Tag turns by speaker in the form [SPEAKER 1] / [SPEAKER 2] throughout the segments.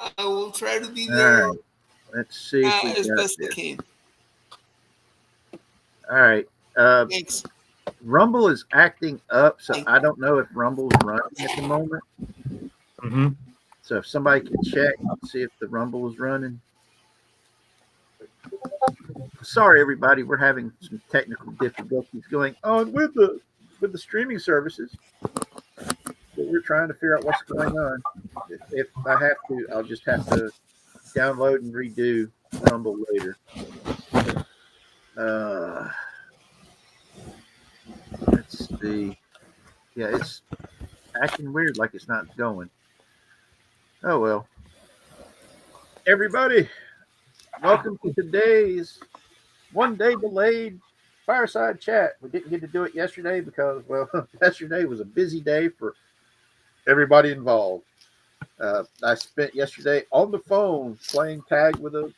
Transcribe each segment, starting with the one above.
[SPEAKER 1] I will try to be
[SPEAKER 2] All
[SPEAKER 1] there
[SPEAKER 2] right. Let's see if we
[SPEAKER 1] as
[SPEAKER 2] got
[SPEAKER 1] best I
[SPEAKER 2] this.
[SPEAKER 1] can.
[SPEAKER 2] All right.
[SPEAKER 1] Thanks.
[SPEAKER 2] Rumble is acting up, so
[SPEAKER 1] Thank
[SPEAKER 2] I don't know if Rumble's running at the moment.
[SPEAKER 3] Mm-hmm.
[SPEAKER 2] So if somebody can check, see if the Rumble is running. Sorry, everybody, we're having some technical difficulties going on with the streaming services. But we're trying to figure out what's going on. If I have to, I'll just have to download and redo Rumble later. Let's see. Yeah, it's acting weird, like it's not going. Oh well. Everybody, welcome to today's one day delayed fireside chat. We didn't get to do it yesterday because, well, yesterday was a busy day for everybody involved. I spent yesterday on the phone playing tag with a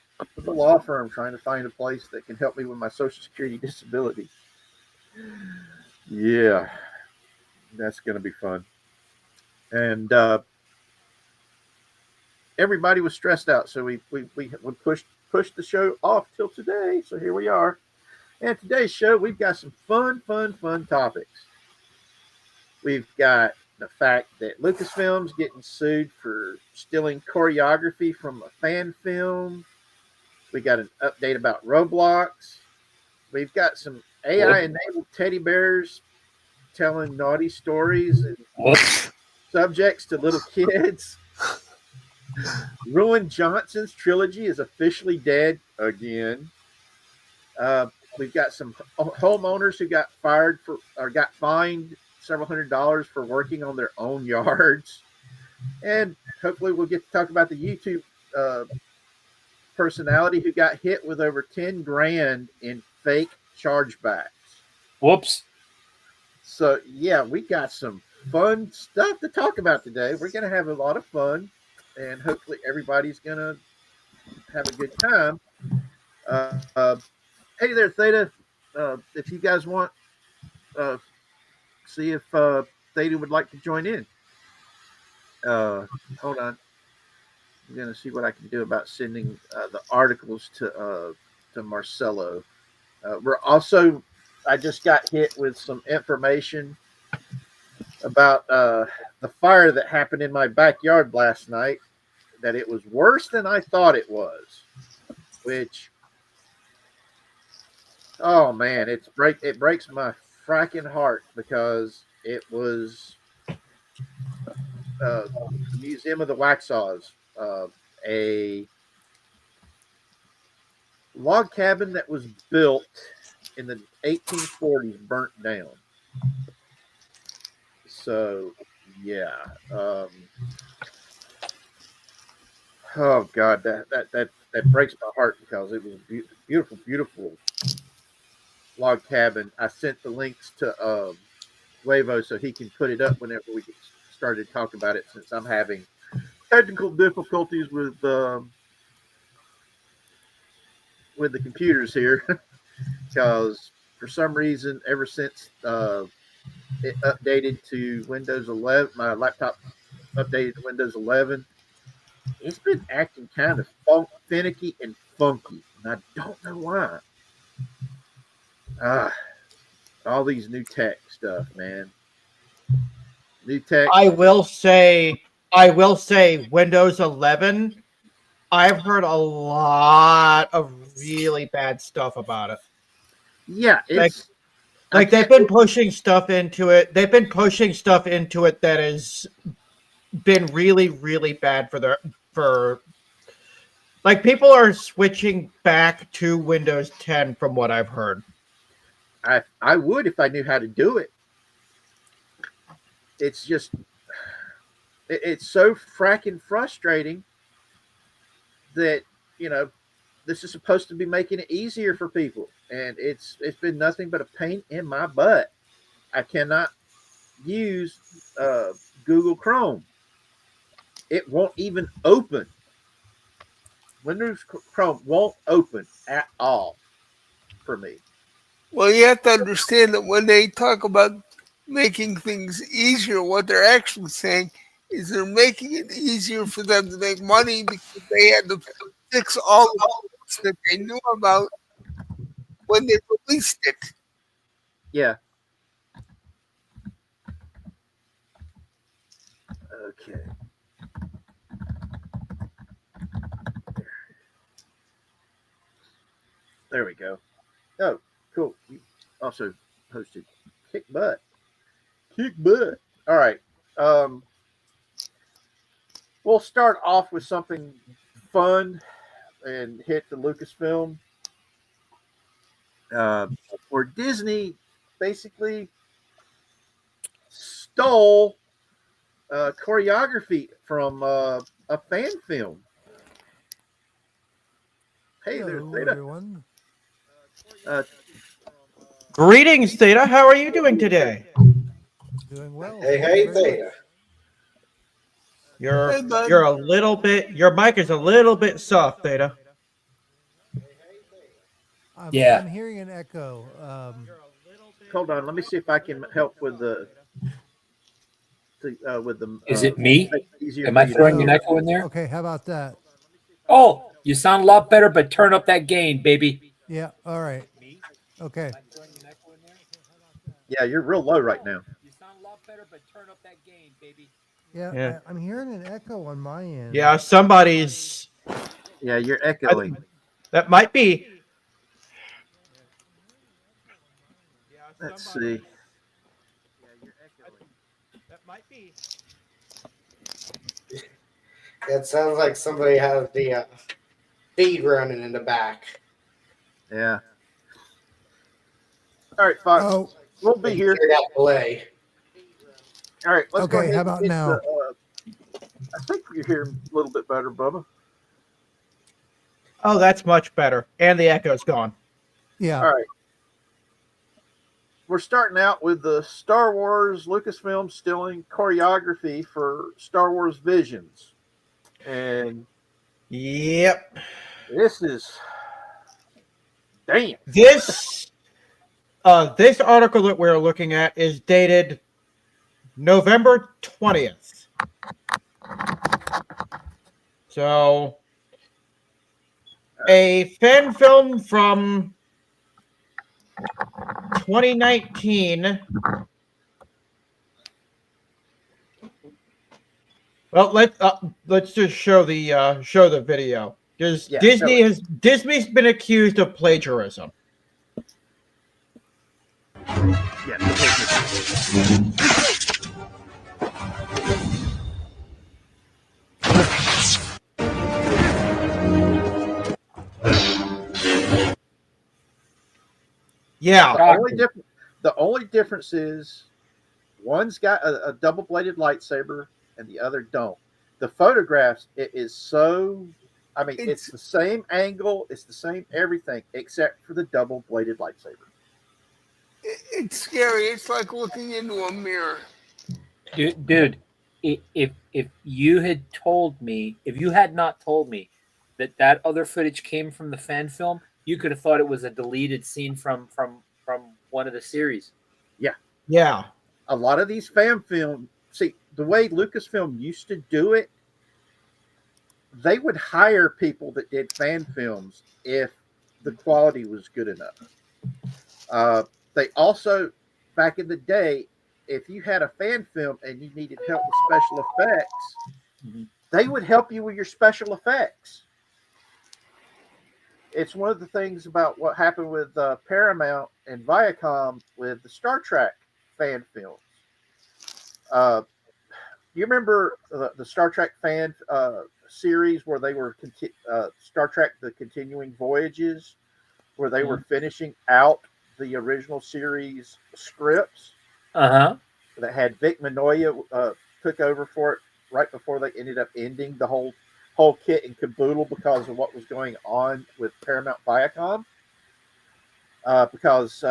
[SPEAKER 2] law firm trying to find a place that can help me with my Social Security disability. Yeah, that's going to be fun. And everybody was stressed out, so we pushed the show off till today. So here we are. And today's show, we've got some fun topics. We've got the fact that Lucasfilm's getting sued for stealing choreography from a fan film. We got an update about Roblox. We've got some AI-enabled teddy bears telling naughty stories and subjects to little kids. Ruin Johnson's trilogy is officially dead again. We've got some homeowners who got fired for or got fined several $100s for working on their own yards, and hopefully we'll get to talk about the YouTube personality who got hit with over 10 grand in fake chargebacks.
[SPEAKER 3] Whoops.
[SPEAKER 2] So yeah, we got some fun stuff to talk about today. We're gonna have a lot of fun, and hopefully everybody's gonna have a good time. Hey there, Theta. If you guys want, see if Theta would like to join in. Hold on. I'm going to see what I can do about sending the articles to Marcelo. We're also, I just got hit with some information about the fire that happened in my backyard last night, that it was worse than I thought it was, which, oh man, it breaks my fracking heart because it was the Museum of the Waxhaws, a log cabin that was built in the 1840s burnt down. So yeah, oh god, that breaks my heart because it was a beautiful log cabin. I sent the links to Wavo so he can put it up whenever we get started talking about it, since I'm having technical difficulties with the computers here because for some reason ever since it updated to Windows 11, my laptop updated to Windows 11, it's been acting kind of finicky and funky, and I don't know why. All these new tech stuff, man. New tech.
[SPEAKER 4] I will say Windows 11. I've heard a lot of really bad stuff about it.
[SPEAKER 2] Yeah, it's
[SPEAKER 4] like they've been pushing stuff into it. They've been pushing stuff into it that has been really, really bad for like people are switching back to Windows 10 from what I've heard.
[SPEAKER 2] I would if I knew how to do it. It's just it's so fracking frustrating that, you know, this is supposed to be making it easier for people, and it's been nothing but a pain in my butt. I cannot use Google Chrome. It won't even open. Windows Chrome won't open at all for me.
[SPEAKER 1] Well, you have to understand that when they talk about making things easier, what they're actually saying is they're making it easier for them to make money because they had to fix all the bugs that they knew about when they released it.
[SPEAKER 2] Yeah. Okay. There we go. Oh, cool. You also hosted Kick Butt. Kick Butt. All right. We'll start off with something fun and hit the Lucasfilm. Where Disney basically stole choreography from a fan film. Hey there,
[SPEAKER 5] Hello,
[SPEAKER 2] Theta.
[SPEAKER 5] everyone.
[SPEAKER 2] Uh,
[SPEAKER 4] Greetings, Theta. How are you doing today?
[SPEAKER 5] Doing well.
[SPEAKER 6] Hey,
[SPEAKER 5] Thank you
[SPEAKER 6] hey,
[SPEAKER 5] very much.
[SPEAKER 6] Theta.
[SPEAKER 4] You're
[SPEAKER 1] Hey, bud.
[SPEAKER 4] you're a little bit. Your mic is a little bit soft, Theta.
[SPEAKER 3] Yeah.
[SPEAKER 5] I'm hearing an echo.
[SPEAKER 2] hold on, let me see if I can help with the.
[SPEAKER 3] Is it me?
[SPEAKER 2] make it easier
[SPEAKER 3] Am
[SPEAKER 2] for
[SPEAKER 3] I
[SPEAKER 2] you to
[SPEAKER 3] throwing
[SPEAKER 2] hear.
[SPEAKER 3] an echo in there?
[SPEAKER 5] Okay, how about that?
[SPEAKER 3] Oh, you sound a lot better, but turn up that gain, baby.
[SPEAKER 5] Yeah, all right. Okay.
[SPEAKER 2] Yeah, you're real low right now.
[SPEAKER 3] You sound a lot better, but turn up that gain, baby.
[SPEAKER 5] Yeah,
[SPEAKER 4] Yeah.
[SPEAKER 5] I'm hearing an echo on my end.
[SPEAKER 4] Yeah, somebody's.
[SPEAKER 2] Yeah, you're echoing.
[SPEAKER 4] That might be.
[SPEAKER 2] Let's see.
[SPEAKER 4] That might be.
[SPEAKER 6] It sounds like somebody has the feed running in the back.
[SPEAKER 2] Yeah. All right, Fox.
[SPEAKER 5] Oh,
[SPEAKER 2] We'll be here.
[SPEAKER 6] Hear that delay.
[SPEAKER 2] All right, let's go
[SPEAKER 5] okay,
[SPEAKER 2] ahead.
[SPEAKER 5] how
[SPEAKER 2] and
[SPEAKER 5] about
[SPEAKER 2] get
[SPEAKER 5] now?
[SPEAKER 2] I think you're hearing a little bit better, Bubba.
[SPEAKER 4] Oh, that's much better. And the echo's gone.
[SPEAKER 5] Yeah.
[SPEAKER 2] All right. We're starting out with the Star Wars Lucasfilm stealing choreography for Star Wars Visions. And
[SPEAKER 4] Yep.
[SPEAKER 2] this is damn.
[SPEAKER 4] This article that we're looking at is dated November 20th. So a fan film from 2019. Well, let's just show the video because
[SPEAKER 2] Yeah,
[SPEAKER 4] Disney's been accused of plagiarism.
[SPEAKER 2] Yeah.
[SPEAKER 4] Yeah.
[SPEAKER 2] The only difference is one's got a double-bladed lightsaber and the other don't. The photographs, it is so. I mean, it's the same angle, it's the same everything except for the double-bladed lightsaber.
[SPEAKER 1] It's scary. It's like looking into a mirror.
[SPEAKER 3] Dude, if you had not told me that other footage came from the fan film, you could have thought it was a deleted scene from one of the series.
[SPEAKER 4] Yeah.
[SPEAKER 2] A lot of these fan film, see, the way Lucasfilm used to do it, they would hire people that did fan films if the quality was good enough. They also, back in the day, if you had a fan film and you needed help with special effects, they would help you with your special effects. It's one of the things about what happened with Paramount and Viacom with the Star Trek fan films. You remember the Star Trek fan series where they were Star Trek: The Continuing Voyages, where they were finishing out the original series scripts. That had Vic Minoya took over for it right before they ended up ending the whole kit and caboodle because of what was going on with Paramount Viacom. Because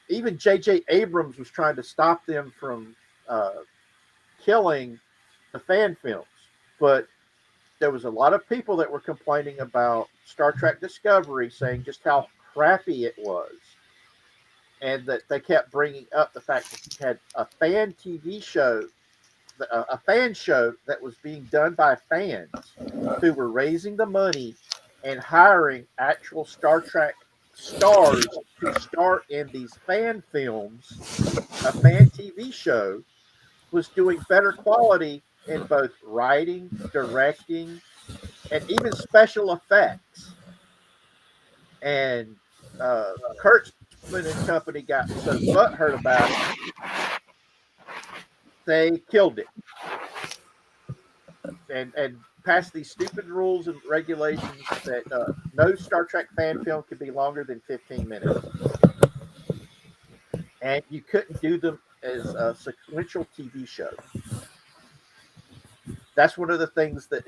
[SPEAKER 2] even J.J. Abrams was trying to stop them from killing the fan films. But there was a lot of people that were complaining about Star Trek Discovery, saying just how crappy it was. And that they kept bringing up the fact that you had a fan TV show a fan show that was being done by fans who were raising the money and hiring actual Star Trek stars to star in these fan films, a fan TV show, was doing better quality in both writing, directing, and even special effects. And Kurtzman and company got so butthurt about it, they killed it and passed these stupid rules and regulations that no Star Trek fan film could be longer than 15 minutes. And you couldn't do them as a sequential TV show. That's one of the things that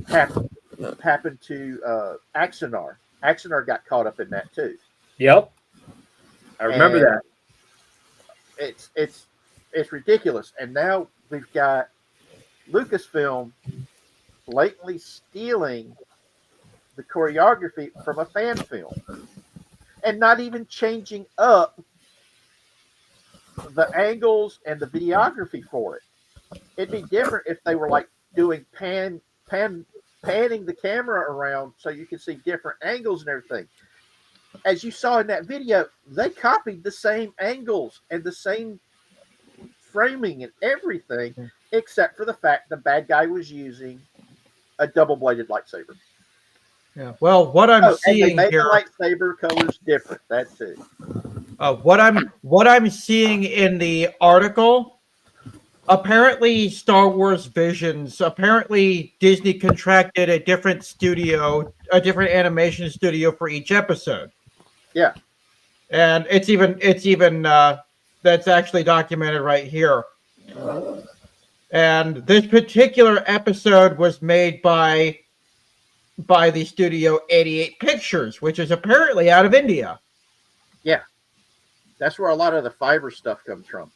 [SPEAKER 2] happened to Axanar. Axanar got caught up in that too.
[SPEAKER 3] Yep. I remember
[SPEAKER 2] And
[SPEAKER 3] that.
[SPEAKER 2] It's ridiculous. And now we've got Lucasfilm blatantly stealing the choreography from a fan film and not even changing up the angles and the videography for it. It'd be different if they were like doing panning the camera around so you can see different angles and everything. As you saw in that video, they copied the same angles and the same framing and everything, except for the fact the bad guy was using a double-bladed lightsaber.
[SPEAKER 4] Yeah. Well, what I'm
[SPEAKER 2] And they
[SPEAKER 4] seeing
[SPEAKER 2] made
[SPEAKER 4] here,
[SPEAKER 2] the lightsaber colors different. That's it.
[SPEAKER 4] what I'm seeing in the article, apparently Star Wars Visions, apparently Disney contracted a different studio, a different animation studio for each episode.
[SPEAKER 2] Yeah.
[SPEAKER 4] And it's even that's actually documented right here. And this particular episode was made by the studio 88 Pictures, which is apparently out of India.
[SPEAKER 2] Yeah. That's where a lot of the fiber stuff comes from.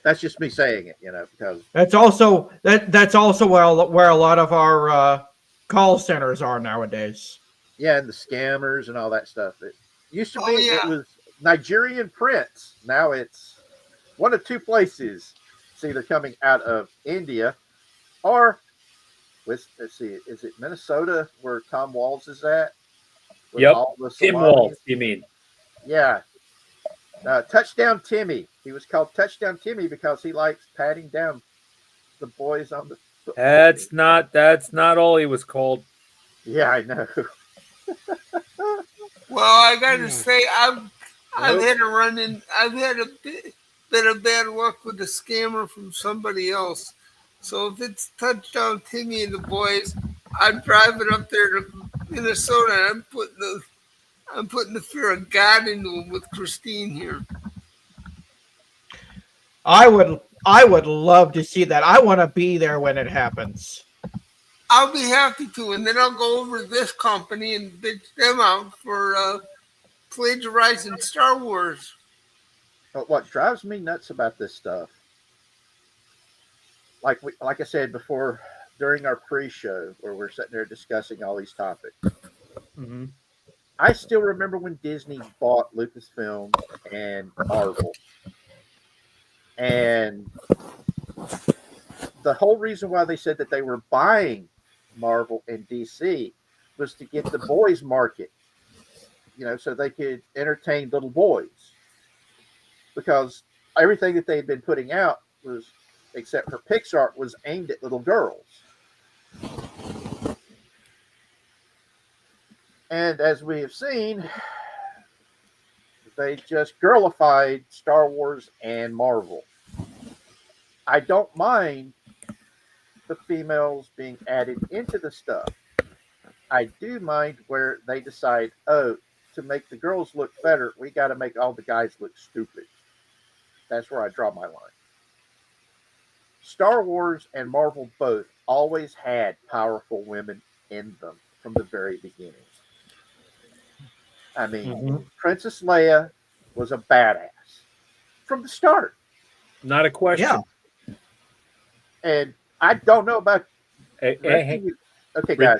[SPEAKER 2] That's just me saying it, because
[SPEAKER 4] That's also where a lot of our call centers are nowadays.
[SPEAKER 2] yeah, and the scammers and all that stuff. It used to be
[SPEAKER 1] yeah.
[SPEAKER 2] It was Nigerian prince. Now it's one of two places. It's either coming out of India or let's see, is it Minnesota where Tom Walls is at? With
[SPEAKER 3] Yep.
[SPEAKER 2] all the
[SPEAKER 3] Tim
[SPEAKER 2] Somalis?
[SPEAKER 3] Walls, you mean?
[SPEAKER 2] Yeah. Touchdown Timmy. He was called Touchdown Timmy because he likes patting down the boys on the football team.
[SPEAKER 3] That's not all he was called.
[SPEAKER 2] Yeah, I know.
[SPEAKER 1] Well, I gotta say, I've had a run in. I've had a bit of bad luck with a scammer from somebody else. So if it's Touchdown Timmy and the boys, I'm driving up there to Minnesota, and I'm putting the fear of God into them with Christine here.
[SPEAKER 4] I would love to see that. I want to be there when it happens.
[SPEAKER 1] I'll be happy to, and then I'll go over to this company and bitch them out for plagiarizing Star Wars.
[SPEAKER 2] But what drives me nuts about this stuff, like I said before, during our pre-show where we're sitting there discussing all these topics,
[SPEAKER 3] Mm-hmm.
[SPEAKER 2] I still remember when Disney bought Lucasfilm and Marvel, and the whole reason why they said that they were buying Marvel and DC was to get the boys market, so they could entertain little boys, because everything that they had been putting out was, except for Pixar, was aimed at little girls. And as we have seen, they just girlified Star Wars and Marvel. I don't mind the females being added into the stuff. I do mind where they decide, to make the girls look better, we got to make all the guys look stupid. That's where I draw my line. Star Wars and Marvel both always had powerful women in them from the very beginning. I mean, Princess Leia was a badass from the start.
[SPEAKER 3] Not a question.
[SPEAKER 4] Yeah.
[SPEAKER 2] And I don't know about...
[SPEAKER 3] Hey.
[SPEAKER 2] Okay, guys.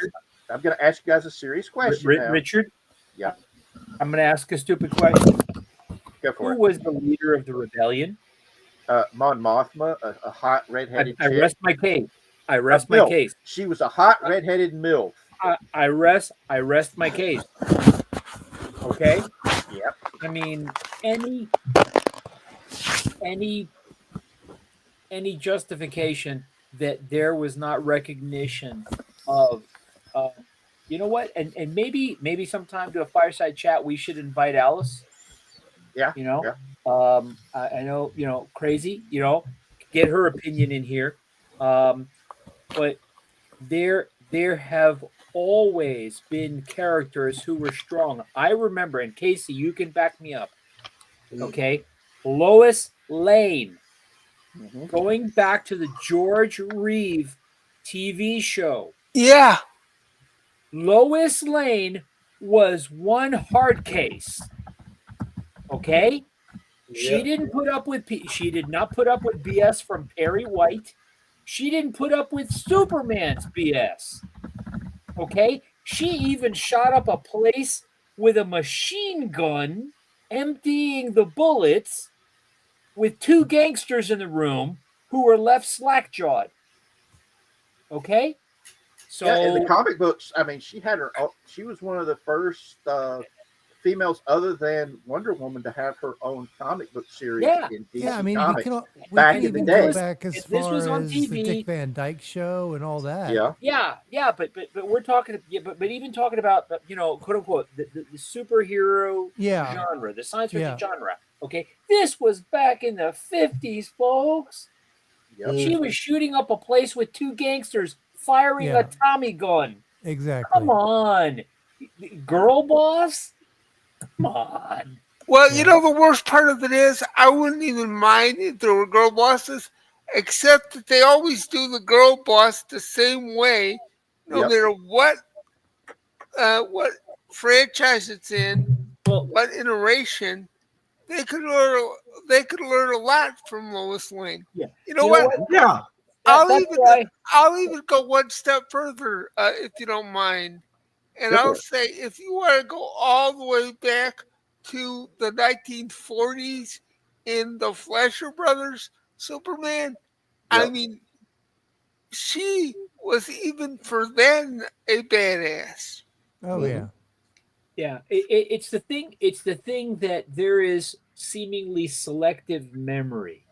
[SPEAKER 2] I'm going to ask you guys a serious question now.
[SPEAKER 3] Richard?
[SPEAKER 2] Yeah.
[SPEAKER 3] I'm going to ask a stupid question.
[SPEAKER 2] Go for
[SPEAKER 3] Who
[SPEAKER 2] it.
[SPEAKER 3] was the leader of the rebellion?
[SPEAKER 2] Mon Mothma, a hot redheaded
[SPEAKER 3] I
[SPEAKER 2] chick.
[SPEAKER 3] rest my case. I rest my
[SPEAKER 2] MILF.
[SPEAKER 3] case.
[SPEAKER 2] She was a hot redheaded MILF.
[SPEAKER 3] I rest my case. Okay.
[SPEAKER 2] Yep.
[SPEAKER 3] I mean, any justification that there was not recognition of, you know what, and maybe sometime to a fireside chat we should invite Alice.
[SPEAKER 2] Yeah.
[SPEAKER 3] You know,
[SPEAKER 2] yeah.
[SPEAKER 3] I know, crazy. You know, get her opinion in here. But there have always been characters who were strong. I remember, and Casey, you can back me up. Okay, Lois Lane.
[SPEAKER 2] Mm-hmm.
[SPEAKER 3] Going back to the George Reeve TV show.
[SPEAKER 1] Yeah.
[SPEAKER 3] Lois Lane was one hard case. Okay? She didn't put up with she did not put up with BS from Perry White. She didn't put up with Superman's BS. Okay? She even shot up a place with a machine gun, emptying the bullets, with two gangsters in the room who were left slack-jawed. Okay? So
[SPEAKER 2] yeah, in the comic books, I mean, she was one of the first females other than Wonder Woman to have her own comic book series in DC
[SPEAKER 5] I mean,
[SPEAKER 2] Comics.
[SPEAKER 5] we
[SPEAKER 2] back
[SPEAKER 5] can
[SPEAKER 2] in the
[SPEAKER 5] even
[SPEAKER 2] day.
[SPEAKER 5] go back as
[SPEAKER 3] This was
[SPEAKER 5] far
[SPEAKER 3] on
[SPEAKER 5] as
[SPEAKER 3] TV.
[SPEAKER 5] the Dick Van Dyke Show and all that.
[SPEAKER 3] Yeah, but we're talking, but even talking about, quote unquote, the superhero genre, the science fiction genre. Okay, this was back in the 50s, folks.
[SPEAKER 2] Yep.
[SPEAKER 3] She was shooting up a place with two gangsters firing a Tommy gun.
[SPEAKER 5] Exactly.
[SPEAKER 3] Come on, girl boss. Come on.
[SPEAKER 1] Well, the worst part of it is I wouldn't even mind if there were girl bosses, except that they always do the girl boss the same way, no matter what franchise it's in, what iteration. They could learn a lot from Lois Lane.
[SPEAKER 3] Yeah.
[SPEAKER 1] You know what?
[SPEAKER 4] Yeah.
[SPEAKER 1] I'll even go one step further, if you don't mind. And I'll say, if you want to go all the way back to the 1940s in the Fleischer Brothers Superman, I mean, she was even for then a badass.
[SPEAKER 5] Oh yeah.
[SPEAKER 3] Yeah, it's the thing. It's the thing that there is seemingly selective memory.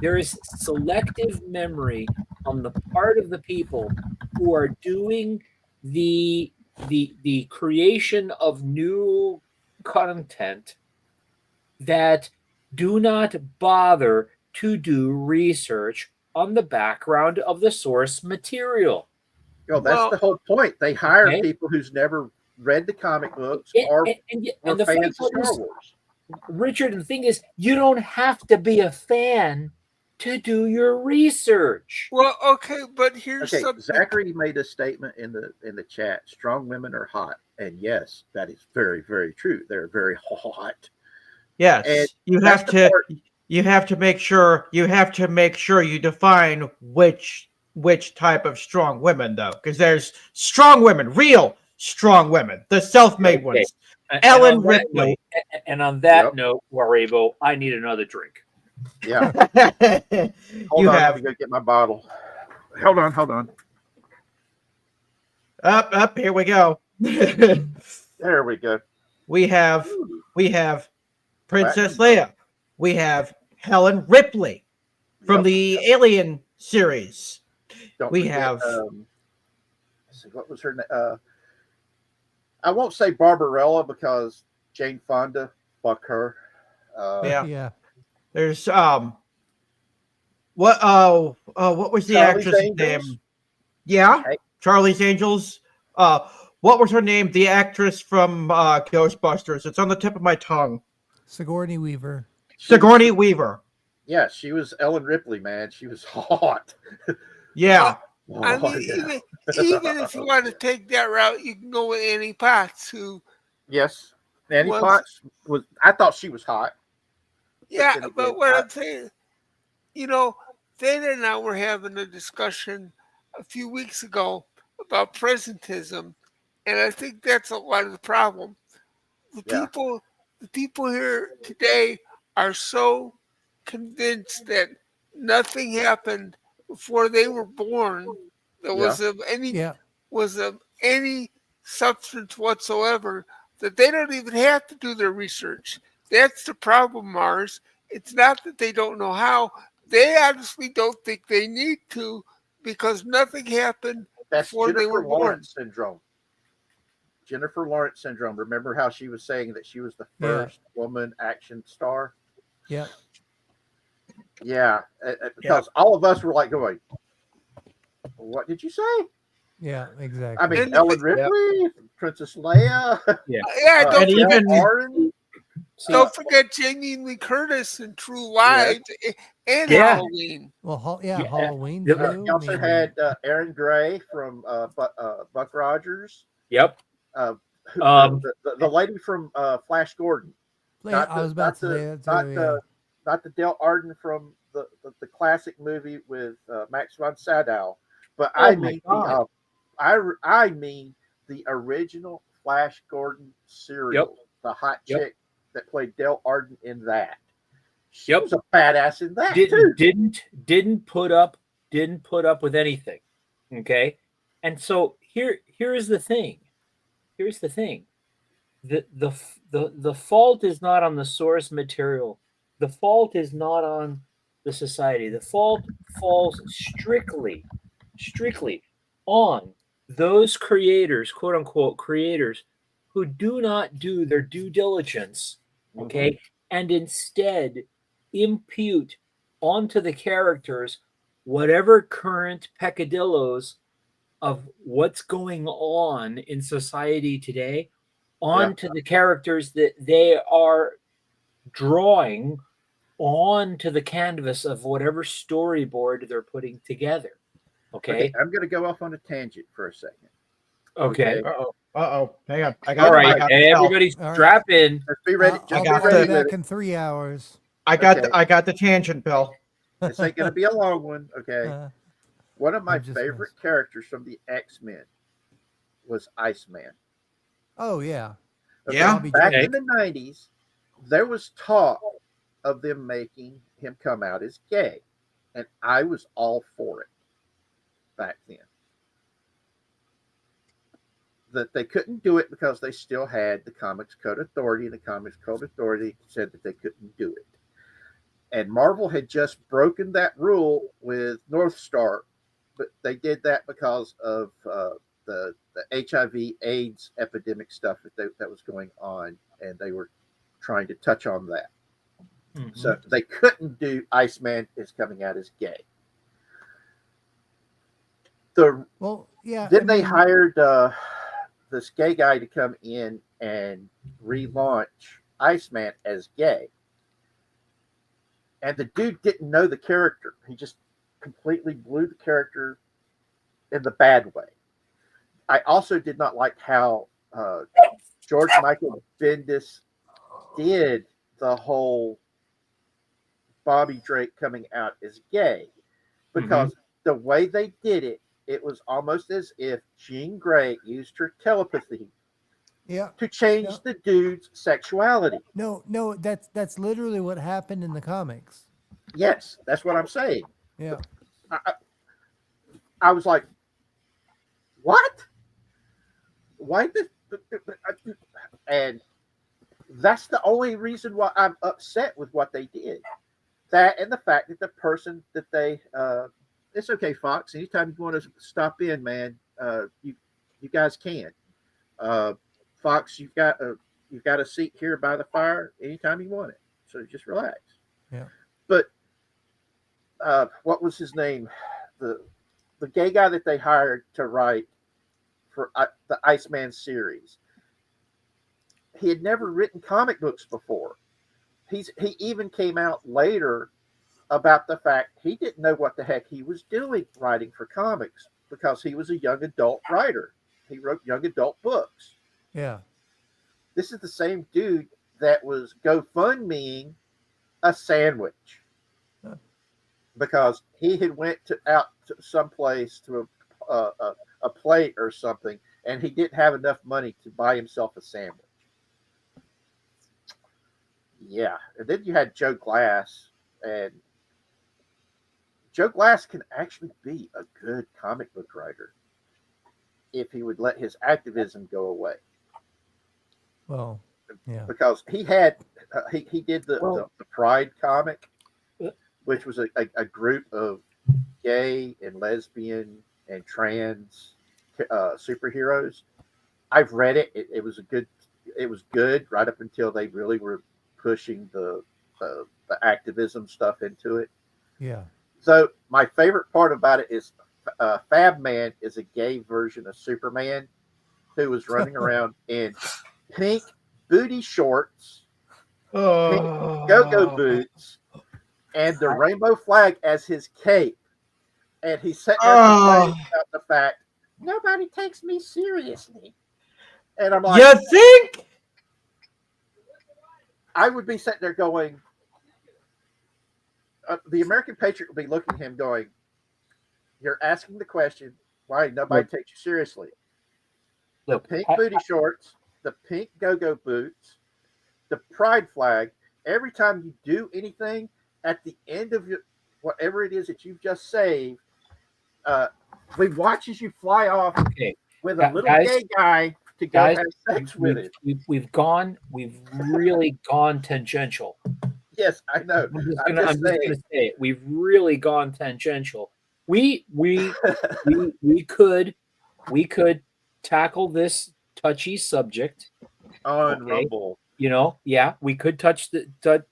[SPEAKER 3] There is selective memory on the part of the people who are doing the creation of new content that do not bother to do research on the background of the source material.
[SPEAKER 2] That's the whole point. They hire people who's never read the comic books or
[SPEAKER 3] the
[SPEAKER 2] fans of Star Wars.
[SPEAKER 3] Richard, the thing is, you don't have to be a fan to do your research.
[SPEAKER 1] Well, okay, but here's something.
[SPEAKER 2] Zachary made a statement in the chat. Strong women are hot, and yes, that is very, very true. They're very hot.
[SPEAKER 4] Yes,
[SPEAKER 2] and
[SPEAKER 4] you have to make sure you define which type of strong women, though, because there's strong women, real strong women, the self-made ones. Ellen Ripley.
[SPEAKER 3] And on that note, Warabo, I need another drink.
[SPEAKER 2] Yeah. Hold on, let me go get my bottle. Hold on.
[SPEAKER 4] Up, here we go.
[SPEAKER 2] There we go.
[SPEAKER 4] We have Princess Leia. We have Helen Ripley from the Alien series.
[SPEAKER 2] What was her name? I won't say Barbarella because Jane Fonda. Fuck her.
[SPEAKER 4] There's what was the actress' name? Yeah, Charlie's Angels. What was her name? The actress from Ghostbusters. It's on the tip of my tongue.
[SPEAKER 5] Sigourney Weaver.
[SPEAKER 4] Sigourney Weaver.
[SPEAKER 2] Yeah, she was Ellen Ripley, man. She was hot.
[SPEAKER 4] Yeah.
[SPEAKER 1] I mean, even if you want to take that route, you can go with Annie Potts, who.
[SPEAKER 2] Yes, Annie Potts was. I thought she was hot.
[SPEAKER 1] Yeah, but what I'm saying, Theta and I were having a discussion a few weeks ago about presentism, and I think that's a lot of the problem. The people here today are so convinced that nothing happened before they were born that
[SPEAKER 2] Yeah.
[SPEAKER 1] was of any substance whatsoever, that they don't even have to do their research. That's the problem, Mars. It's not that they don't know how. They honestly don't think they need to because nothing happened
[SPEAKER 2] That's
[SPEAKER 1] before they were
[SPEAKER 2] Jennifer
[SPEAKER 1] born.
[SPEAKER 2] Lawrence syndrome. Jennifer Lawrence syndrome. Remember how she was saying that she was the first woman action star?
[SPEAKER 5] Yeah.
[SPEAKER 2] Yeah, because all of us were like going, "What did you say?"
[SPEAKER 5] Yeah, exactly.
[SPEAKER 2] I mean,
[SPEAKER 1] And-
[SPEAKER 2] Ellen Ripley, Princess Leia,
[SPEAKER 1] Yeah,
[SPEAKER 4] And even
[SPEAKER 2] Arden.
[SPEAKER 1] don't forget Jamie Lee Curtis in True Lies and
[SPEAKER 3] Yeah.
[SPEAKER 1] Halloween.
[SPEAKER 5] Well,
[SPEAKER 3] Yeah.
[SPEAKER 5] Halloween
[SPEAKER 3] Yeah.
[SPEAKER 5] too.
[SPEAKER 2] You also
[SPEAKER 5] I mean,
[SPEAKER 2] had Aaron Gray from Buck Rogers.
[SPEAKER 3] Yep.
[SPEAKER 2] The lady from Flash Gordon.
[SPEAKER 5] I was about to say that too.
[SPEAKER 2] Not the Del Arden from the classic movie with Max von Sydow, but
[SPEAKER 3] Oh my God.
[SPEAKER 2] I mean the original Flash Gordon serial, the hot
[SPEAKER 3] Yep.
[SPEAKER 2] chick that played Del Arden in that. She
[SPEAKER 3] Yep.
[SPEAKER 2] was a badass in that too.
[SPEAKER 3] Didn't put up with anything. Okay, and so here's the thing. Here's the thing. The fault is not on the source material. The fault is not on the society. The fault falls strictly on those creators, quote unquote creators, who do not do their due diligence, okay, and instead impute onto the characters whatever current peccadillos of what's going on in society today onto the characters that they are drawing onto the canvas of whatever storyboard they're putting together. Okay.
[SPEAKER 2] I'm going to go off on a tangent for a second.
[SPEAKER 3] Okay.
[SPEAKER 4] Uh-oh. Hang on.
[SPEAKER 3] All right. Hey, everybody strap in.
[SPEAKER 2] Let's be ready.
[SPEAKER 5] I'll
[SPEAKER 4] got
[SPEAKER 5] be
[SPEAKER 4] the-
[SPEAKER 5] back in 3 hours.
[SPEAKER 4] I got the tangent, Bill.
[SPEAKER 2] This ain't going to be a long one. Okay. One of my
[SPEAKER 5] I'm just
[SPEAKER 2] favorite characters from the X-Men was Iceman.
[SPEAKER 5] Oh yeah.
[SPEAKER 2] Okay,
[SPEAKER 4] Yeah?
[SPEAKER 2] Back in the 90s, there was talk of them making him come out as gay. And I was all for it back then. That they couldn't do it because they still had the Comics Code Authority, and the Comics Code Authority said that they couldn't do it. And Marvel had just broken that rule with North Star, but they did that because of the HIV/AIDS epidemic stuff that was going on, and they were trying to touch on that.
[SPEAKER 3] Mm-hmm.
[SPEAKER 2] So they couldn't do Iceman is coming out as gay. Then they hired this gay guy to come in and relaunch Iceman as gay. And the dude didn't know the character. He just completely blew the character in the bad way. I also did not like how George Michael Bendis did the whole Bobby Drake coming out as gay. Because the way they did it, it was almost as if Jean Grey used her telepathy to change the dude's sexuality.
[SPEAKER 5] No, that's literally what happened in the comics.
[SPEAKER 2] Yes, that's what I'm saying.
[SPEAKER 5] Yeah.
[SPEAKER 2] I was like, what? Why did? And that's the only reason why I'm upset with what they did. That and the fact that the person that they it's okay, Fox. Anytime you want to stop in, man, you guys can. Fox, you've got a seat here by the fire anytime you want it. So just relax.
[SPEAKER 5] Yeah.
[SPEAKER 2] But what was his name? The gay guy that they hired to write for the Iceman series. He had never written comic books before. He even came out later about the fact he didn't know what the heck he was doing writing for comics because he was a young adult writer. He wrote young adult books.
[SPEAKER 5] Yeah.
[SPEAKER 2] This is the same dude that was GoFundMeing a sandwich because he had went out to someplace to a plate or something, and he didn't have enough money to buy himself a sandwich. Yeah, and then you had Joe Glass, And Joe Glass can actually be a good comic book writer if he would let his activism go away.
[SPEAKER 5] Well, yeah.
[SPEAKER 2] Because he had he did the Pride comic, which was a group of gay and lesbian and trans superheroes. I've read it. It was good right up until they really were pushing the activism stuff into it.
[SPEAKER 5] Yeah.
[SPEAKER 2] So my favorite part about it is Fab Man is a gay version of Superman who was running around in pink booty shorts, pink go-go boots, and the rainbow flag as his cape. And he's sitting there complaining about the fact nobody takes me seriously. And I'm like,
[SPEAKER 4] you think?
[SPEAKER 2] I would be sitting there going, the American patriot would be looking at him going, you're asking the question why nobody takes you seriously. The pink booty shorts, the pink go-go boots, the pride flag. Every time you do anything, at the end of your whatever it is that you've just saved, we watch as you fly off with a little gay guy to go have sex with it.
[SPEAKER 3] We've really gone tangential.
[SPEAKER 2] Yes, I know.
[SPEAKER 3] I'm just gonna say it. We've really gone tangential. We could tackle this touchy subject
[SPEAKER 2] on Rumble.
[SPEAKER 3] You know, yeah, we could touch in a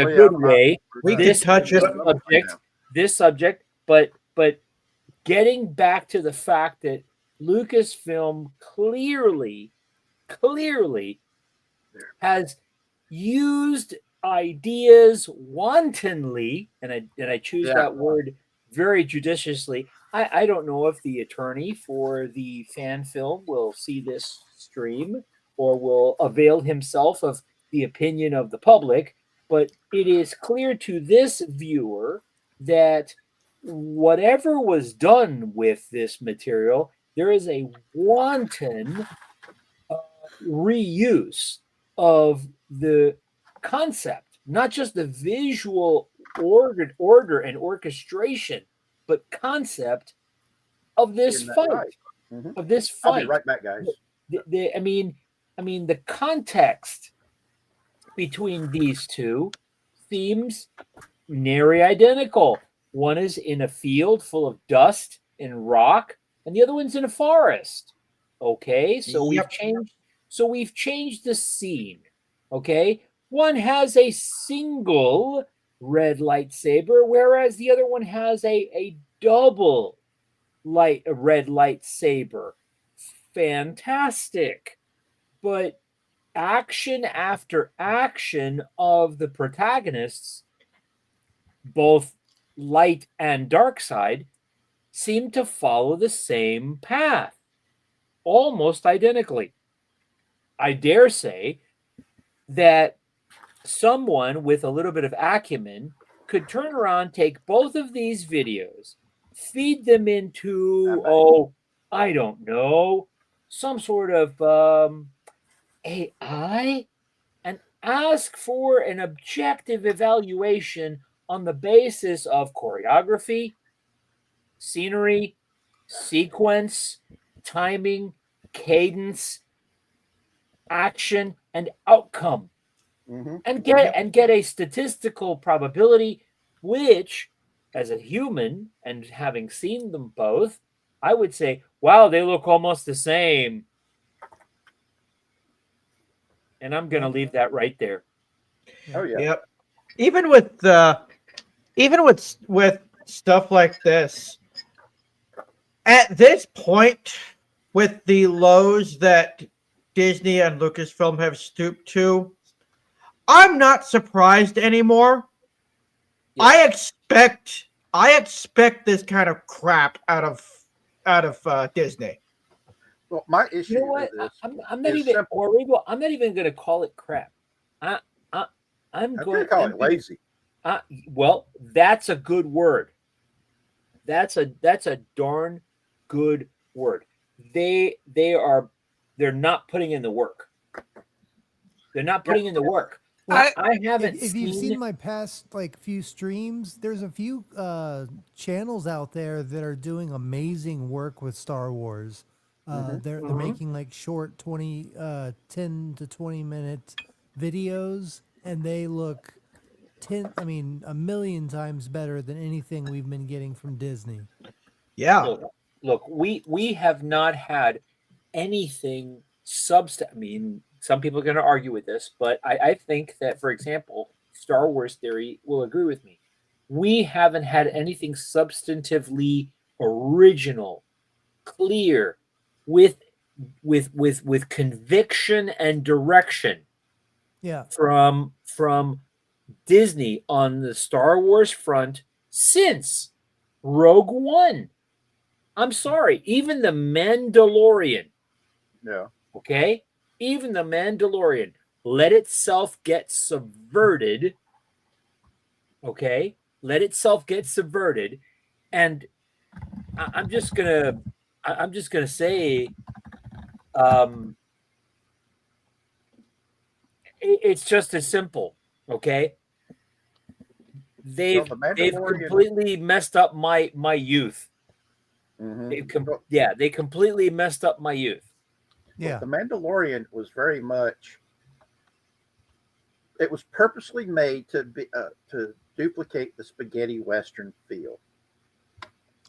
[SPEAKER 3] good way.
[SPEAKER 4] We could touch
[SPEAKER 3] this subject, but getting back to the fact that Lucasfilm clearly has used ideas wantonly, and I choose that word very judiciously. I don't know if the attorney for the fan film will see this stream or will avail himself of the opinion of the public, but it is clear to this viewer that whatever was done with this material, there is a wanton reuse of the concept, not just the visual order and orchestration, but concept of this fight. Of this fight.
[SPEAKER 2] I'll be right back, guys.
[SPEAKER 3] I mean, the context between these two seems nary identical. One is in a field full of dust and rock, and the other one's in a forest. Okay, so we've changed the scene. Okay, one has a single red lightsaber, whereas the other one has a double red lightsaber. Fantastic. But action after action of the protagonists, both light and dark side, seem to follow the same path, almost identically. I dare say that someone with a little bit of acumen could turn around, take both of these videos, feed them into, I don't know, some sort of AI, and ask for an objective evaluation on the basis of choreography, scenery, sequence, timing, cadence, action, and outcome. And get a statistical probability, which, as a human and having seen them both, I would say, wow, they look almost the same. And I'm going to leave that right there.
[SPEAKER 2] Oh yeah.
[SPEAKER 4] Yep. Even with stuff like this, at this point, with the lows that Disney and Lucasfilm have stooped to, I'm not surprised anymore. Yeah. I expect this kind of crap out of Disney.
[SPEAKER 2] Well, my issue.
[SPEAKER 3] You know what? I'm not even going to call it crap. I'm going to
[SPEAKER 2] call it lazy.
[SPEAKER 3] Well, that's a good word. That's a darn good word. They're not putting in the work. They're not putting in the work.
[SPEAKER 5] Well,
[SPEAKER 3] I haven't
[SPEAKER 5] if you've seen
[SPEAKER 3] seen.
[SPEAKER 5] my past like few streams, there's a few channels out there that are doing amazing work with Star Wars. They're
[SPEAKER 3] Mhm.
[SPEAKER 5] making like short 10 to 20 minute videos, and they look a million times better than anything we've been getting from Disney.
[SPEAKER 4] Yeah.
[SPEAKER 3] Look, we have not had anything substantive. I mean, some people are going to argue with this, but I think that, for example, Star Wars theory will agree with me. We haven't had anything substantively original, clear, with with conviction and direction
[SPEAKER 5] Yeah.
[SPEAKER 3] from Disney on the Star Wars front since Rogue One. I'm sorry, even the Mandalorian,
[SPEAKER 2] Yeah.
[SPEAKER 3] okay? Even the Mandalorian let itself get subverted, okay? Let itself get subverted, and I'm just gonna say, um, it's just as simple, okay?
[SPEAKER 2] Well,
[SPEAKER 3] They've
[SPEAKER 2] the
[SPEAKER 3] they've
[SPEAKER 2] Mandalorian.
[SPEAKER 3] completely messed up my youth.
[SPEAKER 2] Mhm.
[SPEAKER 3] They completely messed up my youth.
[SPEAKER 5] Yeah.
[SPEAKER 2] The Mandalorian was very much. It was purposely made to duplicate the spaghetti western feel.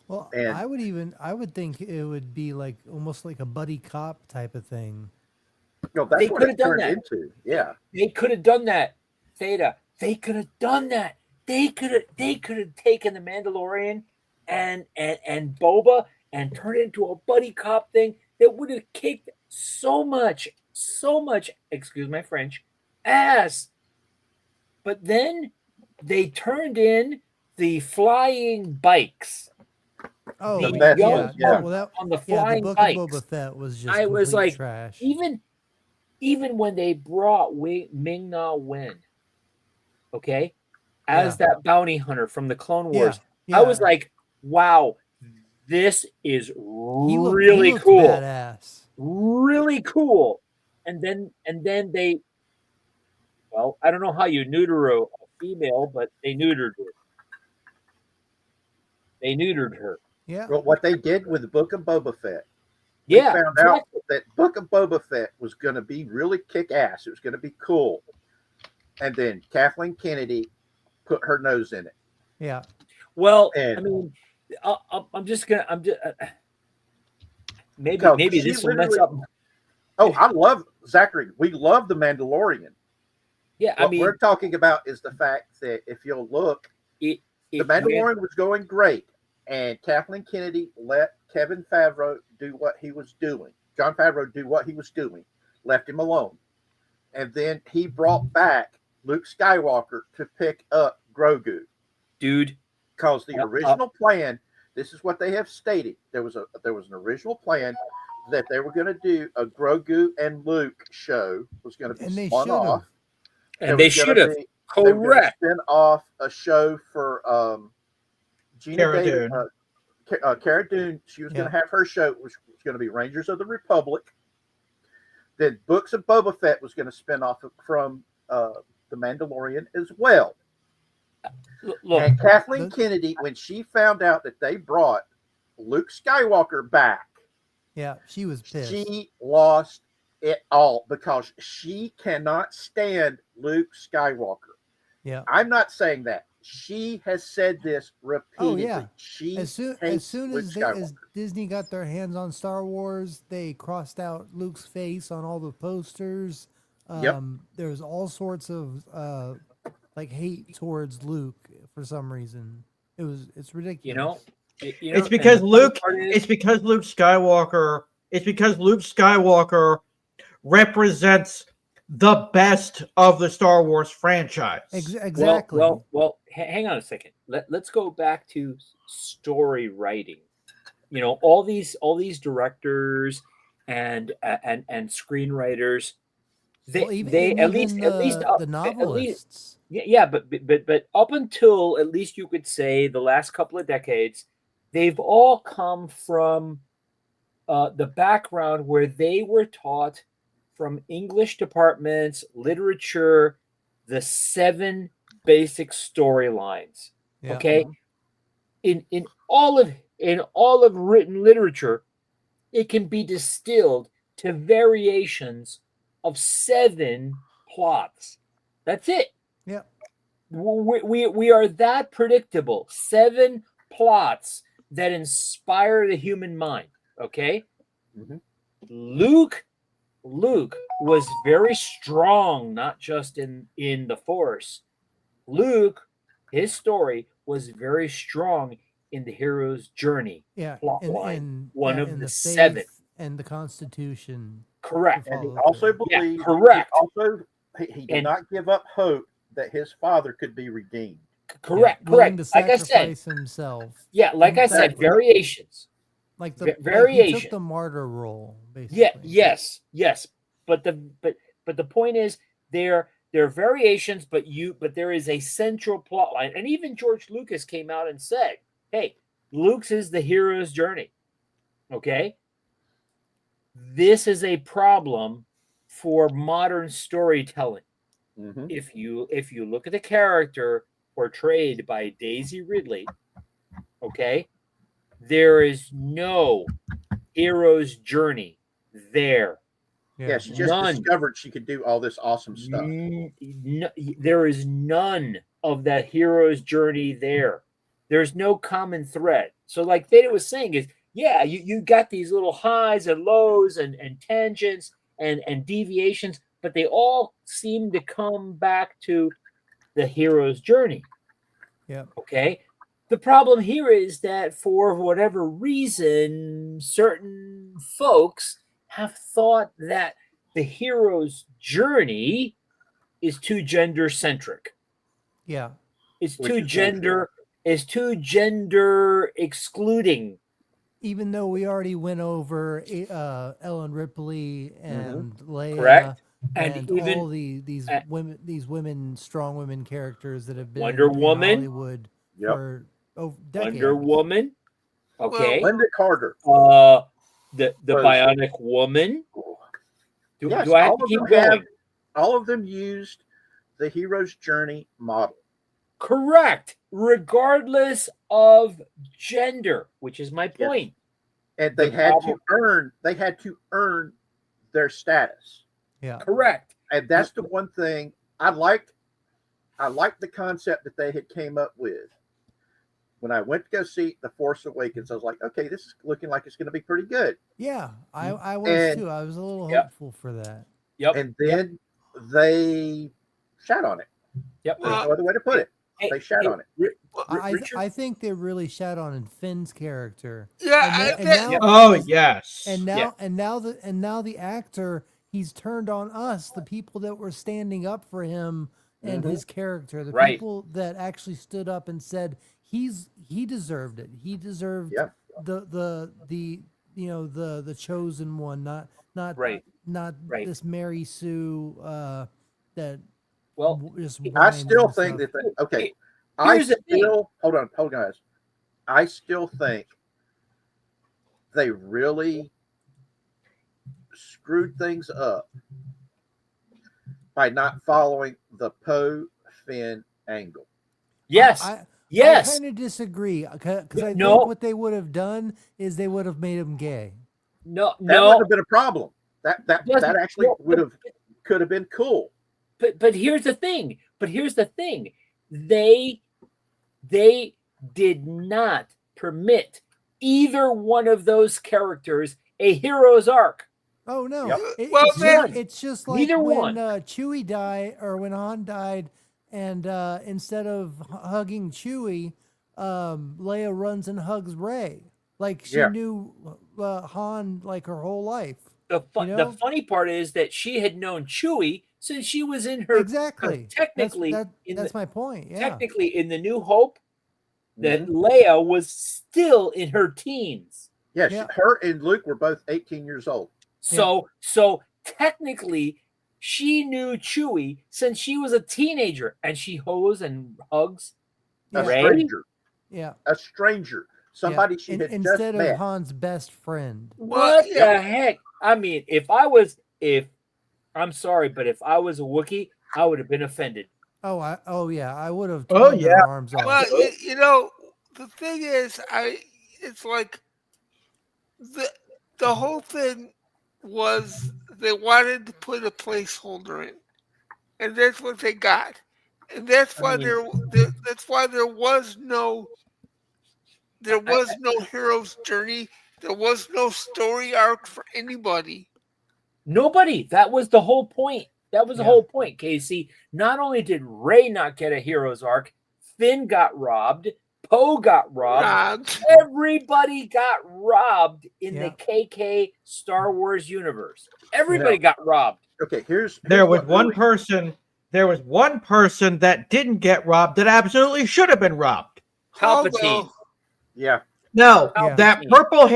[SPEAKER 5] Well,
[SPEAKER 2] And
[SPEAKER 5] I would think it would be like almost like a buddy cop type of thing.
[SPEAKER 2] that's
[SPEAKER 3] They
[SPEAKER 2] what
[SPEAKER 3] could
[SPEAKER 2] it
[SPEAKER 3] have done
[SPEAKER 2] turned
[SPEAKER 3] that.
[SPEAKER 2] into. Yeah.
[SPEAKER 3] They could have done that, Theta. They could have done that. They could have taken the Mandalorian and Boba and turned it into a buddy cop thing that would have kicked so much, excuse my French, ass. But then they turned in the flying bikes.
[SPEAKER 5] Oh,
[SPEAKER 3] The
[SPEAKER 2] best
[SPEAKER 3] young
[SPEAKER 2] ones, yeah.
[SPEAKER 5] well, that
[SPEAKER 3] on the
[SPEAKER 5] yeah, the
[SPEAKER 3] flying
[SPEAKER 5] book
[SPEAKER 3] bikes.
[SPEAKER 5] of Boba Fett was just
[SPEAKER 3] I was
[SPEAKER 5] complete
[SPEAKER 3] like,
[SPEAKER 5] trash.
[SPEAKER 3] even when they brought Ming Na Wen, okay, as
[SPEAKER 5] Yeah.
[SPEAKER 3] that bounty hunter from the Clone
[SPEAKER 5] Yeah,
[SPEAKER 3] Wars,
[SPEAKER 5] yeah.
[SPEAKER 3] I was like, wow, this is
[SPEAKER 5] he
[SPEAKER 3] really
[SPEAKER 5] looked
[SPEAKER 3] cool.
[SPEAKER 5] badass.
[SPEAKER 3] Really cool. And then they, well, I don't know how you neuter a female, but they neutered her. They neutered her.
[SPEAKER 5] Yeah.
[SPEAKER 2] Well, what they did with the Book of Boba Fett,
[SPEAKER 3] Yeah,
[SPEAKER 2] we found out that Book of Boba Fett was going to be really kick ass. It was going to be cool. And then Kathleen Kennedy put her nose in it.
[SPEAKER 5] Yeah.
[SPEAKER 3] Well,
[SPEAKER 2] And
[SPEAKER 3] I mean, I'm just maybe
[SPEAKER 2] because
[SPEAKER 3] maybe
[SPEAKER 2] she
[SPEAKER 3] this will mess
[SPEAKER 2] literally-
[SPEAKER 3] up.
[SPEAKER 2] oh, I love Zachary. We love the Mandalorian.
[SPEAKER 3] Yeah,
[SPEAKER 2] What
[SPEAKER 3] I mean,
[SPEAKER 2] we're talking about is the fact that if you'll look, the Mandalorian was going great, and Kathleen Kennedy let Kevin Favreau do what he was doing. John Favreau do what he was doing, left him alone, and then he brought back Luke Skywalker to pick up Grogu.
[SPEAKER 3] dude,
[SPEAKER 2] Because the original plan, this is what they have stated. There was an original plan that they were going to do a Grogu and Luke show, was going to be
[SPEAKER 5] And they
[SPEAKER 2] spun
[SPEAKER 5] should've.
[SPEAKER 2] off.
[SPEAKER 3] and they should have.
[SPEAKER 2] They were going to
[SPEAKER 3] Correct.
[SPEAKER 2] spin off a show for Gina
[SPEAKER 4] Cara
[SPEAKER 2] Davis,
[SPEAKER 4] Dune.
[SPEAKER 2] Cara Dune. She was going
[SPEAKER 5] Yeah.
[SPEAKER 2] to have her show, which was going to be Rangers of the Republic. Then Books of Boba Fett was going to spin off from The Mandalorian as well.
[SPEAKER 3] Look,
[SPEAKER 2] And Kathleen Kennedy, when she found out that they brought Luke Skywalker back,
[SPEAKER 5] Yeah. She was pissed.
[SPEAKER 2] she lost it all because she cannot stand Luke Skywalker.
[SPEAKER 5] Yeah.
[SPEAKER 2] I'm not saying that. She has said this repeatedly.
[SPEAKER 5] Oh, yeah.
[SPEAKER 2] She
[SPEAKER 5] As soon
[SPEAKER 2] hates Luke
[SPEAKER 5] as
[SPEAKER 2] Skywalker.
[SPEAKER 5] Disney got their hands on Star Wars, they crossed out Luke's face on all the posters.
[SPEAKER 2] Yep.
[SPEAKER 5] There was all sorts of like hate towards Luke for some reason. It's ridiculous.
[SPEAKER 3] you know,
[SPEAKER 4] It's because
[SPEAKER 3] and the
[SPEAKER 4] Luke.
[SPEAKER 3] funny part is-
[SPEAKER 4] It's because Luke Skywalker. It's because Luke Skywalker represents the best of the Star Wars franchise.
[SPEAKER 5] Exactly.
[SPEAKER 3] Well, hang on a second. Let's go back to story writing. You know, all these directors and screenwriters, they at least
[SPEAKER 5] the novelists.
[SPEAKER 3] yeah, but up until at least you could say the last couple of decades, they've all come from the background where they were taught from English departments, literature, the 7 basic storylines.
[SPEAKER 5] Yeah.
[SPEAKER 3] Okay, in all of written literature, it can be distilled to variations of 7 plots. That's it.
[SPEAKER 5] Yeah.
[SPEAKER 3] We are that predictable. 7 plots that inspire the human mind. Okay.
[SPEAKER 2] Mhm.
[SPEAKER 3] Luke was very strong, not just in the Force. Luke, his story was very strong in the hero's journey.
[SPEAKER 5] Yeah.
[SPEAKER 3] Plot
[SPEAKER 5] And
[SPEAKER 3] line. One of
[SPEAKER 5] and
[SPEAKER 3] the
[SPEAKER 5] faith
[SPEAKER 3] 7.
[SPEAKER 5] and the Constitution.
[SPEAKER 3] Correct.
[SPEAKER 2] And he
[SPEAKER 5] Follow
[SPEAKER 2] also
[SPEAKER 5] through.
[SPEAKER 3] Yeah,
[SPEAKER 2] believed.
[SPEAKER 3] correct.
[SPEAKER 2] He did
[SPEAKER 3] And-
[SPEAKER 2] not give up hope that his father could be redeemed.
[SPEAKER 3] Correct.
[SPEAKER 5] Yeah, willing
[SPEAKER 3] Correct.
[SPEAKER 5] to
[SPEAKER 3] Like I said.
[SPEAKER 5] sacrifice himself.
[SPEAKER 3] Yeah, like I said,
[SPEAKER 2] Exactly.
[SPEAKER 3] variations.
[SPEAKER 5] Like he
[SPEAKER 3] variation.
[SPEAKER 5] took the martyr role, basically.
[SPEAKER 3] Yeah, yes. But the point is there are variations, but there is a central plot line. And even George Lucas came out and said, hey, Luke's is the hero's journey. Okay? This is a problem for modern storytelling.
[SPEAKER 2] Mhm.
[SPEAKER 3] If you look at the character portrayed by Daisy Ridley, okay, there is no hero's journey there.
[SPEAKER 2] Yeah, she just
[SPEAKER 3] None.
[SPEAKER 2] discovered she could do all this awesome stuff.
[SPEAKER 3] There is none of that hero's journey there. There's no common thread. So like Theta was saying is, yeah, you got these little highs and lows and tangents and deviations, but they all seem to come back to the hero's journey.
[SPEAKER 5] Yeah.
[SPEAKER 3] Okay. The problem here is that for whatever reason, certain folks have thought that the hero's journey is too gender centric.
[SPEAKER 5] Yeah.
[SPEAKER 3] It's
[SPEAKER 2] Which
[SPEAKER 3] too
[SPEAKER 2] is
[SPEAKER 3] gender excluding.
[SPEAKER 5] Even though we already went over Ellen Ripley and Leia,
[SPEAKER 3] Correct.
[SPEAKER 5] and
[SPEAKER 3] And even
[SPEAKER 5] all these women, strong women characters that have been
[SPEAKER 3] Wonder
[SPEAKER 5] in
[SPEAKER 3] Woman.
[SPEAKER 5] Hollywood
[SPEAKER 2] Yep.
[SPEAKER 5] for decades.
[SPEAKER 3] Wonder Woman. Okay.
[SPEAKER 2] Linda Carter.
[SPEAKER 3] The
[SPEAKER 2] Was-
[SPEAKER 3] Bionic Woman. Do
[SPEAKER 2] Yes,
[SPEAKER 3] I have
[SPEAKER 2] all
[SPEAKER 3] to
[SPEAKER 2] of
[SPEAKER 3] keep
[SPEAKER 2] them
[SPEAKER 3] going?
[SPEAKER 2] all of them used the hero's journey model.
[SPEAKER 3] Correct. Regardless of gender, which is my
[SPEAKER 2] Yes.
[SPEAKER 3] point.
[SPEAKER 2] And they
[SPEAKER 3] The
[SPEAKER 2] had
[SPEAKER 3] problem-
[SPEAKER 2] to earn their status.
[SPEAKER 5] Yeah.
[SPEAKER 3] Correct.
[SPEAKER 2] And that's the one thing I liked the concept that they had came up with. When I went to go see The Force Awakens, I was like, okay, this is looking like it's going to be pretty good.
[SPEAKER 5] Yeah, I was
[SPEAKER 2] And-
[SPEAKER 5] too. I was a little
[SPEAKER 3] Yep.
[SPEAKER 5] hopeful for that.
[SPEAKER 3] Yep.
[SPEAKER 2] And then they shat on it.
[SPEAKER 3] Yep.
[SPEAKER 2] There's no other way to put it. They shat on it.
[SPEAKER 3] Richard?
[SPEAKER 5] I think they really shat on Finn's character.
[SPEAKER 1] Yeah,
[SPEAKER 5] And now-
[SPEAKER 4] Oh yes.
[SPEAKER 5] And now the actor, he's turned on us, the people that were standing up for him and his character, the
[SPEAKER 3] Right.
[SPEAKER 5] people that actually stood up and said he deserved it. He deserved
[SPEAKER 2] Yep.
[SPEAKER 5] the chosen one, not
[SPEAKER 3] Right. Right.
[SPEAKER 5] this Mary Sue that
[SPEAKER 3] Well,
[SPEAKER 5] just
[SPEAKER 2] I
[SPEAKER 5] whines
[SPEAKER 2] still
[SPEAKER 5] and
[SPEAKER 2] think
[SPEAKER 5] stuff.
[SPEAKER 2] that okay.
[SPEAKER 3] Here's the thing.
[SPEAKER 2] Hold on, guys. I still think they really screwed things up by not following the Poe Finn angle.
[SPEAKER 3] yes.
[SPEAKER 5] I
[SPEAKER 3] yes.
[SPEAKER 5] kind of disagree because I
[SPEAKER 3] No.
[SPEAKER 5] think what they would have done is they would have made him gay.
[SPEAKER 3] No.
[SPEAKER 2] That
[SPEAKER 3] No.
[SPEAKER 2] would have been a problem. That
[SPEAKER 3] Doesn't-
[SPEAKER 2] actually
[SPEAKER 3] no,
[SPEAKER 2] could have been cool.
[SPEAKER 3] But here's the thing. They did not permit either one of those characters a hero's arc.
[SPEAKER 5] Oh no!
[SPEAKER 2] Yep.
[SPEAKER 1] Well,
[SPEAKER 5] It's just like
[SPEAKER 3] Neither
[SPEAKER 5] when
[SPEAKER 3] one.
[SPEAKER 5] Chewie died, or when Han died, and instead of hugging Chewie, Leia runs and hugs Rey. Like she
[SPEAKER 2] Yeah.
[SPEAKER 5] knew Han like her whole life.
[SPEAKER 3] The
[SPEAKER 5] You know?
[SPEAKER 3] funny part is that she had known Chewie since she was in her
[SPEAKER 5] Exactly.
[SPEAKER 3] technically
[SPEAKER 5] That's my point. Yeah.
[SPEAKER 3] technically in the New Hope that
[SPEAKER 2] Mm-hmm.
[SPEAKER 3] Leia was still in her teens.
[SPEAKER 2] Yeah,
[SPEAKER 5] Yeah.
[SPEAKER 2] her and Luke were both 18 years old.
[SPEAKER 3] So technically she knew Chewie since she was a teenager, and she hoes and hugs
[SPEAKER 2] A
[SPEAKER 5] Yeah.
[SPEAKER 3] Ray?
[SPEAKER 2] stranger.
[SPEAKER 5] Yeah.
[SPEAKER 2] A stranger. Somebody she had just
[SPEAKER 5] Instead
[SPEAKER 2] met.
[SPEAKER 5] of Han's best friend.
[SPEAKER 3] What
[SPEAKER 1] yeah.
[SPEAKER 3] the heck? I mean, if I'm sorry, but if I was a Wookiee, I would have been offended.
[SPEAKER 5] Oh yeah, I would have
[SPEAKER 4] Oh,
[SPEAKER 5] torn
[SPEAKER 4] yeah.
[SPEAKER 5] their arms off.
[SPEAKER 1] Well, you know, the thing is, it's like the the whole thing was they wanted to put a placeholder in, and that's what they got, and that's
[SPEAKER 3] I
[SPEAKER 1] why
[SPEAKER 3] mean,
[SPEAKER 1] that's why there
[SPEAKER 3] I,
[SPEAKER 1] was no hero's journey, there was no story arc for anybody.
[SPEAKER 3] nobody. That was the whole point. That was the
[SPEAKER 5] Yeah.
[SPEAKER 3] whole point, Casey. Not only did Ray not get a hero's arc, Finn got robbed, Poe got robbed, everybody got robbed in the KK Star Wars universe. Everybody got robbed.
[SPEAKER 2] Okay, here's
[SPEAKER 4] There was
[SPEAKER 2] what
[SPEAKER 4] one
[SPEAKER 2] really-
[SPEAKER 4] person. There was one person that didn't get robbed that absolutely should have been robbed.
[SPEAKER 3] Palpatine.
[SPEAKER 2] Yeah,
[SPEAKER 4] No,
[SPEAKER 5] Yeah.
[SPEAKER 4] that purple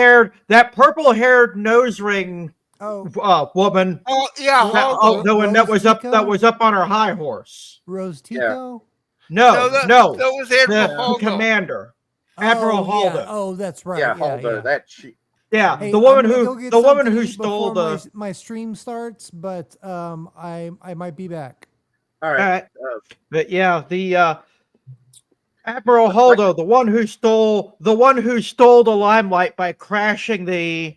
[SPEAKER 4] haired nose ring
[SPEAKER 5] Oh,
[SPEAKER 4] woman.
[SPEAKER 1] Oh yeah,
[SPEAKER 5] Ro-
[SPEAKER 4] The one that
[SPEAKER 5] Rose
[SPEAKER 4] was up on her high horse.
[SPEAKER 5] Rose Tico.
[SPEAKER 4] No,
[SPEAKER 1] that was Admiral
[SPEAKER 4] the
[SPEAKER 1] Holdo.
[SPEAKER 4] commander, Admiral
[SPEAKER 5] Oh, yeah.
[SPEAKER 4] Holdo.
[SPEAKER 5] Oh, that's right.
[SPEAKER 2] yeah,
[SPEAKER 5] Yeah,
[SPEAKER 2] Holdo,
[SPEAKER 5] yeah.
[SPEAKER 2] that she.
[SPEAKER 4] Yeah,
[SPEAKER 5] Hey,
[SPEAKER 4] the woman
[SPEAKER 5] I'm gonna go get
[SPEAKER 4] the woman
[SPEAKER 5] something
[SPEAKER 4] who
[SPEAKER 5] to eat
[SPEAKER 4] stole
[SPEAKER 5] before
[SPEAKER 4] the.
[SPEAKER 5] my stream starts, but I might be back.
[SPEAKER 2] All right,
[SPEAKER 4] But yeah, the Admiral Holdo, the one who stole the limelight by crashing the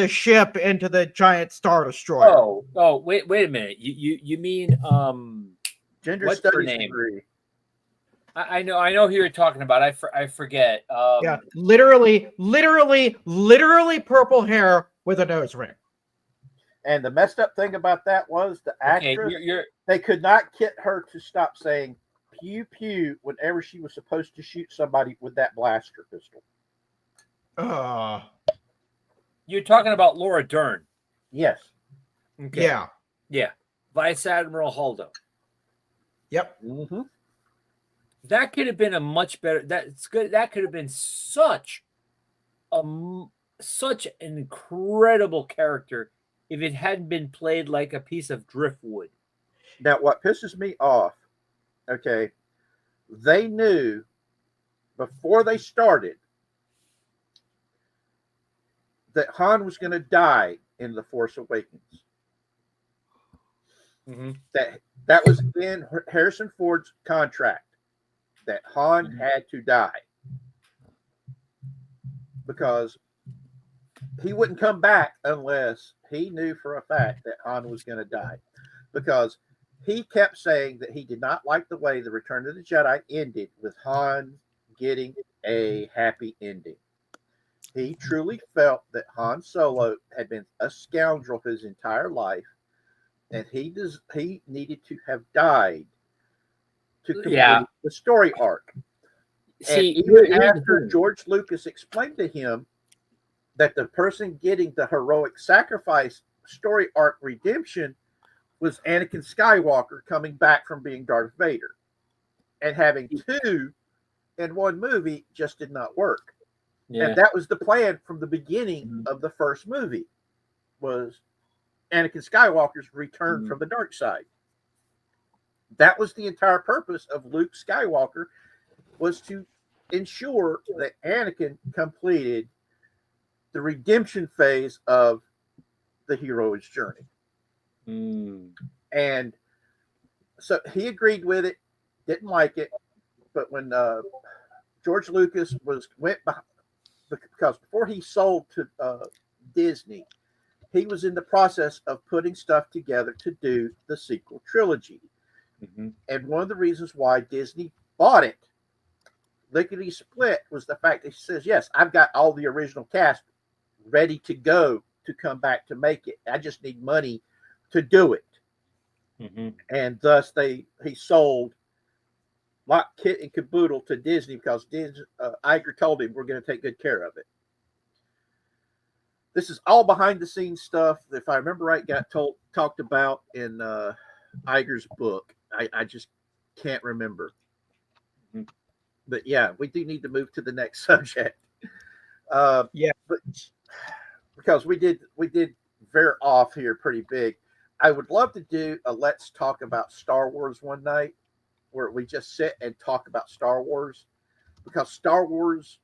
[SPEAKER 4] ship into the giant Star Destroyer.
[SPEAKER 3] Oh, wait a minute. You mean
[SPEAKER 2] gender
[SPEAKER 3] what's her
[SPEAKER 2] studies
[SPEAKER 3] name?
[SPEAKER 2] degree.
[SPEAKER 3] I know who you're talking about. I forget.
[SPEAKER 4] Yeah, literally purple hair with a nose ring.
[SPEAKER 2] And the messed up thing about that was the
[SPEAKER 3] Okay,
[SPEAKER 2] actress.
[SPEAKER 3] you're
[SPEAKER 2] They could not get her to stop saying pew pew whenever she was supposed to shoot somebody with that blaster pistol.
[SPEAKER 3] you're talking about Laura Dern.
[SPEAKER 2] Yes.
[SPEAKER 3] Okay.
[SPEAKER 4] Yeah.
[SPEAKER 3] Vice Admiral Holdo.
[SPEAKER 4] Yep.
[SPEAKER 2] Mm-hmm.
[SPEAKER 3] That could have been a much better. That's good. That could have been such an incredible character if it hadn't been played like a piece of driftwood.
[SPEAKER 2] Now, what pisses me off, okay, they knew before they started that Han was going to die in The Force Awakens.
[SPEAKER 3] Mm-hmm.
[SPEAKER 2] That was in Harrison Ford's contract, that Han had to die because he wouldn't come back unless he knew for a fact that Han was going to die, because he kept saying that he did not like the way the Return of the Jedi ended with Han getting a happy ending. He truly felt that Han Solo had been a scoundrel his entire life, and he needed to have died to complete the story arc.
[SPEAKER 3] See,
[SPEAKER 2] and even after George Lucas explained to him that the person getting the heroic sacrifice story arc redemption was Anakin Skywalker coming back from being Darth Vader, and having two in one movie just did not work.
[SPEAKER 3] Yeah.
[SPEAKER 2] And that was the plan from the beginning of the first movie, was Anakin Skywalker's return from the dark side. That was the entire purpose of Luke Skywalker, was to ensure that Anakin completed the redemption phase of the hero's journey. And so he agreed with it, didn't like it, but when George Lucas went behind, because before he sold to Disney, he was in the process of putting stuff together to do the sequel trilogy. And one of the reasons why Disney bought it, lickety split, was the fact that he says, yes, I've got all the original cast ready to go to come back to make it. I just need money to do it. And thus he sold lock, kit, and caboodle to Disney, because Iger told him, we're going to take good care of it. This is all behind the scenes stuff. If I remember right, got talked about in Iger's book. I just can't remember. But yeah, we do need to move to the next subject. But because we did veer off here pretty big. I would love to do a let's talk about Star Wars one night, where we just sit and talk about Star Wars, because Star Wars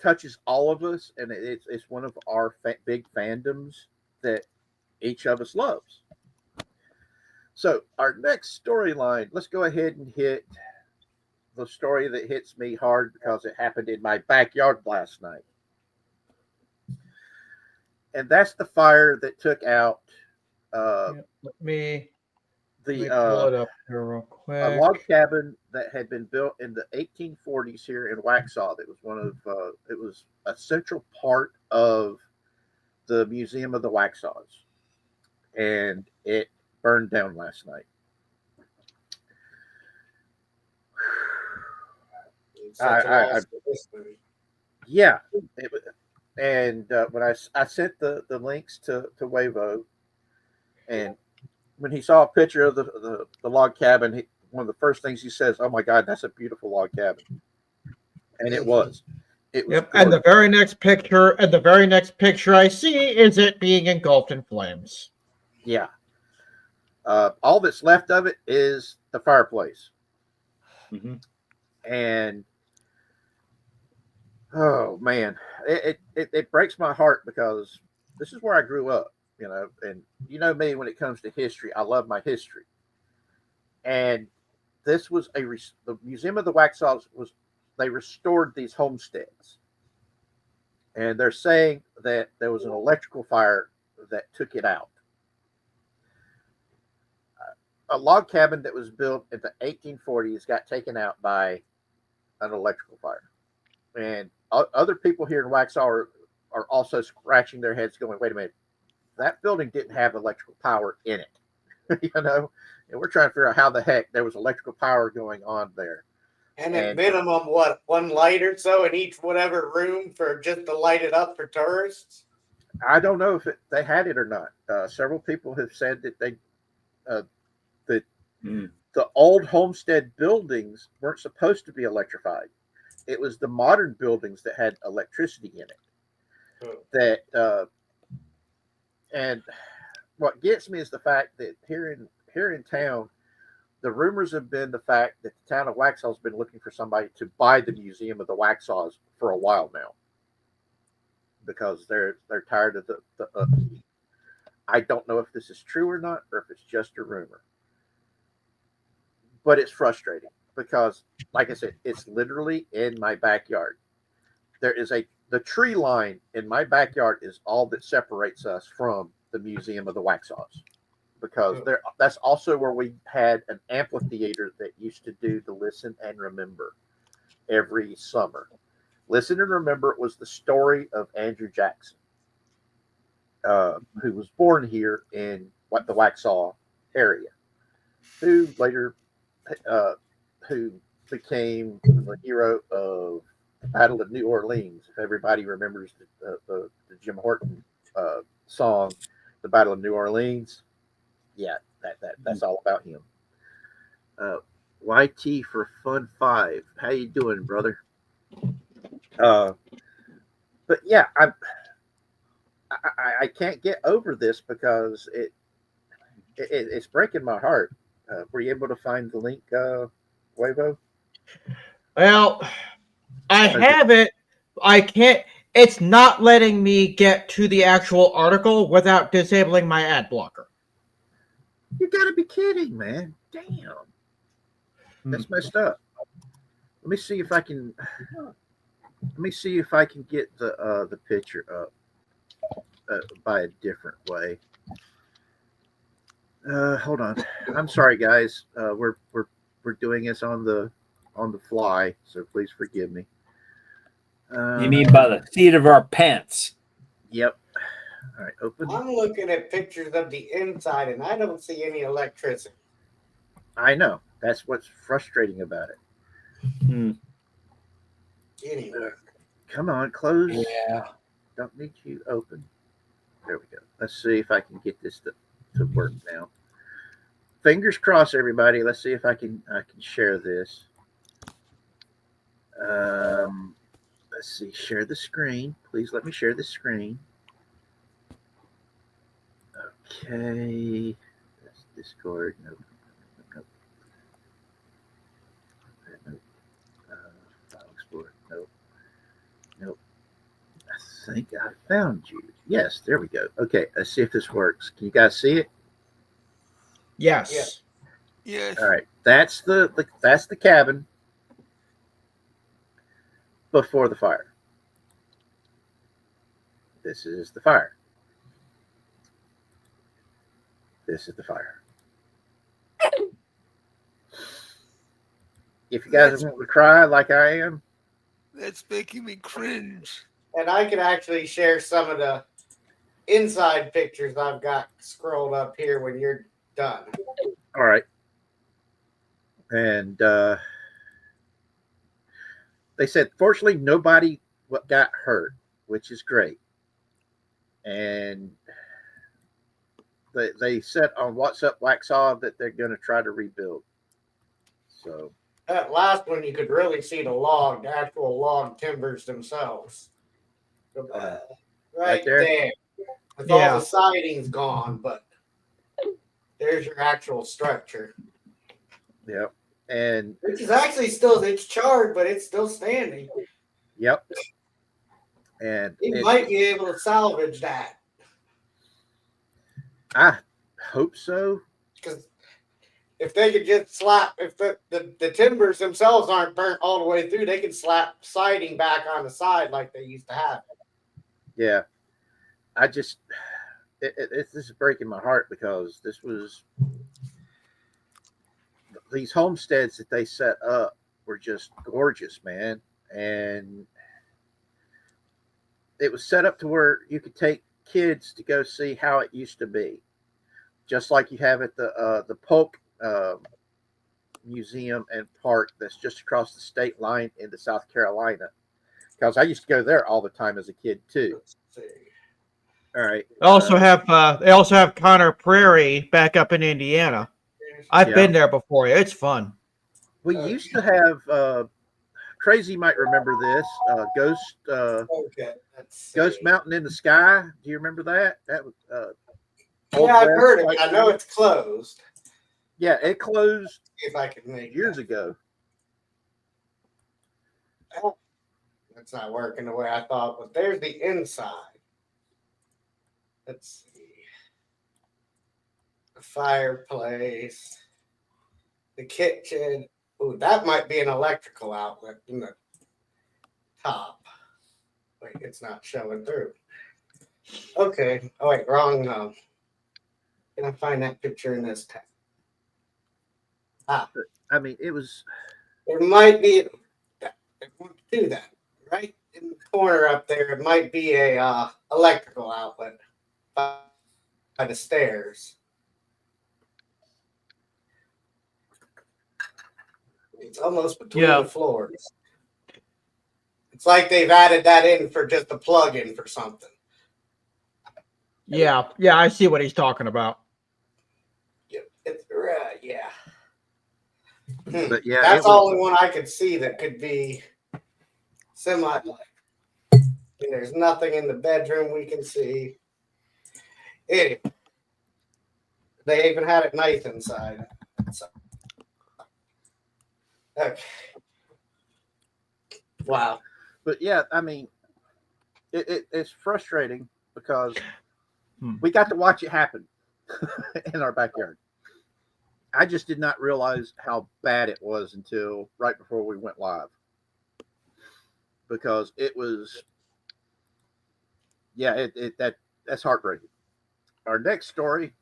[SPEAKER 2] touches all of us, and it's one of our big fandoms that each of us loves. So our next storyline, let's go ahead and hit the story that hits me hard because it happened in my backyard last night. And that's the fire that took out
[SPEAKER 4] Let me pull
[SPEAKER 2] the
[SPEAKER 4] it up here real quick.
[SPEAKER 2] a log cabin that had been built in the 1840s here in Waxhaw. It was it was a central part of the Museum of the Waxhaws, and it burned down last night. Yeah, and when I sent the links to Wavo, and when he saw a picture of the log cabin, one of the first things he says, "Oh my God, that's a beautiful log cabin," and it was. It was.
[SPEAKER 4] Yep. And the very next picture I see is it being engulfed in flames.
[SPEAKER 2] Yeah. All that's left of it is the fireplace.
[SPEAKER 3] Mm-hmm.
[SPEAKER 2] And oh man, it breaks my heart because this is where I grew up, and you know me when it comes to history, I love my history. And this was the Museum of the Waxhaws they restored these homesteads, and they're saying that there was an electrical fire that took it out. A log cabin that was built in the 1840s got taken out by an electrical fire. And other people here in Waxhaw are also scratching their heads going, wait a minute, that building didn't have electrical power in it. And we're trying to figure out how the heck there was electrical power going on there.
[SPEAKER 6] And at minimum, what, one light or so in each whatever room for just to light it up for tourists?
[SPEAKER 2] I don't know if they had it or not. Several people have said that the old homestead buildings weren't supposed to be electrified. It was the modern buildings that had electricity in it. And what gets me is the fact that here in town, the rumors have been the fact that the town of Waxhaw has been looking for somebody to buy the Museum of the Waxhaws for a while now, because they're tired of the upkeep. I don't know if this is true or not, or if it's just a rumor, but it's frustrating because, like I said, it's literally in my backyard. There is the tree line in my backyard is all that separates us from the Museum of the Waxhaws, because that's also where we had an amphitheater that used to do the Listen and Remember every summer. Listen and Remember was the story of Andrew Jackson, who was born here in the Waxhaw area, who later who became the hero of the Battle of New Orleans. If everybody remembers the Jim Horton song, "The Battle of New Orleans," yeah, that's all about him. YT for Fun 5. How you doing, brother? But yeah, I can't get over this because it's breaking my heart. Were you able to find the link, Wavo?
[SPEAKER 4] Well, I have it. I can't. It's not letting me get to the actual article without disabling my ad blocker.
[SPEAKER 2] You gotta be kidding, man. Damn. That's messed up. Let me see if I can get the picture up by a different way. Hold on. I'm sorry, guys. We're doing this on the fly, so please forgive me.
[SPEAKER 3] You mean by the seat of our pants?
[SPEAKER 2] Yep. All right, open.
[SPEAKER 6] I'm looking at pictures of the inside, and I don't see any electricity.
[SPEAKER 2] I know. That's what's frustrating about it.
[SPEAKER 6] Anyway.
[SPEAKER 2] Come on, close.
[SPEAKER 3] Yeah.
[SPEAKER 2] Don't need you open. There we go. Let's see if I can get this to work now. Fingers crossed, everybody. Let's see if I can share this. Let's see. Share the screen. Please let me share the screen. Okay. That's Discord. Nope. File Explorer. Nope. I think I found you. Yes, there we go. Okay, let's see if this works. Can you guys see it?
[SPEAKER 4] Yes.
[SPEAKER 1] Yes.
[SPEAKER 2] All right, that's the cabin before the fire. This is the fire. This is the fire. If you guys want to cry like I am,
[SPEAKER 1] That's making me cringe.
[SPEAKER 6] And I can actually share some of the inside pictures I've got scrolled up here when you're done.
[SPEAKER 2] all right. And they said, fortunately, nobody got hurt, which is great. And they said on What's Up Waxhaw that they're going to try to rebuild. So
[SPEAKER 6] That last one, you could really see the actual log timbers themselves. Right
[SPEAKER 2] Right
[SPEAKER 6] there.
[SPEAKER 2] there?
[SPEAKER 6] With
[SPEAKER 4] Yeah.
[SPEAKER 6] all the siding's gone, but there's your actual structure.
[SPEAKER 2] yep. And
[SPEAKER 6] Which is actually it's charred, but it's still standing.
[SPEAKER 2] yep. And
[SPEAKER 6] You might be able to salvage that.
[SPEAKER 2] I hope so.
[SPEAKER 6] Because if they could just slap, if the timbers themselves aren't burnt all the way through, they can slap siding back on the side like they used to have.
[SPEAKER 2] Yeah. I just, this is breaking my heart because these homesteads that they set up were just gorgeous, man. And it was set up to where you could take kids to go see how it used to be, just like you have at the Polk Museum and Park that's just across the state line into South Carolina. Because I used to go there all the time as a kid too.
[SPEAKER 6] Let's see.
[SPEAKER 2] All right.
[SPEAKER 4] They also have Connor Prairie back up in Indiana. I've been there before. It's fun.
[SPEAKER 2] We used to have Crazy might remember this Ghost
[SPEAKER 6] Okay.
[SPEAKER 2] Ghost Mountain in the Sky. Do you remember that? That was
[SPEAKER 6] Yeah, I've heard it. I know it's closed.
[SPEAKER 2] Yeah, it closed
[SPEAKER 6] If I could make
[SPEAKER 2] years ago.
[SPEAKER 6] That's not working the way I thought, but there's the inside. Let's see. The fireplace, the kitchen. Ooh, that might be an electrical outlet in the top. Wait, it's not showing through. Okay. Oh, wait, wrong. Can I find that picture in this tab?
[SPEAKER 2] I mean, it was.
[SPEAKER 6] There might be. Do that right in the corner up there. It might be a electrical outlet by the stairs. It's almost between the floors. It's like they've added that in for just a plug-in for something.
[SPEAKER 4] Yeah, I see what he's talking about.
[SPEAKER 6] It's yeah.
[SPEAKER 2] But yeah,
[SPEAKER 6] That's the only one I could see that could be semi. There's nothing in the bedroom we can see. Anyway, they even had it nice inside. So, okay. Wow.
[SPEAKER 2] But yeah, I mean, it's frustrating because we got to watch it happen in our backyard. I just did not realize how bad it was until right before we went live, because it was, yeah, that's heartbreaking. Our next story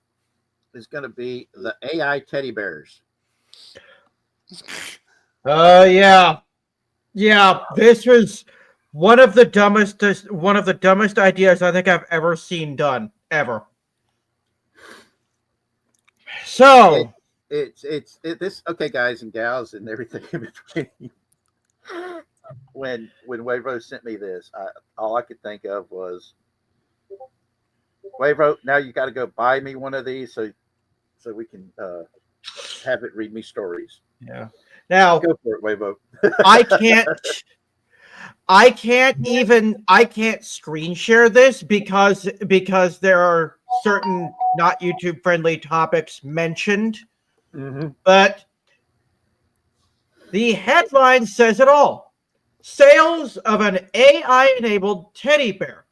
[SPEAKER 2] is going to be the AI teddy bears.
[SPEAKER 4] Yeah. This was one of the dumbest ideas I think I've ever seen done ever. So
[SPEAKER 2] It's this okay, guys and gals and everything in between. When Wavro sent me this, all I could think of was, Wavro, now you got to go buy me one of these so we can have it read me stories.
[SPEAKER 4] yeah. Now
[SPEAKER 2] Go for it, Wavro.
[SPEAKER 4] I can't screen share this because there are certain not YouTube friendly topics mentioned.
[SPEAKER 2] Mm-hmm.
[SPEAKER 4] But the headline says it all. Sales of an AI-enabled teddy bear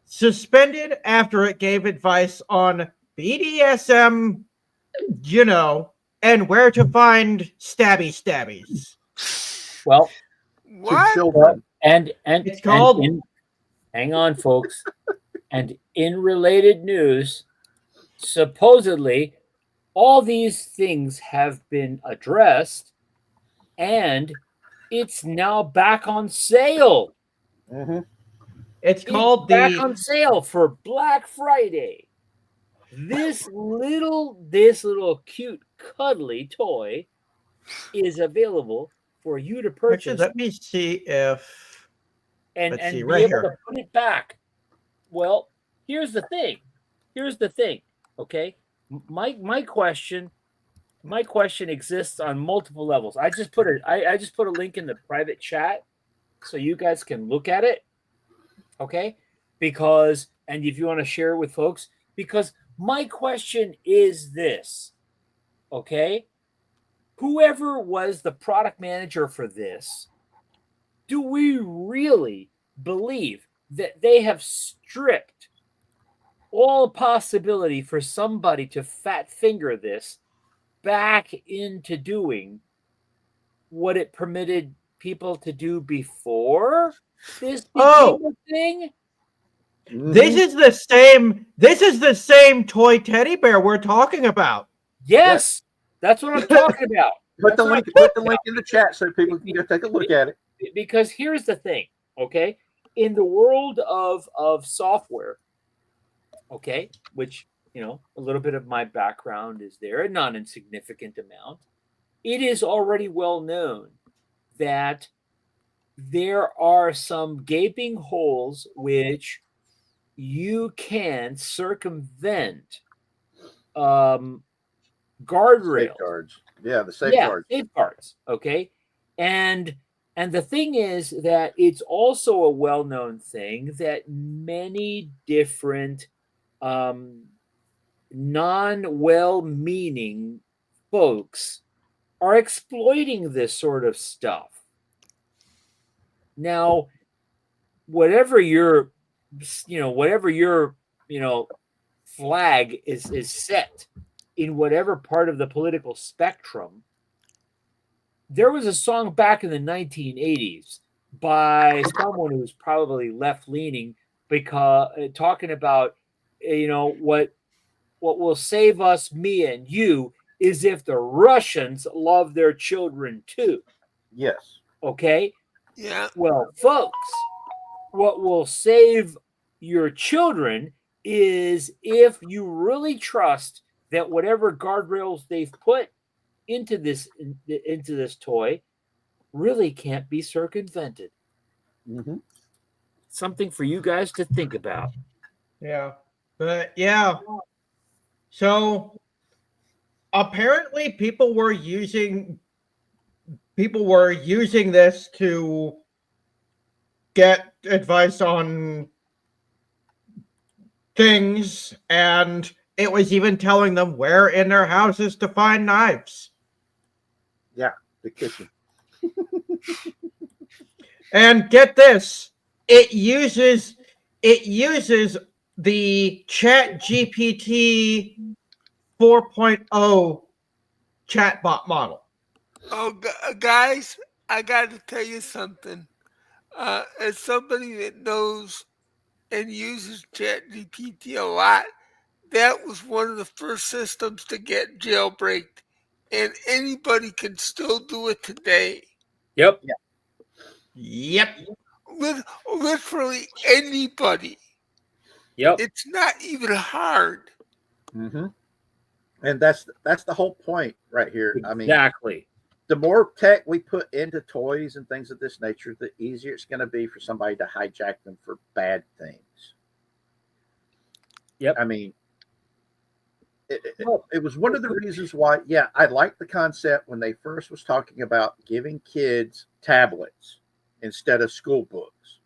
[SPEAKER 4] suspended after it gave advice on BDSM and where to find stabbies.
[SPEAKER 3] Well,
[SPEAKER 2] To
[SPEAKER 1] What?
[SPEAKER 2] children.
[SPEAKER 3] and
[SPEAKER 4] It's called-
[SPEAKER 3] hang on, folks. And in related news, supposedly all these things have been addressed, and it's now back on sale.
[SPEAKER 2] Mm-hmm.
[SPEAKER 4] It's called
[SPEAKER 3] back on sale for Black Friday. This little cute cuddly toy is available for you to
[SPEAKER 4] Actually,
[SPEAKER 3] purchase
[SPEAKER 4] let me see if
[SPEAKER 3] and
[SPEAKER 4] let's see,
[SPEAKER 3] be
[SPEAKER 4] right
[SPEAKER 3] able
[SPEAKER 4] here.
[SPEAKER 3] to put it back. Well, here's the thing. Okay, my question exists on multiple levels. I just put a link in the private chat so you guys can look at it. Okay, because and if you want to share it with folks, because my question is this. Okay, whoever was the product manager for this, do we really believe that they have stripped all possibility for somebody to fat finger this back into doing what it permitted people to do before this became a thing?
[SPEAKER 4] This is the same toy teddy bear we're talking about.
[SPEAKER 3] Yes, that's what I'm talking about.
[SPEAKER 2] Put the link in the chat so people can go take a look at it.
[SPEAKER 3] Because here's the thing, okay? In the world of software, okay, which, a little bit of my background is there, a non insignificant amount, it is already well known that there are some gaping holes which you can circumvent guardrails.
[SPEAKER 2] Safeguards. Yeah, the safeguards.
[SPEAKER 3] Yeah, safeguards. Okay. And the thing is that it's also a well-known thing that many different non-well-meaning folks are exploiting this sort of stuff. Now, whatever your flag is set in whatever part of the political spectrum, there was a song back in the 1980s by someone who was probably left-leaning, because talking about what will save us, me and you, is if the Russians love their children too.
[SPEAKER 2] Yes.
[SPEAKER 3] Okay?
[SPEAKER 1] Yeah.
[SPEAKER 3] Well, folks, what will save your children is if you really trust that whatever guardrails they've put into this toy really can't be circumvented.
[SPEAKER 2] Mm-hmm.
[SPEAKER 3] Something for you guys to think about.
[SPEAKER 4] Yeah. But yeah. So apparently people were using this to get advice on things, and it was even telling them where in their houses to find knives.
[SPEAKER 2] Yeah, the kitchen.
[SPEAKER 4] And get this, it uses the ChatGPT 4.0 chatbot model.
[SPEAKER 1] Oh, guys, I got to tell you something. As somebody that knows and uses ChatGPT a lot, that was one of the first systems to get jailbreaked, and anybody can still do it today.
[SPEAKER 3] Yep.
[SPEAKER 4] Yep.
[SPEAKER 1] Literally anybody.
[SPEAKER 3] Yep.
[SPEAKER 1] It's not even hard.
[SPEAKER 2] Mm-hmm. And that's the whole point right here. I mean,
[SPEAKER 3] Exactly.
[SPEAKER 2] the more tech we put into toys and things of this nature, the easier it's going to be for somebody to hijack them for bad things.
[SPEAKER 3] Yep.
[SPEAKER 2] I mean, it was one of the reasons why, yeah, I liked the concept when they first was talking about giving kids tablets instead of school books.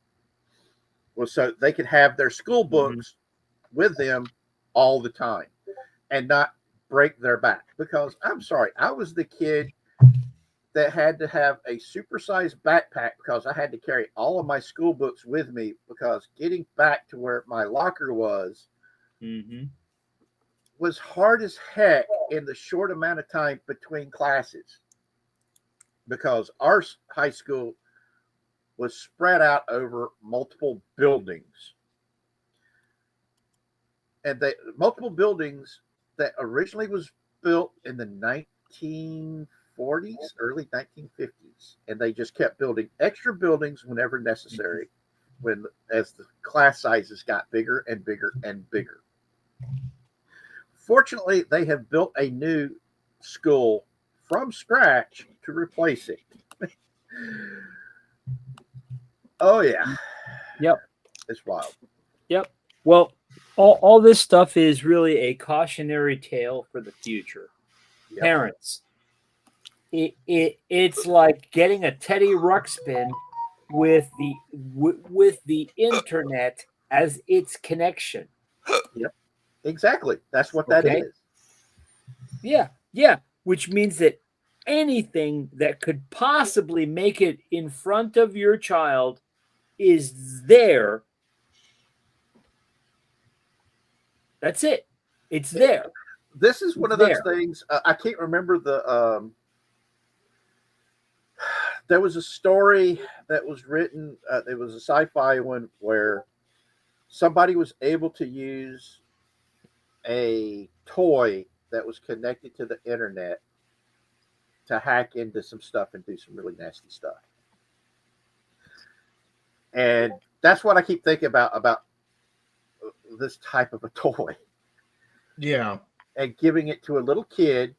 [SPEAKER 2] Well, so they could have their school books with them all the time and not break their back. Because I'm sorry, I was the kid that had to have a supersized backpack because I had to carry all of my school books with me, because getting back to where my locker was hard as heck in the short amount of time between classes, because our high school was spread out over multiple buildings. And they multiple buildings that originally was built in the 1940s, early 1950s, and they just kept building extra buildings whenever necessary, as the class sizes got bigger and bigger and bigger. Fortunately, they have built a new school from scratch to replace it. Oh yeah.
[SPEAKER 3] Yep.
[SPEAKER 2] It's wild.
[SPEAKER 3] Yep. Well, all this stuff is really a cautionary tale for the future.
[SPEAKER 2] Yep.
[SPEAKER 3] Parents, it's like getting a Teddy Ruxpin with the internet as its connection.
[SPEAKER 2] Yep. Exactly. That's what that is.
[SPEAKER 3] Yeah. Yeah. Which means that anything that could possibly make it in front of your child is there. That's it. It's there.
[SPEAKER 2] This is one of those things. I can't remember the. There was a story that was written. It was a sci-fi one where somebody was able to use a toy that was connected to the internet to hack into some stuff and do some really nasty stuff. And that's what I keep thinking about this type of a toy.
[SPEAKER 4] Yeah.
[SPEAKER 2] And giving it to a little kid.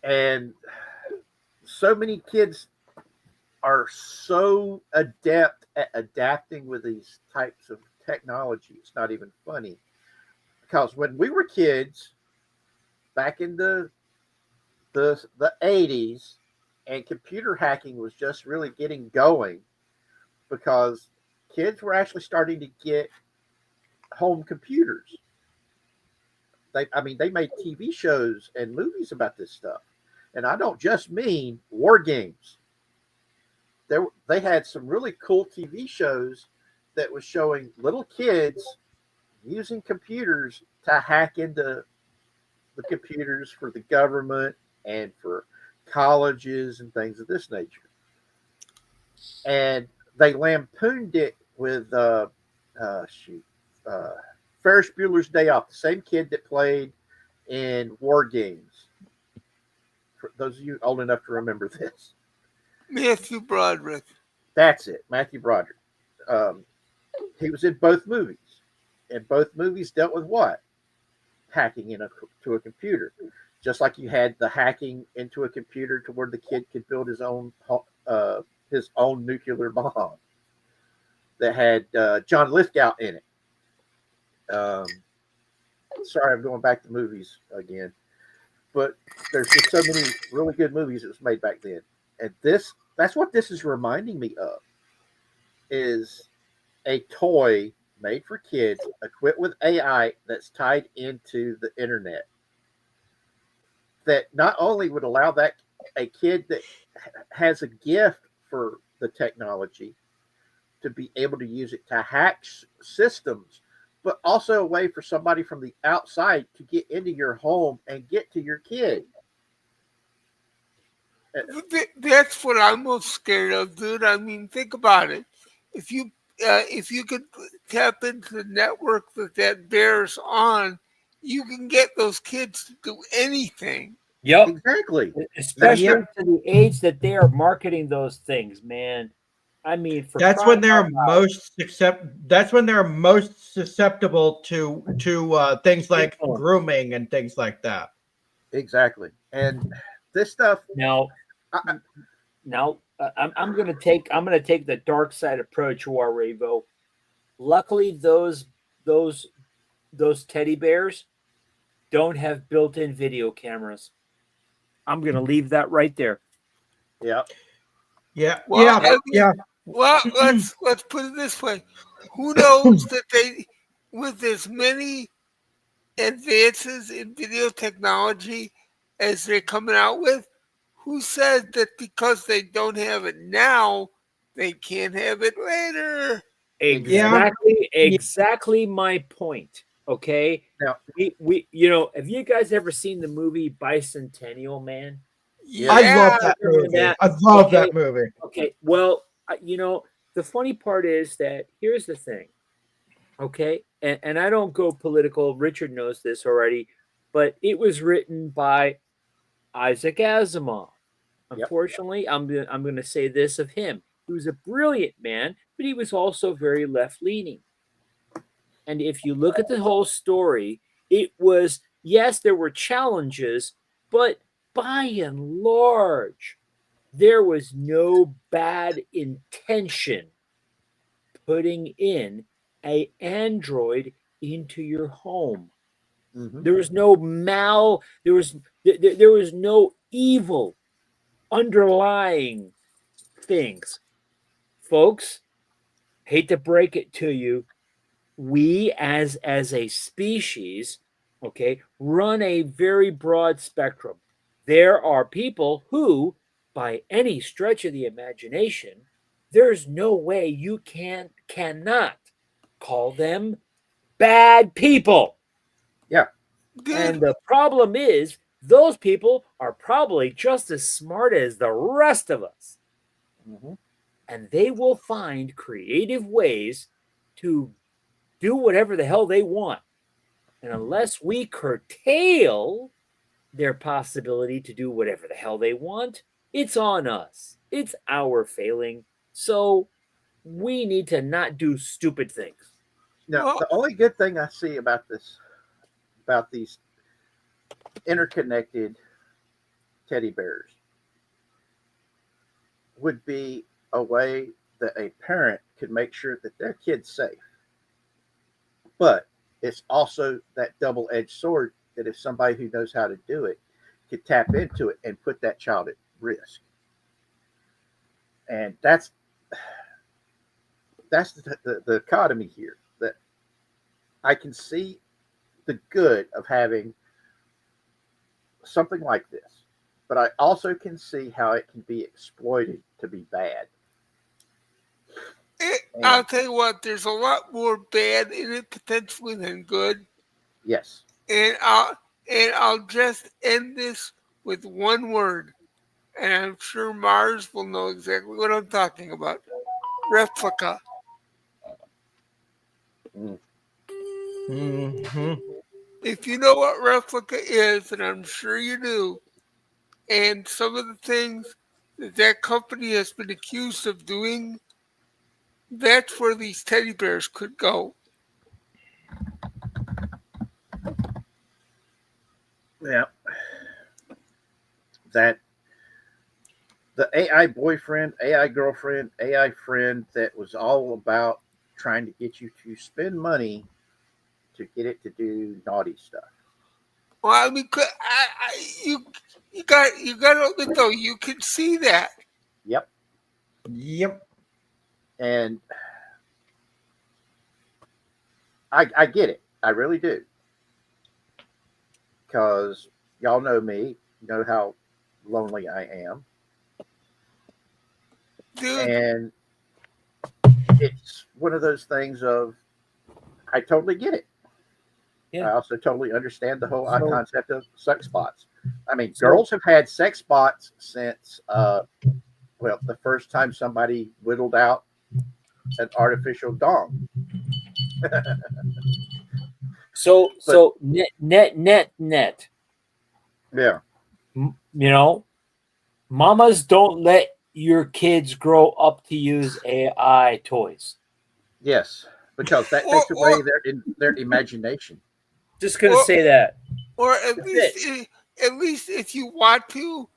[SPEAKER 2] And so many kids are so adept at adapting with these types of technology. It's not even funny. Because when we were kids, back in the 80s, and computer hacking was just really getting going, because kids were actually starting to get home computers. They made TV shows and movies about this stuff. And I don't just mean war games. They had some really cool TV shows that was showing little kids using computers to hack into the computers for the government and for colleges and things of this nature. And they lampooned it with Ferris Bueller's Day Off, the same kid that played in War Games. For those of you old enough to remember this.
[SPEAKER 1] Matthew Broderick.
[SPEAKER 2] That's it, Matthew Broderick. He was in both movies. And both movies dealt with what? Hacking to a computer. Just like you had the hacking into a computer to where the kid could build his own nuclear bomb. That had John Lithgow in it. Sorry, I'm going back to movies again. But there's just so many really good movies that was made back then. And that's what this is reminding me of, is a toy made for kids, equipped with AI that's tied into the internet. That not only would allow a kid that has a gift for the technology to be able to use it to hack systems, but also a way for somebody from the outside to get into your home and get to your kid.
[SPEAKER 1] That's what I'm most scared of, dude. I mean, think about it. If you could tap into the network that bears on, you can get those kids to do anything.
[SPEAKER 3] Yep.
[SPEAKER 2] Exactly.
[SPEAKER 3] Especially to the age that they are marketing those things, man. I mean,
[SPEAKER 4] that's when they're most susceptible to things like grooming and things like that.
[SPEAKER 2] Exactly. And this stuff
[SPEAKER 3] now, I'm gonna take the dark side approach, Revo. Luckily, those teddy bears don't have built-in video cameras. I'm gonna leave that right there.
[SPEAKER 2] Yeah.
[SPEAKER 4] Yeah.
[SPEAKER 1] Well,
[SPEAKER 4] yeah.
[SPEAKER 1] Well, let's put it this way: who knows that with as many advances in video technology as they're coming out with, who says that because they don't have it now, they can't have it later?
[SPEAKER 3] Exactly my point. Okay.
[SPEAKER 2] Now,
[SPEAKER 3] We have you guys ever seen the movie Bicentennial Man?
[SPEAKER 2] Yeah.
[SPEAKER 4] I love that
[SPEAKER 3] Remember
[SPEAKER 4] movie.
[SPEAKER 3] that?
[SPEAKER 4] I love
[SPEAKER 3] Okay.
[SPEAKER 4] that movie.
[SPEAKER 3] Okay. Well, the funny part is that here's the thing. Okay. And I don't go political. Richard knows this already, but it was written by Isaac Asimov.
[SPEAKER 2] Yep.
[SPEAKER 3] Unfortunately, I'm going to say this of him. He was a brilliant man, but he was also very left leaning. And if you look at the whole story, it was, yes, there were challenges, but by and large, there was no bad intention putting in a android into your home.
[SPEAKER 2] Mhm.
[SPEAKER 3] There was no there was no evil underlying things. Folks, hate to break it to you, we as a species, okay, run a very broad spectrum. There are people who, by any stretch of the imagination, there's no way you cannot call them bad people.
[SPEAKER 2] Yeah.
[SPEAKER 3] And the problem is those people are probably just as smart as the rest of us.
[SPEAKER 2] Mhm.
[SPEAKER 3] And they will find creative ways to do whatever the hell they want. And unless we curtail their possibility to do whatever the hell they want, it's on us. It's our failing. So we need to not do stupid things.
[SPEAKER 2] Now,
[SPEAKER 1] Well-
[SPEAKER 2] the only good thing I see about these interconnected teddy bears, would be a way that a parent could make sure that their kid's safe. But it's also that double-edged sword that if somebody who knows how to do it could tap into it and put that child at risk. And that's the dichotomy here, that I can see the good of having something like this, but I also can see how it can be exploited to be bad.
[SPEAKER 1] I'll tell you what, there's a lot more bad in it potentially than good.
[SPEAKER 2] Yes.
[SPEAKER 1] And I'll just end this with one word. And I'm sure Mars will know exactly what I'm talking about. Replica.
[SPEAKER 4] Mm-hmm.
[SPEAKER 1] If you know what replica is, and I'm sure you do, and some of the things that company has been accused of doing, that's where these teddy bears could go.
[SPEAKER 2] Yeah. That the AI boyfriend, AI girlfriend, AI friend that was all about trying to get you to spend money to get it to do naughty stuff.
[SPEAKER 1] Well, I mean, you got to admit though, you can see that.
[SPEAKER 2] Yep.
[SPEAKER 4] Yep.
[SPEAKER 2] And I get it. I really do. Because y'all know me, you know how lonely I am.
[SPEAKER 1] Dude,
[SPEAKER 2] And it's one of those things of, I totally get it.
[SPEAKER 3] Yeah.
[SPEAKER 2] I also totally understand the whole
[SPEAKER 3] So-
[SPEAKER 2] concept of sex spots. I mean, girls have had sex spots since, the first time somebody whittled out an artificial dong.
[SPEAKER 3] So net.
[SPEAKER 2] Yeah.
[SPEAKER 3] Mamas, don't let your kids grow up to use AI toys.
[SPEAKER 2] Yes, because that takes away their imagination.
[SPEAKER 3] Just gonna
[SPEAKER 1] Or-
[SPEAKER 3] say that.
[SPEAKER 1] or at
[SPEAKER 3] That's
[SPEAKER 1] least if you want to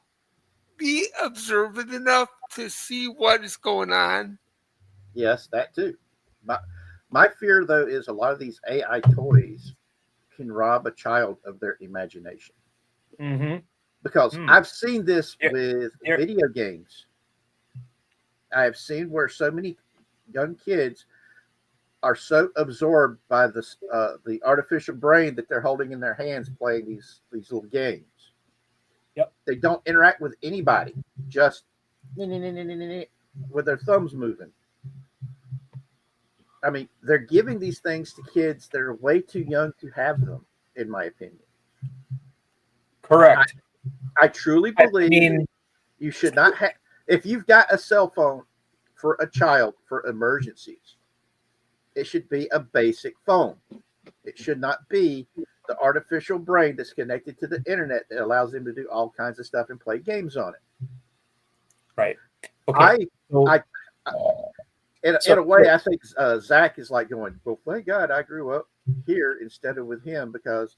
[SPEAKER 1] be observant enough to see what is going on.
[SPEAKER 2] Yes, that too. My fear, though, is a lot of these AI toys can rob a child of their imagination.
[SPEAKER 3] Mm-hmm.
[SPEAKER 2] Because I've seen this with
[SPEAKER 3] There-
[SPEAKER 2] video games. I have seen where so many young kids are so absorbed by the artificial brain that they're holding in their hands playing these little games.
[SPEAKER 3] Yep.
[SPEAKER 2] They don't interact with anybody, just with their thumbs moving. I mean, they're giving these things to kids that are way too young to have them, in my opinion.
[SPEAKER 3] Correct.
[SPEAKER 2] I truly
[SPEAKER 3] I
[SPEAKER 2] believe
[SPEAKER 3] mean,
[SPEAKER 2] you should not have. If you've got a cell phone for a child for emergencies, it should be a basic phone. It should not be the artificial brain that's connected to the internet that allows them to do all kinds of stuff and play games on it.
[SPEAKER 3] right. Okay.
[SPEAKER 2] In a way, I think Zach is like going, well, thank God I grew up here instead of with him, because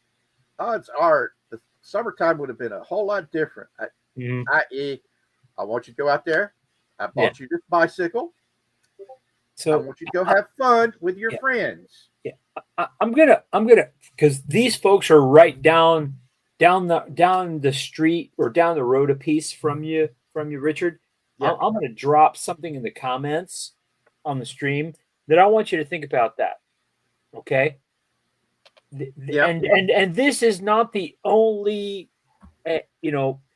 [SPEAKER 2] odds are the summertime would have been a whole lot different. I.e., I want you to go out there. I bought you this bicycle.
[SPEAKER 3] So
[SPEAKER 2] I want you to go have fun with your friends.
[SPEAKER 3] Yeah, I'm gonna, because these folks are right down the street or down the road a piece from you, Richard.
[SPEAKER 2] Yeah.
[SPEAKER 3] I'm gonna drop something in the comments on the stream that I want you to think about that. Okay.
[SPEAKER 2] Yeah.
[SPEAKER 3] And this is not the only, and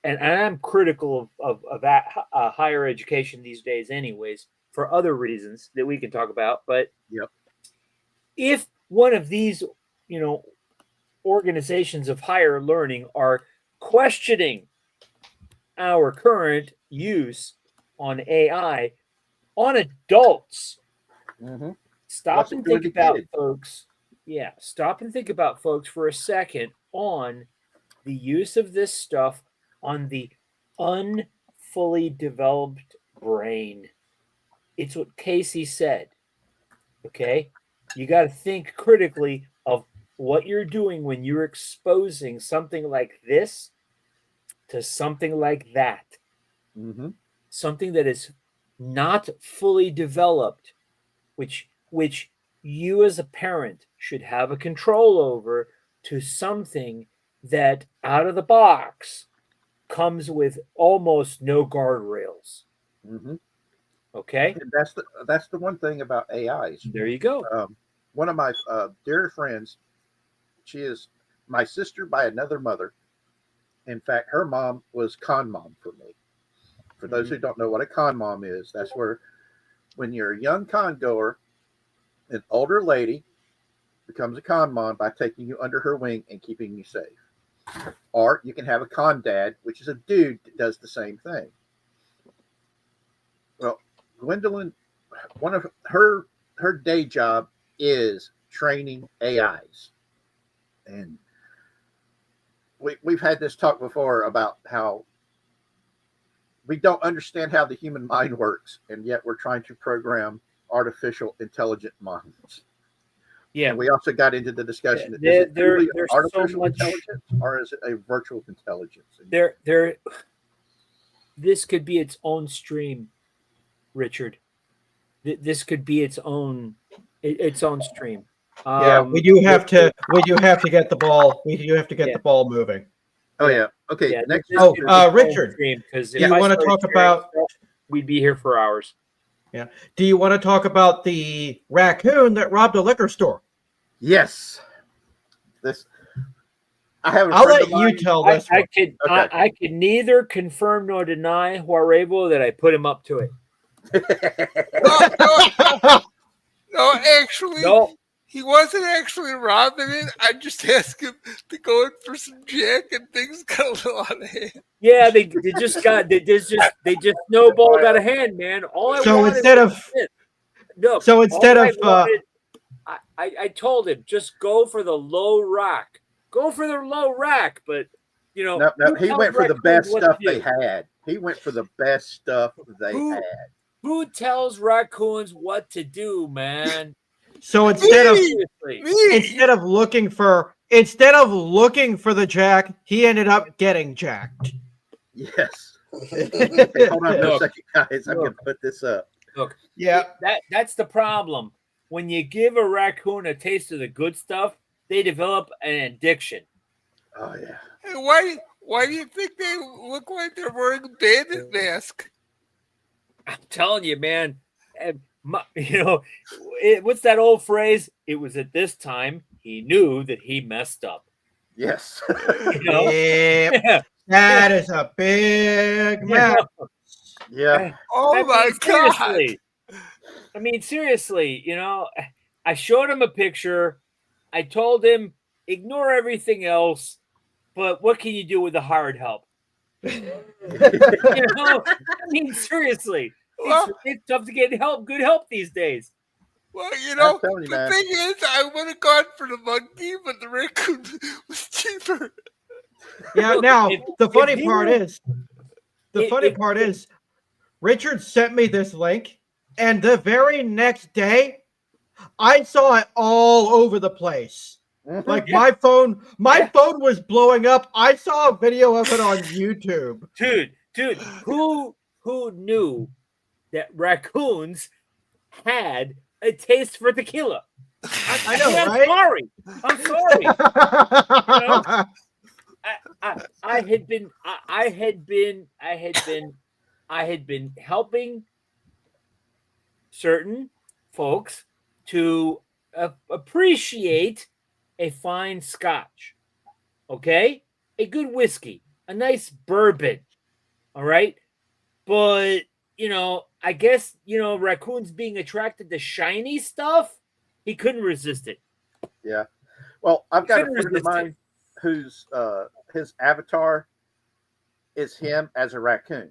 [SPEAKER 3] I'm critical of that higher education these days, anyways, for other reasons that we can talk about. But
[SPEAKER 2] yep.
[SPEAKER 3] If one of these, organizations of higher learning are questioning our current use on AI on adults, stop and think about folks. Yeah, stop and think about folks for a second on the use of this stuff on the unfully developed brain. It's what Casey said. Okay? You got to think critically of what you're doing when you're exposing something like this to something like that. Something that is not fully developed, which you as a parent should have a control over, to something that out of the box comes with almost no guardrails. Okay,
[SPEAKER 2] and that's the one thing about AIs.
[SPEAKER 3] There you go.
[SPEAKER 2] One of my dear friends, she is my sister by another mother. In fact, her mom was con mom for me. For those who don't know what a con mom is, that's where when you're a young con goer, an older lady becomes a con mom by taking you under her wing and keeping you safe. Or you can have a con dad, which is a dude that does the same thing. Well, Gwendolyn, one of her day job is training AIs. And we've had this talk before about how we don't understand how the human mind works, and yet we're trying to program artificial intelligent minds.
[SPEAKER 3] Yeah.
[SPEAKER 2] And we also got into the discussion that is it truly artificial intelligence or is it a virtual intelligence?
[SPEAKER 3] This could be its own stream, Richard. This could be its own stream.
[SPEAKER 4] We do have to get the ball. We do have to get the ball moving.
[SPEAKER 2] Oh yeah. Okay.
[SPEAKER 3] Yeah,
[SPEAKER 2] next.
[SPEAKER 4] Richard,
[SPEAKER 3] because
[SPEAKER 4] do you want to talk about?
[SPEAKER 3] We'd be here for hours.
[SPEAKER 4] Yeah. Do you want to talk about the raccoon that robbed a liquor store?
[SPEAKER 2] Yes. This.
[SPEAKER 4] I'll let you tell this.
[SPEAKER 3] I could neither confirm nor deny, Juarebo, that I put him up to it.
[SPEAKER 1] No, actually, he wasn't actually robbing it. I just asked him to go in for some jack, and things got a little out of hand.
[SPEAKER 3] Yeah, they just snowballed out of hand, man. I told him, just go for the low rack. Go for the low rack, but
[SPEAKER 2] no, he went for the best stuff they had. He went for the best stuff they had.
[SPEAKER 3] Who tells raccoons what to do, man?
[SPEAKER 4] So instead of looking for the jack, he ended up getting jacked.
[SPEAKER 2] Yes. Okay, hold on a second, guys. I'm going to put this up.
[SPEAKER 3] Look,
[SPEAKER 4] yeah,
[SPEAKER 3] that's the problem. When you give a raccoon a taste of the good stuff, they develop an addiction.
[SPEAKER 2] Oh yeah.
[SPEAKER 1] Hey, why do you think they look like they're wearing a bandit mask?
[SPEAKER 3] I'm telling you, man. What's that old phrase? It was at this time he knew that he messed up.
[SPEAKER 2] Yes.
[SPEAKER 4] Yeah. That is a big mess.
[SPEAKER 2] Yeah.
[SPEAKER 1] Oh my God.
[SPEAKER 3] I mean, seriously, I showed him a picture. I told him, ignore everything else, but what can you do with the hired help? I mean, seriously,
[SPEAKER 1] Well,
[SPEAKER 3] it's tough to get good help these days.
[SPEAKER 1] Well,
[SPEAKER 2] I'm telling you,
[SPEAKER 1] the
[SPEAKER 2] man.
[SPEAKER 1] thing is, I would have gone for the monkey, but the raccoon was cheaper.
[SPEAKER 4] Yeah.
[SPEAKER 3] Look,
[SPEAKER 4] Now
[SPEAKER 3] if
[SPEAKER 4] the funny
[SPEAKER 3] you-
[SPEAKER 4] part is,
[SPEAKER 3] if-
[SPEAKER 4] Richard sent me this link, and the very next day, I saw it all over the place. Like my phone was blowing up. I saw a video of it on YouTube.
[SPEAKER 3] Dude, who knew that raccoons had a taste for tequila?
[SPEAKER 4] I know,
[SPEAKER 3] I'm
[SPEAKER 4] right?
[SPEAKER 3] sorry. I'm sorry. I had been helping certain folks to appreciate a fine scotch, okay, a good whiskey, a nice bourbon, all right. But I guess raccoons being attracted to shiny stuff, he couldn't resist it.
[SPEAKER 2] Yeah. Well, I've got a
[SPEAKER 3] Couldn't
[SPEAKER 2] friend of
[SPEAKER 3] resist it.
[SPEAKER 2] mine whose his avatar is him as a raccoon.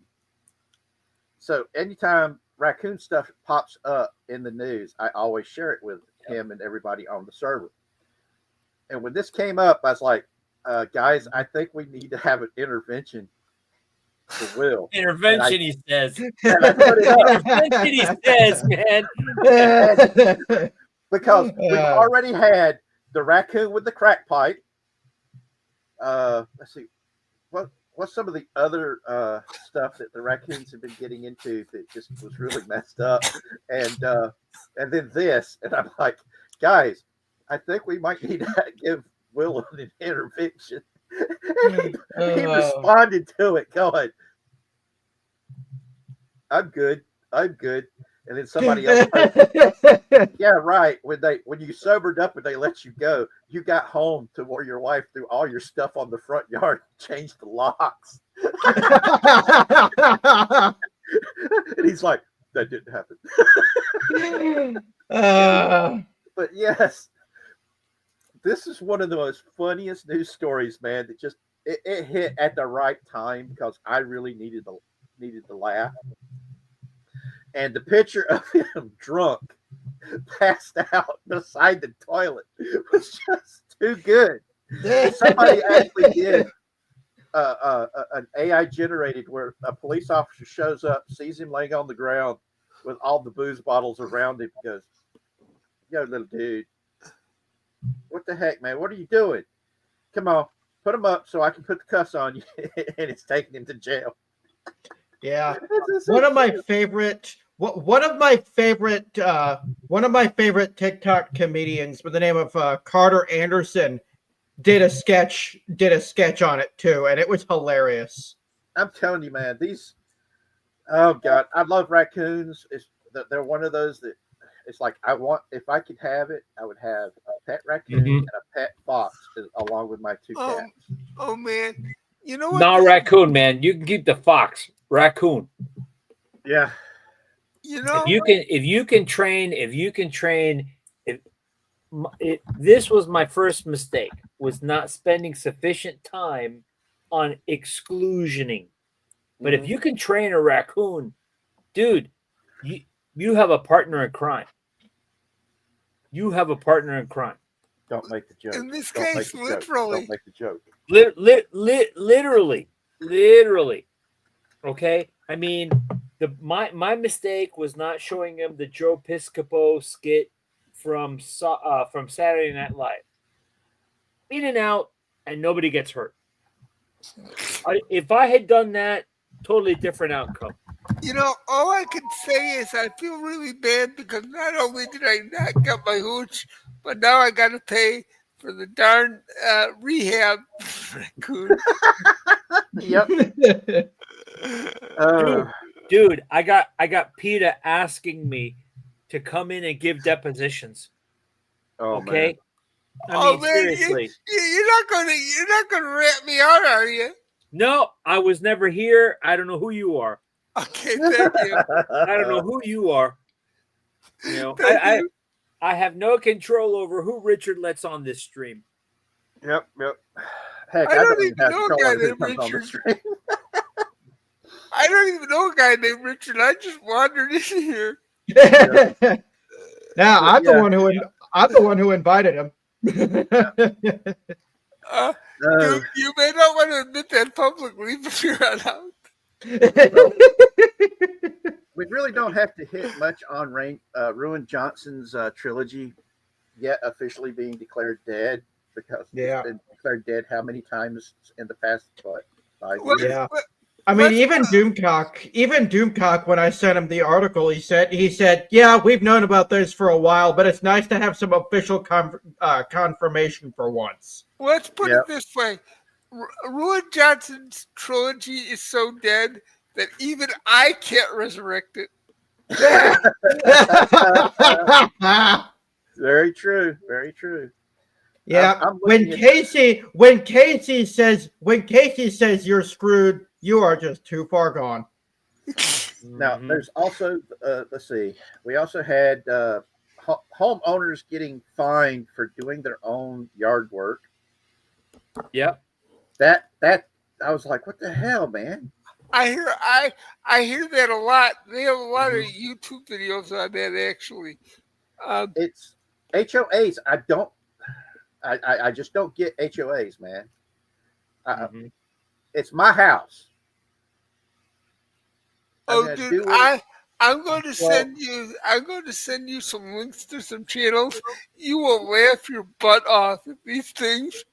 [SPEAKER 2] So anytime raccoon stuff pops up in the news, I always share it with him and everybody on the server. And when this came up, I was like, guys, I think we need to have an intervention for Will.
[SPEAKER 3] Intervention, he says.
[SPEAKER 2] And I put it up.
[SPEAKER 3] Intervention, he says, man.
[SPEAKER 2] Because we've already had the raccoon with the crack pipe. Let's see. What's some of the other stuff that the raccoons have been getting into that just was really messed up? And then this. And I'm like, guys, I think we might need to give Will an intervention. And he responded to it going, I'm good. And then somebody else, yeah, right. When you sobered up and they let you go, you got home to where your wife threw all your stuff on the front yard, changed the locks. And he's like, that didn't happen. But yes, this is one of the most funniest news stories, man. That just it hit at the right time because I really needed the laugh. And the picture of him drunk, passed out beside the toilet was just too good. Somebody actually did an AI generated where a police officer shows up, sees him laying on the ground with all the booze bottles around him, goes, yo, little dude, what the heck, man? What are you doing? Come on, put him up so I can put the cuffs on you. And it's taking him to jail.
[SPEAKER 4] Yeah. One of my favorite TikTok comedians with the name of Carter Anderson did a sketch on it too, and it was hilarious.
[SPEAKER 2] I'm telling you, man, oh God, I love raccoons. They're one of those that it's like if I could have it, I would have a pet raccoon and a pet fox along with my 2 cats.
[SPEAKER 1] Oh man, you know what?
[SPEAKER 3] Not raccoon, man. You can keep the fox. Raccoon.
[SPEAKER 2] Yeah.
[SPEAKER 3] If you can train, this was my first mistake, was not spending sufficient time on exclusioning. But if you can train a raccoon, dude, you have a partner in crime. You have a partner in crime.
[SPEAKER 2] Don't make the joke.
[SPEAKER 1] In this case, literally.
[SPEAKER 2] Don't make the joke.
[SPEAKER 3] Literally. Okay? I mean, my mistake was not showing him the Joe Piscopo skit from Saturday Night Live. In and out, and nobody gets hurt. If I had done that, totally different outcome.
[SPEAKER 1] All I can say is I feel really bad because not only did I not get my hooch, but now I got to pay for the darn rehab raccoon.
[SPEAKER 2] Yep.
[SPEAKER 3] Dude, I got PETA asking me to come in and give depositions.
[SPEAKER 2] Oh,
[SPEAKER 3] okay.
[SPEAKER 2] Man.
[SPEAKER 3] I mean, seriously.
[SPEAKER 1] You're not gonna rat me out, are you?
[SPEAKER 3] No, I was never here. I don't know who you are.
[SPEAKER 1] Okay, thank you.
[SPEAKER 3] I don't know who you are. I have no control over who Richard lets on this stream.
[SPEAKER 2] Yep. Heck,
[SPEAKER 1] I
[SPEAKER 2] I
[SPEAKER 1] don't
[SPEAKER 2] don't even
[SPEAKER 1] even
[SPEAKER 2] have
[SPEAKER 1] know a
[SPEAKER 2] control
[SPEAKER 1] guy
[SPEAKER 2] over who
[SPEAKER 1] named
[SPEAKER 2] comes on the
[SPEAKER 1] Richard.
[SPEAKER 2] stream.
[SPEAKER 1] I don't even know a guy named Richard. I just wandered in here.
[SPEAKER 4] Now I'm
[SPEAKER 2] Yeah.
[SPEAKER 4] the one who invited him.
[SPEAKER 1] You may not want to admit that publicly, but you're allowed.
[SPEAKER 2] We really don't have to hit much on Ruin Johnson's trilogy yet officially being declared dead, because
[SPEAKER 4] Yeah.
[SPEAKER 2] it's been declared dead how many times in the past 5
[SPEAKER 1] Well,
[SPEAKER 2] years?
[SPEAKER 4] Yeah. I mean, even Doomcock, when I sent him the article, he said, yeah, we've known about this for a while, but it's nice to have some official confirmation for once.
[SPEAKER 1] Let's put it this way. Ruin Johnson's trilogy is so dead that even I can't resurrect it.
[SPEAKER 2] Very true. Very true.
[SPEAKER 4] Yeah.
[SPEAKER 2] I'm
[SPEAKER 4] When Casey says you're screwed, you are just too far gone.
[SPEAKER 2] Now, there's also, let's see, we also had homeowners getting fined for doing their own yard work.
[SPEAKER 3] Yep.
[SPEAKER 2] That I was like, what the hell, man?
[SPEAKER 1] I hear that a lot. They have a lot of YouTube videos on that, actually.
[SPEAKER 2] It's HOAs. I just don't get HOAs, man. It's my house.
[SPEAKER 1] Dude, I'm going to send you some links to some channels. You will laugh your butt off at these things.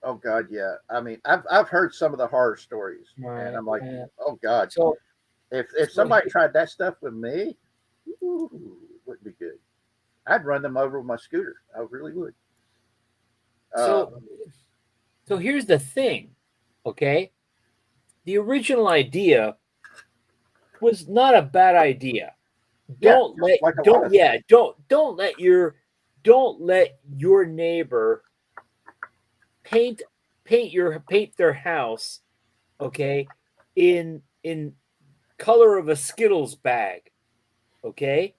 [SPEAKER 2] Oh God, yeah. I mean, I've heard some of the horror stories, and I'm like, oh God.
[SPEAKER 3] So
[SPEAKER 2] if somebody tried that stuff with me, wouldn't be good. I'd run them over with my scooter. I really would.
[SPEAKER 3] So here's the thing, okay? The original idea was not a bad idea. Don't let your neighbor paint their house, okay, in color of a Skittles bag, okay?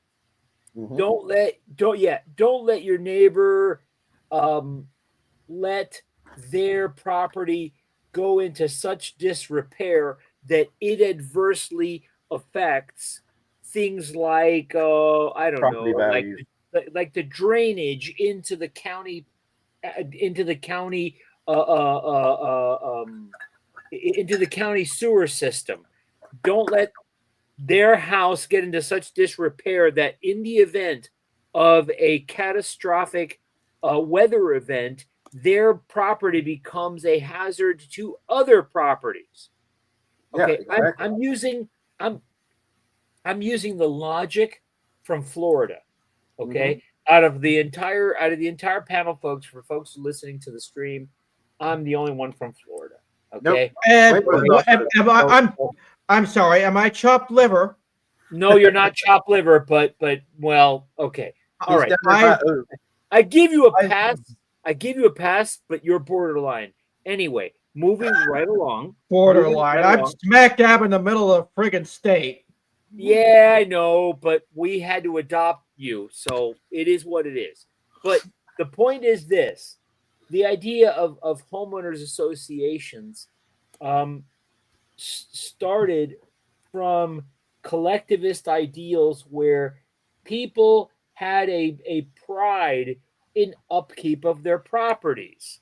[SPEAKER 3] Don't let your neighbor let their property go into such disrepair that it adversely affects things like I don't
[SPEAKER 2] property
[SPEAKER 3] know,
[SPEAKER 2] values.
[SPEAKER 3] like the drainage into the county into the county sewer system. Don't let their house get into such disrepair that in the event of a catastrophic weather event, their property becomes a hazard to other properties. Okay,
[SPEAKER 2] yeah, exactly.
[SPEAKER 3] I'm using the logic from Florida. Okay, out of the entire panel, for folks listening to the stream, I'm the only one from Florida. Okay,
[SPEAKER 4] I'm sorry. Am I chopped liver?
[SPEAKER 3] No, you're not chopped liver, but well, okay, all right. I give you a pass. But you're borderline. Anyway, moving right along.
[SPEAKER 4] Borderline. I'm smack dab in the middle of the friggin' state.
[SPEAKER 3] Yeah, I know, but we had to adopt you, so it is what it is. But the point is this: the idea of homeowners associations started from collectivist ideals where people had a pride in upkeep of their properties.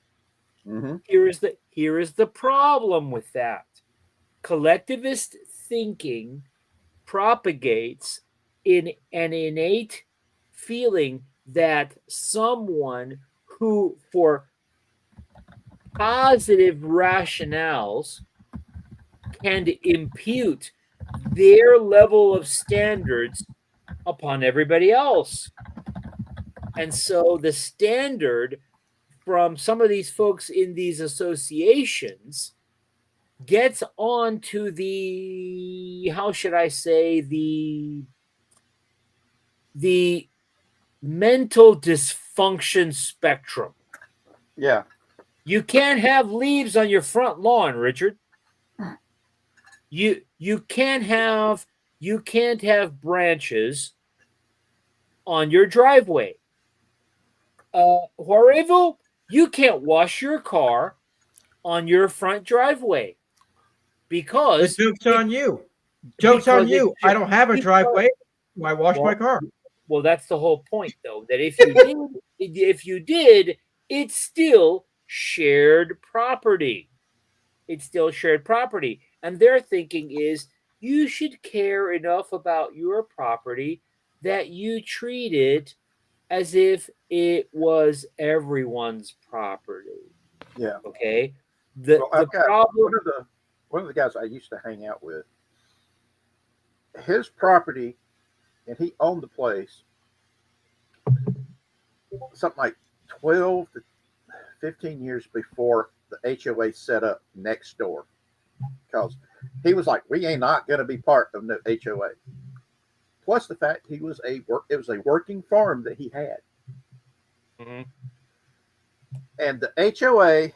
[SPEAKER 3] Here is the problem with that. Collectivist thinking propagates in an innate feeling that someone who, for positive rationales, can impute their level of standards upon everybody else. And so the standard from some of these folks in these associations gets on to the, how should I say, the mental dysfunction spectrum.
[SPEAKER 2] Yeah.
[SPEAKER 3] You can't have leaves on your front lawn, Richard. You can't have branches on your driveway. Juarevo, you can't wash your car on your front driveway
[SPEAKER 4] The
[SPEAKER 3] because
[SPEAKER 4] joke's on you. Joke's on
[SPEAKER 3] because
[SPEAKER 4] you. I don't have a
[SPEAKER 3] because-
[SPEAKER 4] driveway. I wash my
[SPEAKER 3] well,
[SPEAKER 4] car.
[SPEAKER 3] well, that's the whole point, though. That if you did, it's still shared property. It's still shared property, and their thinking is you should care enough about your property that you treat it as if it was everyone's property.
[SPEAKER 2] Yeah.
[SPEAKER 3] Okay. The
[SPEAKER 2] Well, I've got
[SPEAKER 3] problem.
[SPEAKER 2] one of the guys I used to hang out with. His property, and he owned the place. Something like 12 to 15 years before the HOA set up next door, because he was like, "We ain't not going to be part of no HOA." Plus the fact it was a working farm that he had,
[SPEAKER 3] Mhm.
[SPEAKER 2] and the HOA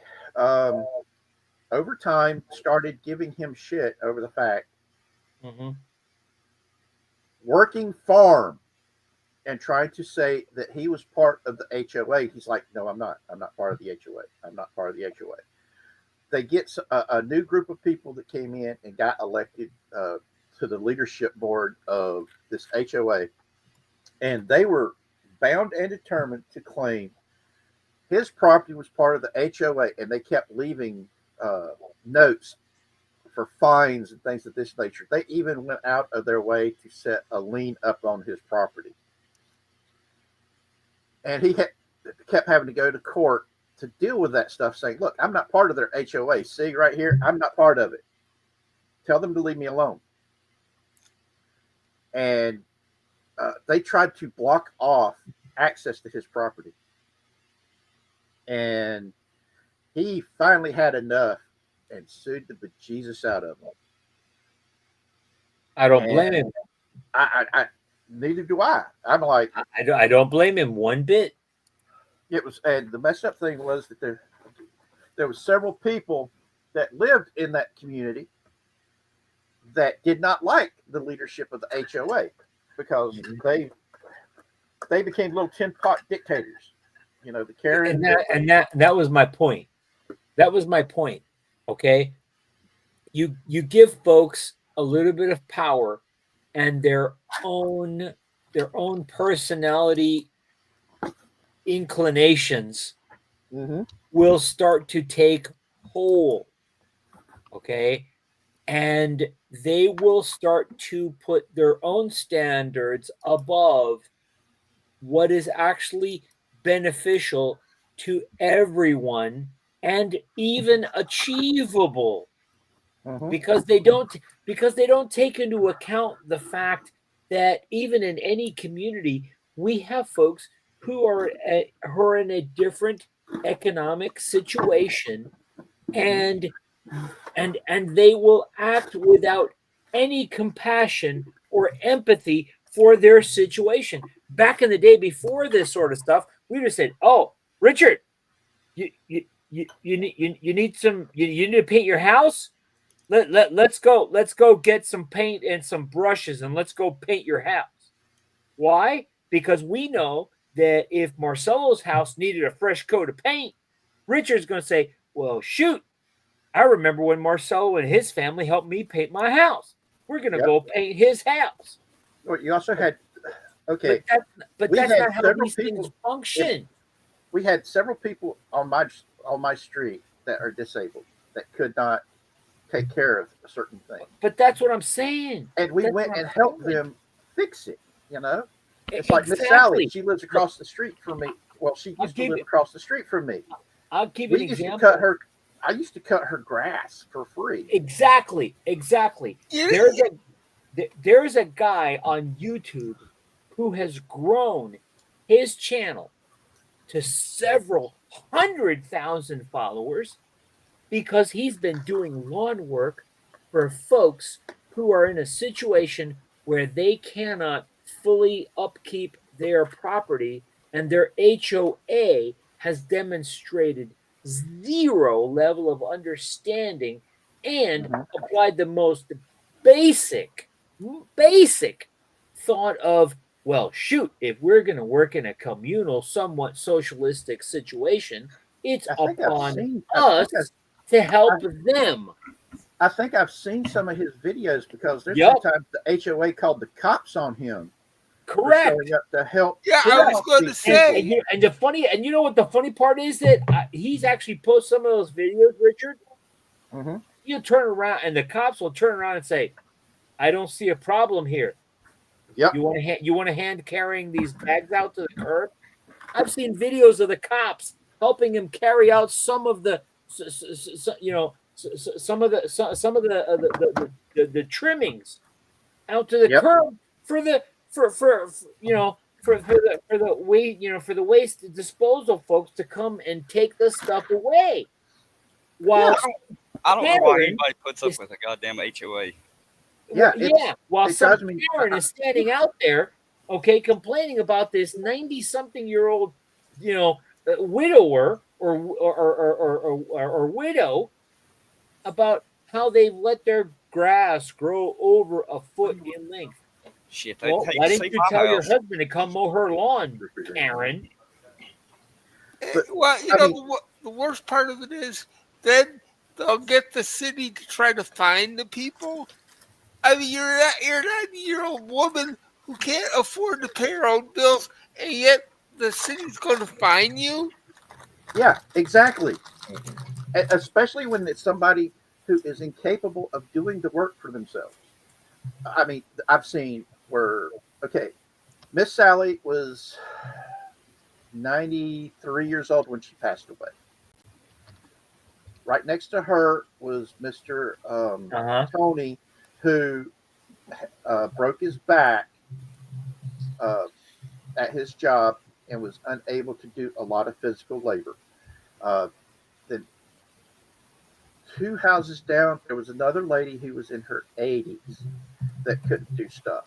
[SPEAKER 2] over time started giving him shit over the fact
[SPEAKER 3] Mhm.
[SPEAKER 2] working farm, and trying to say that he was part of the HOA. He's like, "No, I'm not. I'm not part of the HOA. I'm not part of the HOA." They get a new group of people that came in and got elected to the leadership board of this HOA, and they were bound and determined to claim his property was part of the HOA, and they kept leaving notes for fines and things of this nature. They even went out of their way to set a lien up on his property. And he kept having to go to court to deal with that stuff, saying, "Look, I'm not part of their HOA. See right here, I'm not part of it. Tell them to leave me alone." And they tried to block off access to his property. And he finally had enough and sued the bejesus out of them.
[SPEAKER 3] I don't blame him.
[SPEAKER 2] I neither do I. I'm like,
[SPEAKER 3] I don't blame him one bit.
[SPEAKER 2] it was, and the messed up thing was that there was several people that lived in that community that did not like the leadership of the HOA, because they became little tin pot dictators. You know, the Karen.
[SPEAKER 3] And that was my point. That was my point. Okay, you give folks a little bit of power, and their own personality inclinations
[SPEAKER 2] Mm-hmm.
[SPEAKER 3] will start to take hold. Okay, and they will start to put their own standards above what is actually beneficial to everyone and even achievable,
[SPEAKER 2] Mm-hmm.
[SPEAKER 3] because they don't take into account the fact that even in any community we have folks who are in a different economic situation, and they will act without any compassion or empathy for their situation. Back in the day, before this sort of stuff, we would have said, "Oh, Richard, you need some, you need to paint your house. Let's go get some paint and some brushes, and let's go paint your house." Why? Because we know that if Marcelo's house needed a fresh coat of paint, Richard's going to say, "Well, shoot, I remember when Marcelo and his family helped me paint my house. We're going to
[SPEAKER 2] Yep.
[SPEAKER 3] go paint his house."
[SPEAKER 2] Well, you also had, okay,
[SPEAKER 3] But
[SPEAKER 2] we
[SPEAKER 3] that's
[SPEAKER 2] had
[SPEAKER 3] not how
[SPEAKER 2] several
[SPEAKER 3] these things
[SPEAKER 2] people-
[SPEAKER 3] function.
[SPEAKER 2] we had several people on my street that are disabled that could not take care of a certain thing,
[SPEAKER 3] But that's what I'm saying.
[SPEAKER 2] and we
[SPEAKER 3] That's
[SPEAKER 2] went
[SPEAKER 3] what
[SPEAKER 2] and
[SPEAKER 3] I'm
[SPEAKER 2] helped
[SPEAKER 3] saying.
[SPEAKER 2] them fix it. You know, it's like Miss Sally. She lives across the street from me. Well, she used to live across the street from me.
[SPEAKER 3] I'll give you
[SPEAKER 2] We
[SPEAKER 3] an
[SPEAKER 2] used
[SPEAKER 3] example.
[SPEAKER 2] to cut her. I used to cut her grass for free.
[SPEAKER 3] Exactly. There's a guy on YouTube who has grown his channel to several 100,000 followers because he's been doing lawn work for folks who are in a situation where they cannot fully upkeep their property, and their HOA has demonstrated zero level of understanding and applied the most basic thought of Well, shoot, if we're going to work in a communal, somewhat socialistic situation, it's
[SPEAKER 2] I think I've
[SPEAKER 3] upon
[SPEAKER 2] seen.
[SPEAKER 3] us to help them.
[SPEAKER 2] I think I've seen some of his videos because there's
[SPEAKER 3] Yep.
[SPEAKER 2] been times the HOA called the cops on him for
[SPEAKER 3] Correct.
[SPEAKER 2] showing up to help.
[SPEAKER 1] Yeah, I was going to say.
[SPEAKER 3] And you know what the funny part is that he's actually posted some of those videos, Richard.
[SPEAKER 2] Mm-hmm.
[SPEAKER 3] You turn around, and the cops will turn around and say, "I don't see a problem here.
[SPEAKER 2] Yep.
[SPEAKER 3] You want a hand carrying these bags out to the curb?" I've seen videos of the cops helping him carry out some of the, some of the trimmings out to the curb for the waste disposal folks to come and take the stuff away. While
[SPEAKER 7] I don't know why anybody puts up with a goddamn HOA.
[SPEAKER 3] While some Karen is standing out there, okay, complaining about this 90-something-year-old, widower or widow about how they've let their grass grow over a foot in length.
[SPEAKER 7] Shit,
[SPEAKER 3] well, why didn't you tell your husband to come mow her lawn, Karen?
[SPEAKER 1] Well, the worst part of it is then they'll get the city to try to find the people. I mean, you're a 90-year-old woman who can't afford to pay her own bills, and yet the city's going to fine you?
[SPEAKER 2] Yeah, exactly. Especially when it's somebody who is incapable of doing the work for themselves. I mean, I've seen where, okay, Miss Sally was 93 years old when she passed away. Right next to her was Mr. Tony, who broke his back at his job and was unable to do a lot of physical labor. Then 2 houses down, there was another lady who was in her 80s that couldn't do stuff.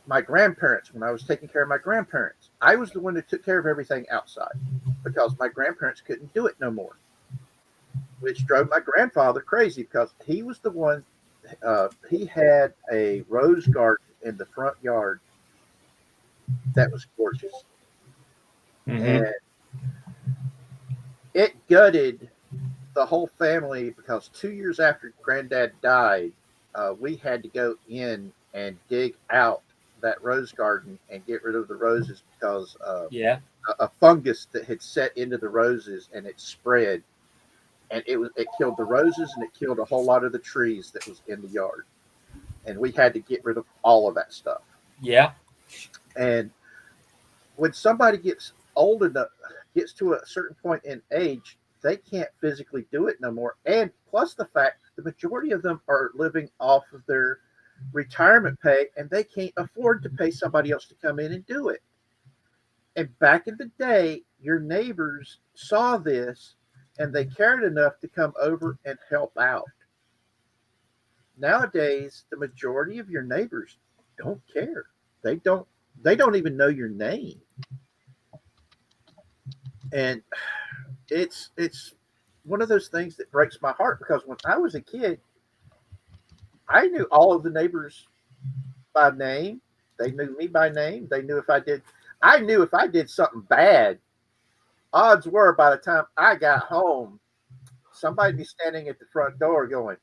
[SPEAKER 2] My grandparents, when I was taking care of my grandparents, I was the one that took care of everything outside because my grandparents couldn't do it no more, which drove my grandfather crazy because he was the one. He had a rose garden in the front yard that was gorgeous. Mm-hmm. And it gutted the whole family because 2 years after Granddad died, we had to go in and dig out that rose garden and get rid of the roses because a fungus that had set into the roses and it spread. And it killed the roses and it killed a whole lot of the trees that was in the yard. And we had to get rid of all of that stuff.
[SPEAKER 3] Yeah.
[SPEAKER 2] And when somebody gets old enough, gets to a certain point in age, they can't physically do it no more. And plus the fact the majority of them are living off of their retirement pay and they can't afford to pay somebody else to come in and do it. And back in the day, your neighbors saw this and they cared enough to come over and help out. Nowadays, the majority of your neighbors don't care. They don't even know your name. And it's one of those things that breaks my heart because when I was a kid, I knew all of the neighbors by name. They knew me by name. They knew I knew if I did something bad, odds were by the time I got home, somebody'd be standing at the front door going,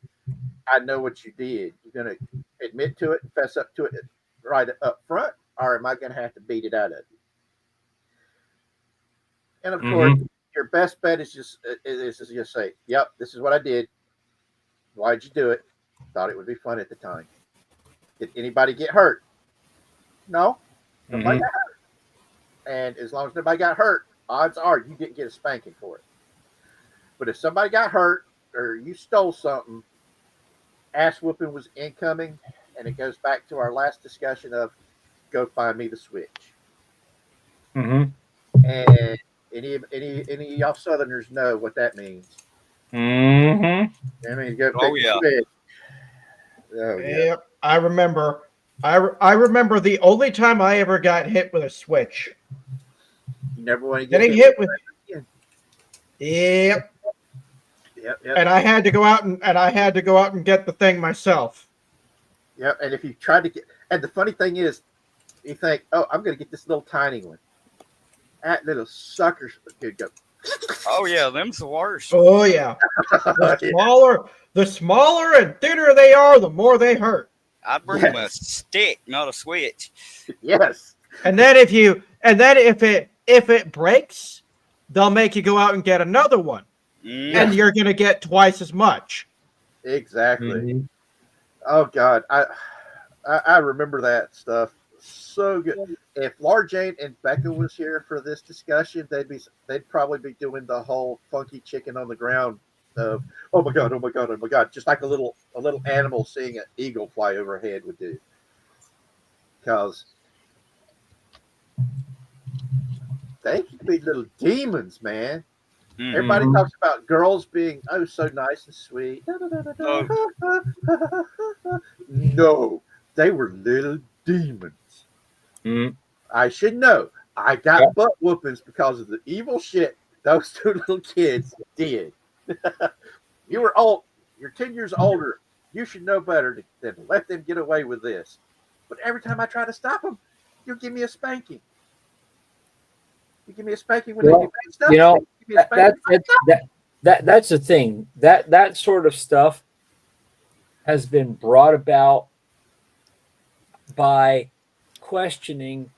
[SPEAKER 2] I know what you did. You're going to admit to it and fess up to it right up front, or am I going to have to beat it out of you? And of course, your best bet is just say, yep, this is what I did. Why'd you do it? Thought it would be fun at the time. Did anybody get hurt? No. Nobody got hurt. And as long as nobody got hurt, odds are you didn't get a spanking for it. But if somebody got hurt or you stole something, ass whooping was incoming. And it goes back to our last discussion of go find me the switch. And any of y'all Southerners know what that means. I mean, go pick the switch. Oh, yeah.
[SPEAKER 4] Yep, I remember. I remember the only time I ever got hit with a switch.
[SPEAKER 2] You never want to get
[SPEAKER 4] hit with it. Yep. And I had to go out and get the thing myself.
[SPEAKER 2] Yep. And if you tried to and the funny thing is, You think, oh, I'm going to get this little tiny one. That little sucker could go.
[SPEAKER 7] Oh yeah, them's the worst.
[SPEAKER 4] Oh yeah. The smaller and thinner they are, the more they hurt.
[SPEAKER 7] I'd bring them a stick, not a switch.
[SPEAKER 2] Yes.
[SPEAKER 4] And then if it breaks, they'll make you go out and get another one, and you're gonna get twice as much.
[SPEAKER 2] Exactly.
[SPEAKER 3] Mm-hmm.
[SPEAKER 2] Oh God, I remember that stuff so good. If Laura Jane and Becca was here for this discussion, they'd probably be doing the whole funky chicken on the ground of oh my God, oh my God, oh my God, just like a little animal seeing an eagle fly overhead would do. Because they can be little demons, man.
[SPEAKER 7] Mm-hmm.
[SPEAKER 2] Everybody talks about girls being oh so nice and sweet. No, they were little demons.
[SPEAKER 3] Mm-hmm.
[SPEAKER 2] I should know. I got butt whoopings because of the evil shit those two little kids did. You were old. You're 10 years older. You should know better than let them get away with this. But every time I try to stop them, you'll give me a spanking. You give me a spanking when they do bad stuff.
[SPEAKER 3] You know,
[SPEAKER 2] give me a spanking.
[SPEAKER 3] that's the thing. That sort of stuff has been brought about by questioning,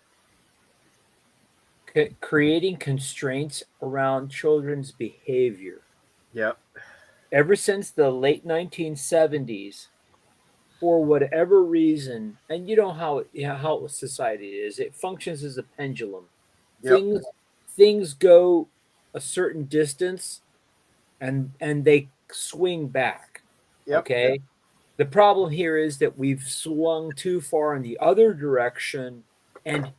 [SPEAKER 3] creating constraints around children's behavior.
[SPEAKER 2] Yep.
[SPEAKER 3] Ever since the late 1970s, for whatever reason, and you know how society is, it functions as a pendulum.
[SPEAKER 2] Yep.
[SPEAKER 3] Things go a certain distance, and they swing back.
[SPEAKER 2] Yep.
[SPEAKER 3] Okay. The problem here is that we've swung too far in the other direction, and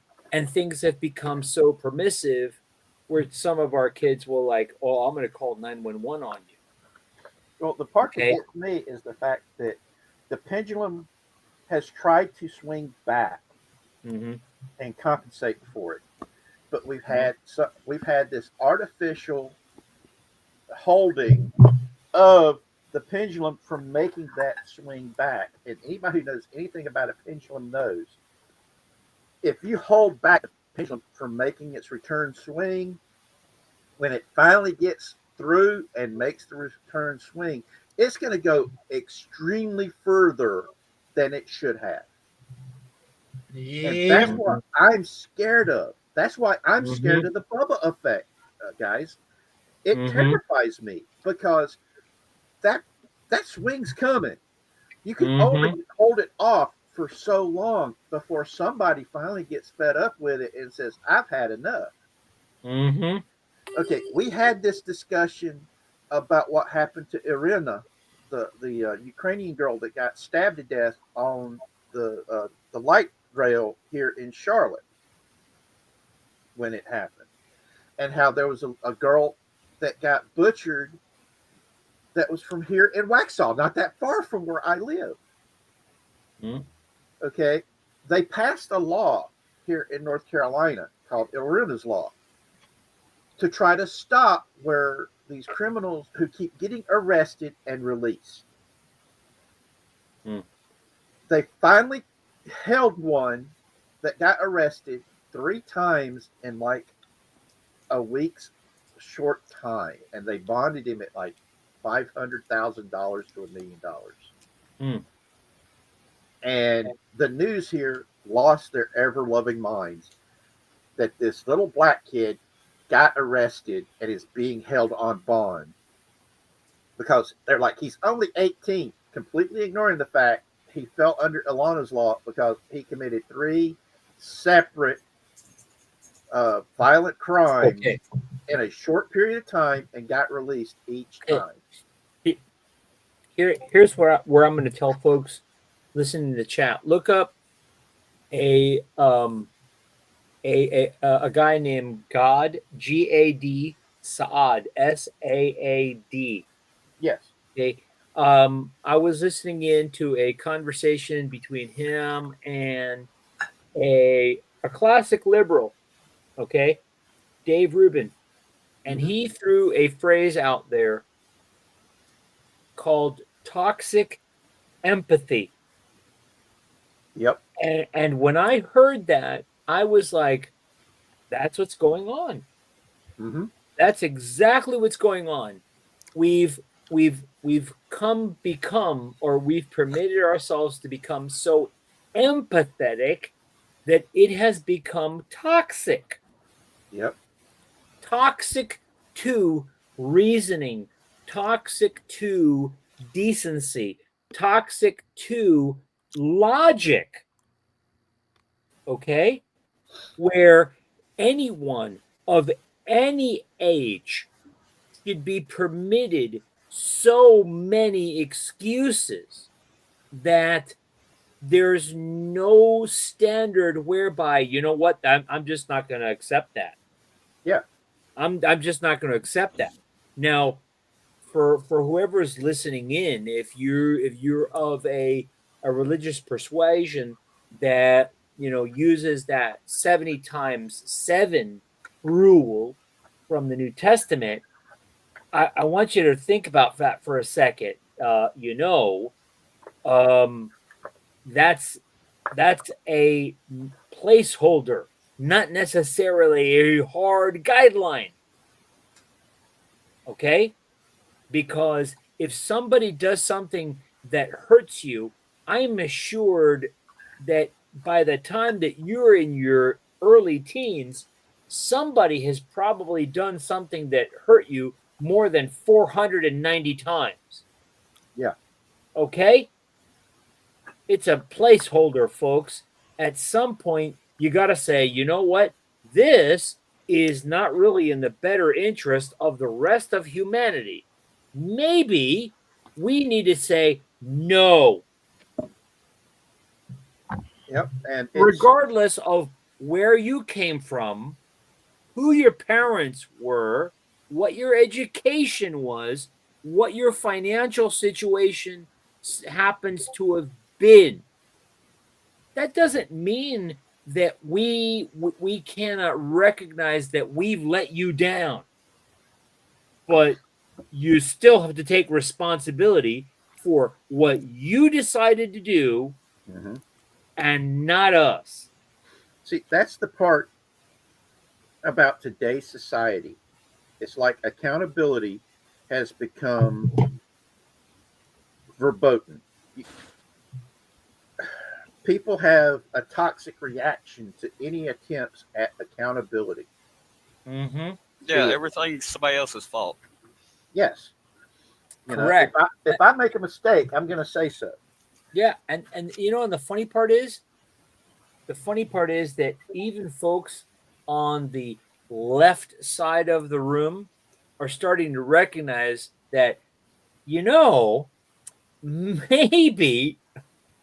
[SPEAKER 3] things have become so permissive, where some of our kids will like, oh, I'm going to call 911 on you.
[SPEAKER 2] Well, the part that gets me is the fact that the pendulum has tried to swing back and compensate for it, but we've had this artificial holding of the pendulum from making that swing back. And anybody who knows anything about a pendulum knows if you hold back the pendulum from making its return swing, when it finally gets through and makes the return swing, it's going to go extremely further than it should have. And that's what I'm scared of. That's why I'm scared of the Bubba effect, guys. It terrifies me because that swing's coming. You can only hold it off for so long before somebody finally gets fed up with it and says, I've had enough. Okay, we had this discussion about what happened to Irina, the Ukrainian girl that got stabbed to death on the light rail here in Charlotte when it happened, and how there was a girl that got butchered that was from here in Waxhaw, not that far from where I live. Okay, they passed a law here in North Carolina called Irina's Law to try to stop where these criminals who keep getting arrested and released. They finally held one that got arrested 3 times in like a week's short time, and they bonded him at like $500,000 to $1 million. And the news here lost their ever-loving minds that this little black kid got arrested and is being held on bond because they're like, he's only 18, completely ignoring the fact he fell under Ilana's law because he committed 3 separate violent crimes in a short period of time and got released each time.
[SPEAKER 3] Here's where I'm going to tell folks listening to the chat, look up a guy named God, G-A-D, Saad, S-A-A-D.
[SPEAKER 2] Yes.
[SPEAKER 3] Okay. I was listening into a conversation between him and a classic liberal, okay, Dave Rubin, and he threw a phrase out there called toxic empathy.
[SPEAKER 2] Yep.
[SPEAKER 3] And when I heard that, I was like, that's what's going on.
[SPEAKER 2] Mm-hmm.
[SPEAKER 3] That's exactly what's going on. We've become, or we've permitted ourselves to become so empathetic that it has become toxic.
[SPEAKER 2] Yep.
[SPEAKER 3] Toxic to reasoning, toxic to decency, toxic to logic. Okay? Where anyone of any age should be permitted so many excuses that there's no standard whereby, you know what, I'm just not going to accept that.
[SPEAKER 2] Yeah.
[SPEAKER 3] I'm just not going to accept that. Now, for whoever's listening in, if you're of a religious persuasion that uses that 70 times 7 rule from the New Testament, I want you to think about that for a second. That's a placeholder, not necessarily a hard guideline. Okay? Because if somebody does something that hurts you, I'm assured that by the time that you're in your early teens, somebody has probably done something that hurt you more than 490 times.
[SPEAKER 2] Yeah.
[SPEAKER 3] Okay? It's a placeholder, folks. At some point, you got to say, you know what? This is not really in the better interest of the rest of humanity. Maybe we need to say no.
[SPEAKER 2] Yep. And
[SPEAKER 3] regardless of where you came from, who your parents were, what your education was, what your financial situation happens to have been. That doesn't mean that we cannot recognize that we've let you down. But you still have to take responsibility for what you decided to do, and not us.
[SPEAKER 2] See, that's the part about today's society. It's like accountability has become verboten. People have a toxic reaction to any attempts at accountability.
[SPEAKER 3] Mm-hmm.
[SPEAKER 7] Yeah, everything's somebody else's fault.
[SPEAKER 2] Yes.
[SPEAKER 3] Correct.
[SPEAKER 2] If I make a mistake, I'm going to say so.
[SPEAKER 3] Yeah, and and the funny part is that even folks on the left side of the room are starting to recognize that, maybe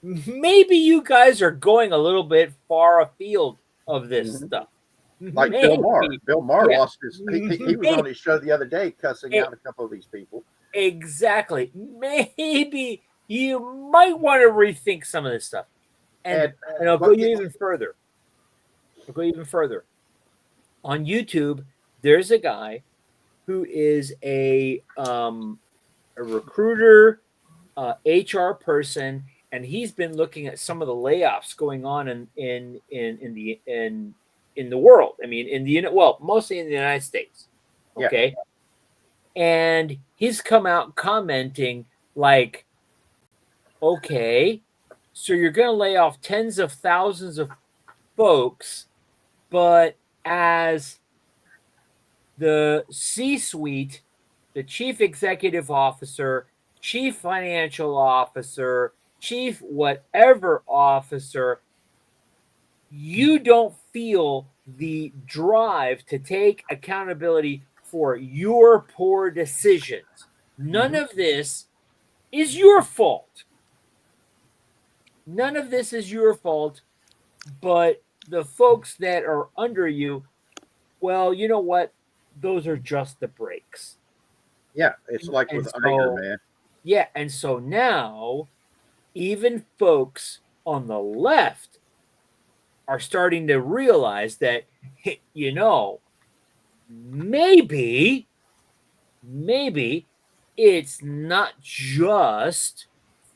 [SPEAKER 3] you guys are going a little bit far afield of this stuff.
[SPEAKER 2] Like Bill Maher. Bill Maher lost his. He was on his show the other day cussing out a couple of these people.
[SPEAKER 3] Exactly. Maybe you might want to rethink some of this stuff. And I'll go even further. On YouTube, there's a guy who is a recruiter, HR person, and he's been looking at some of the layoffs going on in the world. I mean, mostly in the United States. Okay. Yeah. And he's come out commenting like, okay, so you're going to lay off tens of thousands of folks, but as the C-suite, the chief executive officer, chief financial officer, chief whatever officer, you don't feel the drive to take accountability for your poor decisions. None of this is your fault. None of this is your fault, but the folks that are under you, well, you know what? Those are just the breaks.
[SPEAKER 2] Yeah, it's like with Iron Man.
[SPEAKER 3] Yeah, and so now even folks on the left are starting to realize that, maybe it's not just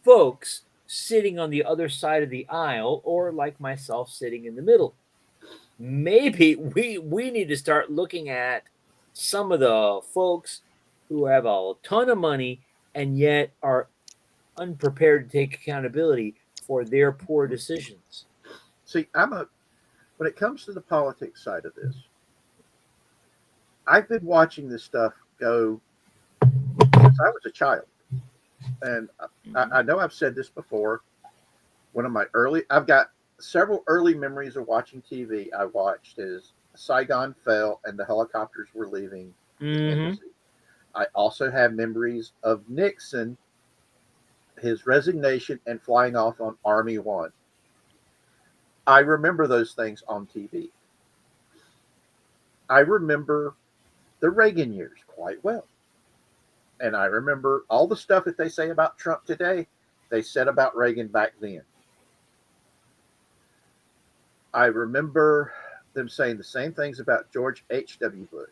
[SPEAKER 3] folks sitting on the other side of the aisle, or like myself sitting in the middle. Maybe we need to start looking at some of the folks who have a ton of money and yet are unprepared to take accountability for their poor decisions.
[SPEAKER 2] See, when it comes to the politics side of this, I've been watching this stuff go since I was a child. And I know I've said this before. I've got several early memories of watching TV. I watched as Saigon fell and the helicopters were leaving the embassy. I also have memories of Nixon, his resignation, and flying off on Army One. I remember those things on TV. I remember the Reagan years quite well. And I remember all the stuff that they say about Trump today, they said about Reagan back then. I remember them saying the same things about George H.W. Bush.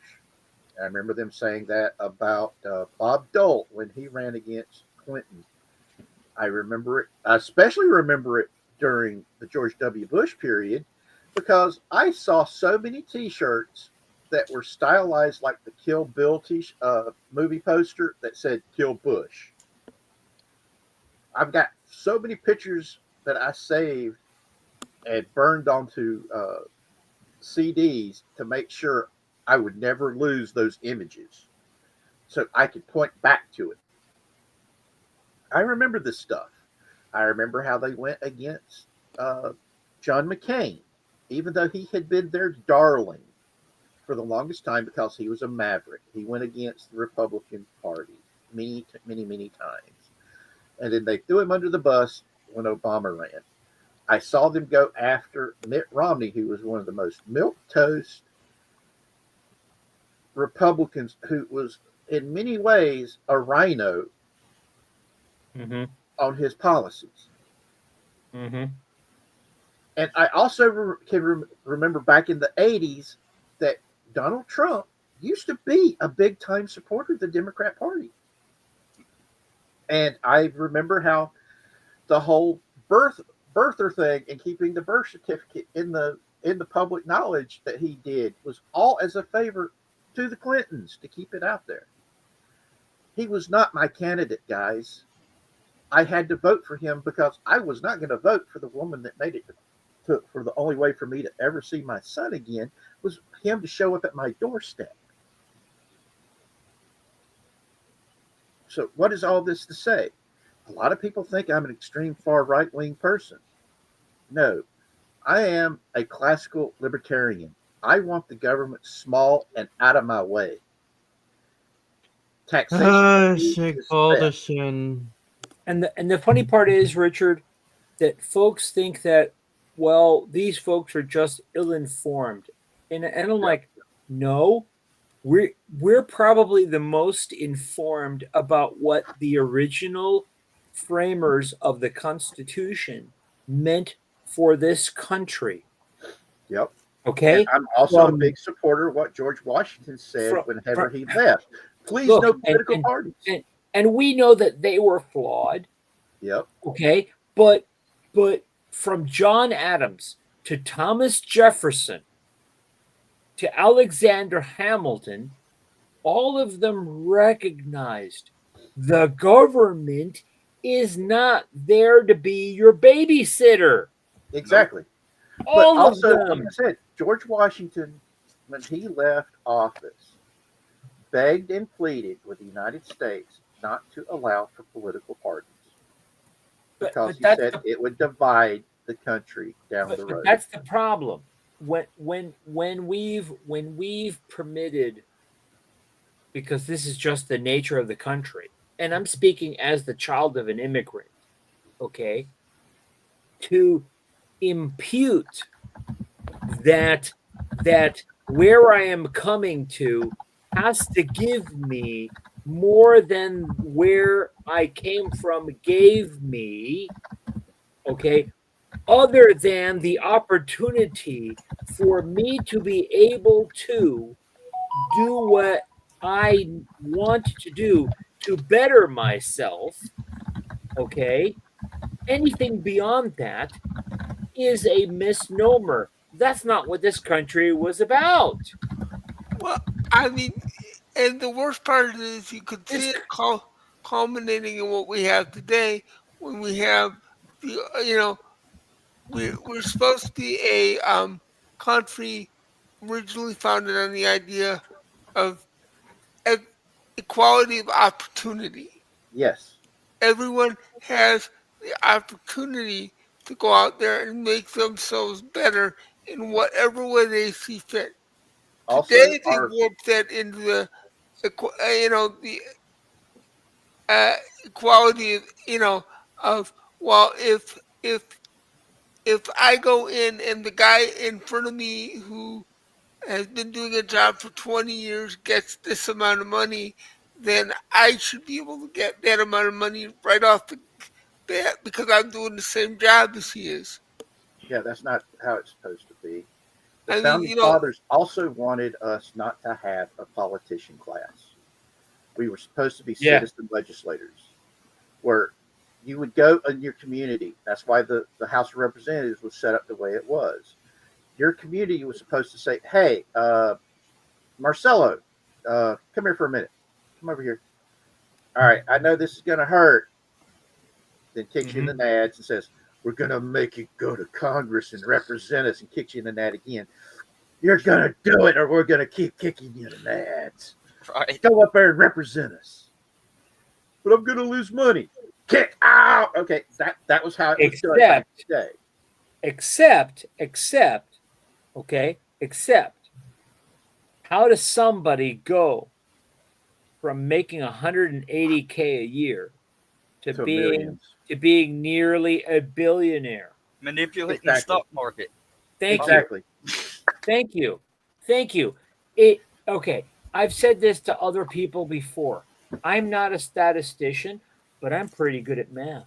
[SPEAKER 2] I remember them saying that about Bob Dole when he ran against Clinton. I remember it. I especially remember it during the George W. Bush period because I saw so many T-shirts that were stylized like the Kill Bill movie poster that said Kill Bush. I've got so many pictures that I saved and burned onto CDs to make sure I would never lose those images so I could point back to it. I remember this stuff. I remember how they went against John McCain, even though he had been their darling for the longest time because he was a maverick. He went against the Republican Party many, many, many times. And then they threw him under the bus when Obama ran. I saw them go after Mitt Romney, who was one of the most milquetoast Republicans, who was in many ways a rhino on his policies. And I also can remember back in the 80s that Donald Trump used to be a big-time supporter of the Democrat Party. And I remember how the whole birther thing and keeping the birth certificate in the public knowledge that he did was all as a favor to the Clintons to keep it out there. He was not my candidate, guys. I had to vote for him because I was not going to vote for the woman that made it for the only way for me to ever see my son again was him to show up at my doorstep. So what is all this to say? A lot of people think I'm an extreme far right-wing person. No, I am a classical libertarian. I want the government small and out of my way. Taxation.
[SPEAKER 3] And the funny part is, Richard, that folks think that, well, these folks are just ill-informed. And I'm like, no, we're probably the most informed about what the original framers of the Constitution meant for this country.
[SPEAKER 2] Yep.
[SPEAKER 3] Okay.
[SPEAKER 2] And I'm also a big supporter of what George Washington said whenever he left. Please, no political parties.
[SPEAKER 3] And we know that they were flawed.
[SPEAKER 2] Yep.
[SPEAKER 3] Okay. But from John Adams to Thomas Jefferson to Alexander Hamilton, all of them recognized the government is not there to be your babysitter.
[SPEAKER 2] Exactly.
[SPEAKER 3] All
[SPEAKER 2] but also,
[SPEAKER 3] of them.
[SPEAKER 2] like I said, George Washington, when he left office, begged and pleaded with the United States not to allow for political parties because he said it would divide the country down the road.
[SPEAKER 3] That's the problem. When we've permitted, because this is just the nature of the country, and I'm speaking as the child of an immigrant, okay, to impute that where I am coming to has to give me more than where I came from gave me, okay, other than the opportunity for me to be able to do what I want to do to better myself, okay, Anything beyond that is a misnomer. That's not what this country was about.
[SPEAKER 1] Well, I mean, and the worst part is you could
[SPEAKER 3] This
[SPEAKER 1] see it culminating in what we have today when we have the, we're supposed to be a country originally founded on the idea of e- equality of opportunity.
[SPEAKER 2] Yes.
[SPEAKER 1] Everyone has the opportunity to go out there and make themselves better in whatever way they see fit.
[SPEAKER 2] Also,
[SPEAKER 1] Today they warp that into the the equality of of, well, if I go in and the guy in front of me who has been doing a job for 20 years gets this amount of money, then I should be able to get that amount of money right off the bat because I'm doing the same job as he is.
[SPEAKER 2] yeah, that's not how it's supposed to be. The
[SPEAKER 1] I mean,
[SPEAKER 2] founding fathers also wanted us not to have a politician class. We were supposed to be citizen legislators, where you would go in your community. That's why the House of Representatives was set up the way it was. Your community was supposed to say, hey, Marcelo, come here for a minute. Come over here. All right, I know this is going to hurt. Then kicks you in the nads and says, we're going to make you go to Congress and represent us, and kicks you in the nads again. You're going to do it or we're going to keep kicking you in the nads.
[SPEAKER 7] Right.
[SPEAKER 2] Go up there and represent us. But I'm going to lose money. Kick out. Okay, that was how it was done back in the day.
[SPEAKER 3] Except, how does somebody go from making 180K a year to being nearly a billionaire?
[SPEAKER 7] Manipulating the stock market.
[SPEAKER 3] Thank you. Okay. I've said this to other people before. I'm not a statistician, but I'm pretty good at math.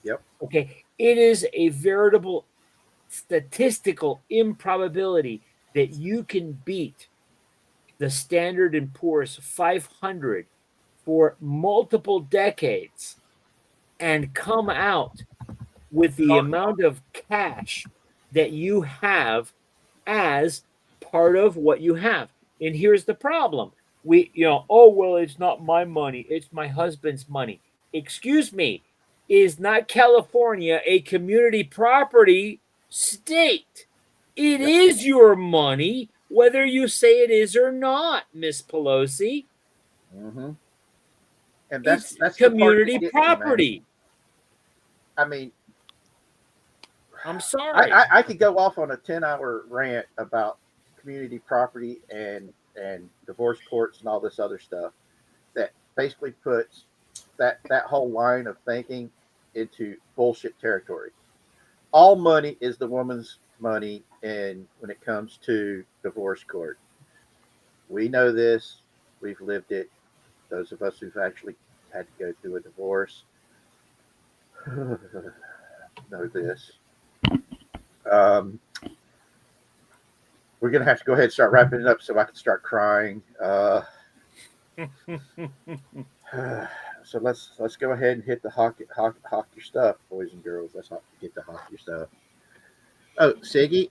[SPEAKER 2] Yep.
[SPEAKER 3] Okay. It is a veritable statistical improbability that you can beat the Standard & Poor's 500 for multiple decades and come out with the amount of cash that you have as part of what you have. And here's the problem. It's not my money, it's my husband's money. Excuse me, is not California a community property state? It is your money, whether you say it is or not, Miss Pelosi.
[SPEAKER 2] Mm-hmm. And that's
[SPEAKER 3] community property.
[SPEAKER 2] I mean,
[SPEAKER 3] I'm sorry.
[SPEAKER 2] I could go off on a 10-hour rant about community property and divorce courts and all this other stuff that basically puts that whole line of thinking into bullshit territory. All money is the woman's money, and when it comes to divorce court, we know this. We've lived it. Those of us who've actually had to go through a divorce know this. We're gonna have to go ahead and start wrapping it up so I can start crying. So let's go ahead and hit the hawk your stuff, boys and girls. Let's get the hawk your stuff. Oh, Siggy,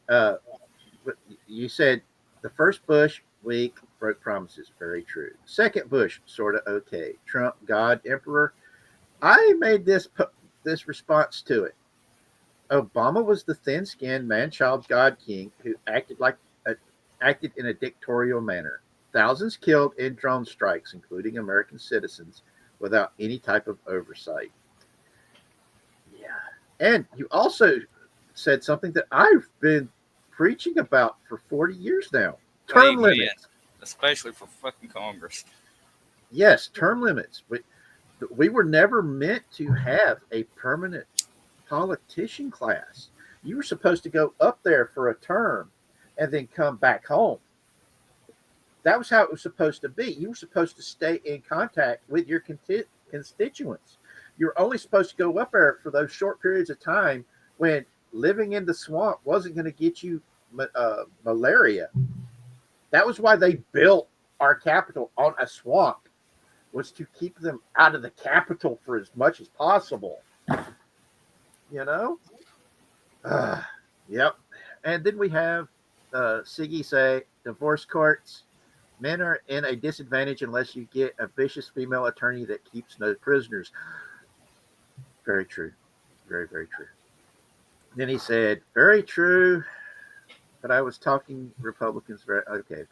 [SPEAKER 2] you said the first Bush week broke promises. Very true. Second Bush, sort of okay. Trump, God, Emperor. I made this response to it. Obama was the thin-skinned man-child God king who acted in a dictatorial manner. Thousands killed in drone strikes, including American citizens, without any type of oversight. Yeah. And you also said something that I've been preaching about for 40 years now. Term limits.
[SPEAKER 7] Especially for fucking Congress.
[SPEAKER 2] Yes, term limits. We were never meant to have a permanent politician class. You were supposed to go up there for a term and then come back home. That was how it was supposed to be. You were supposed to stay in contact with your constituents. You were only supposed to go up there for those short periods of time when living in the swamp wasn't going to get you malaria. That was why they built our capital on a swamp, was to keep them out of the capital for as much as possible. You know? Yep. And then we have Siggy say divorce courts. Men are in a disadvantage unless you get a vicious female attorney that keeps no prisoners. Very true. Very, very true. Then he said, very true. But I was talking Republicans. Okay.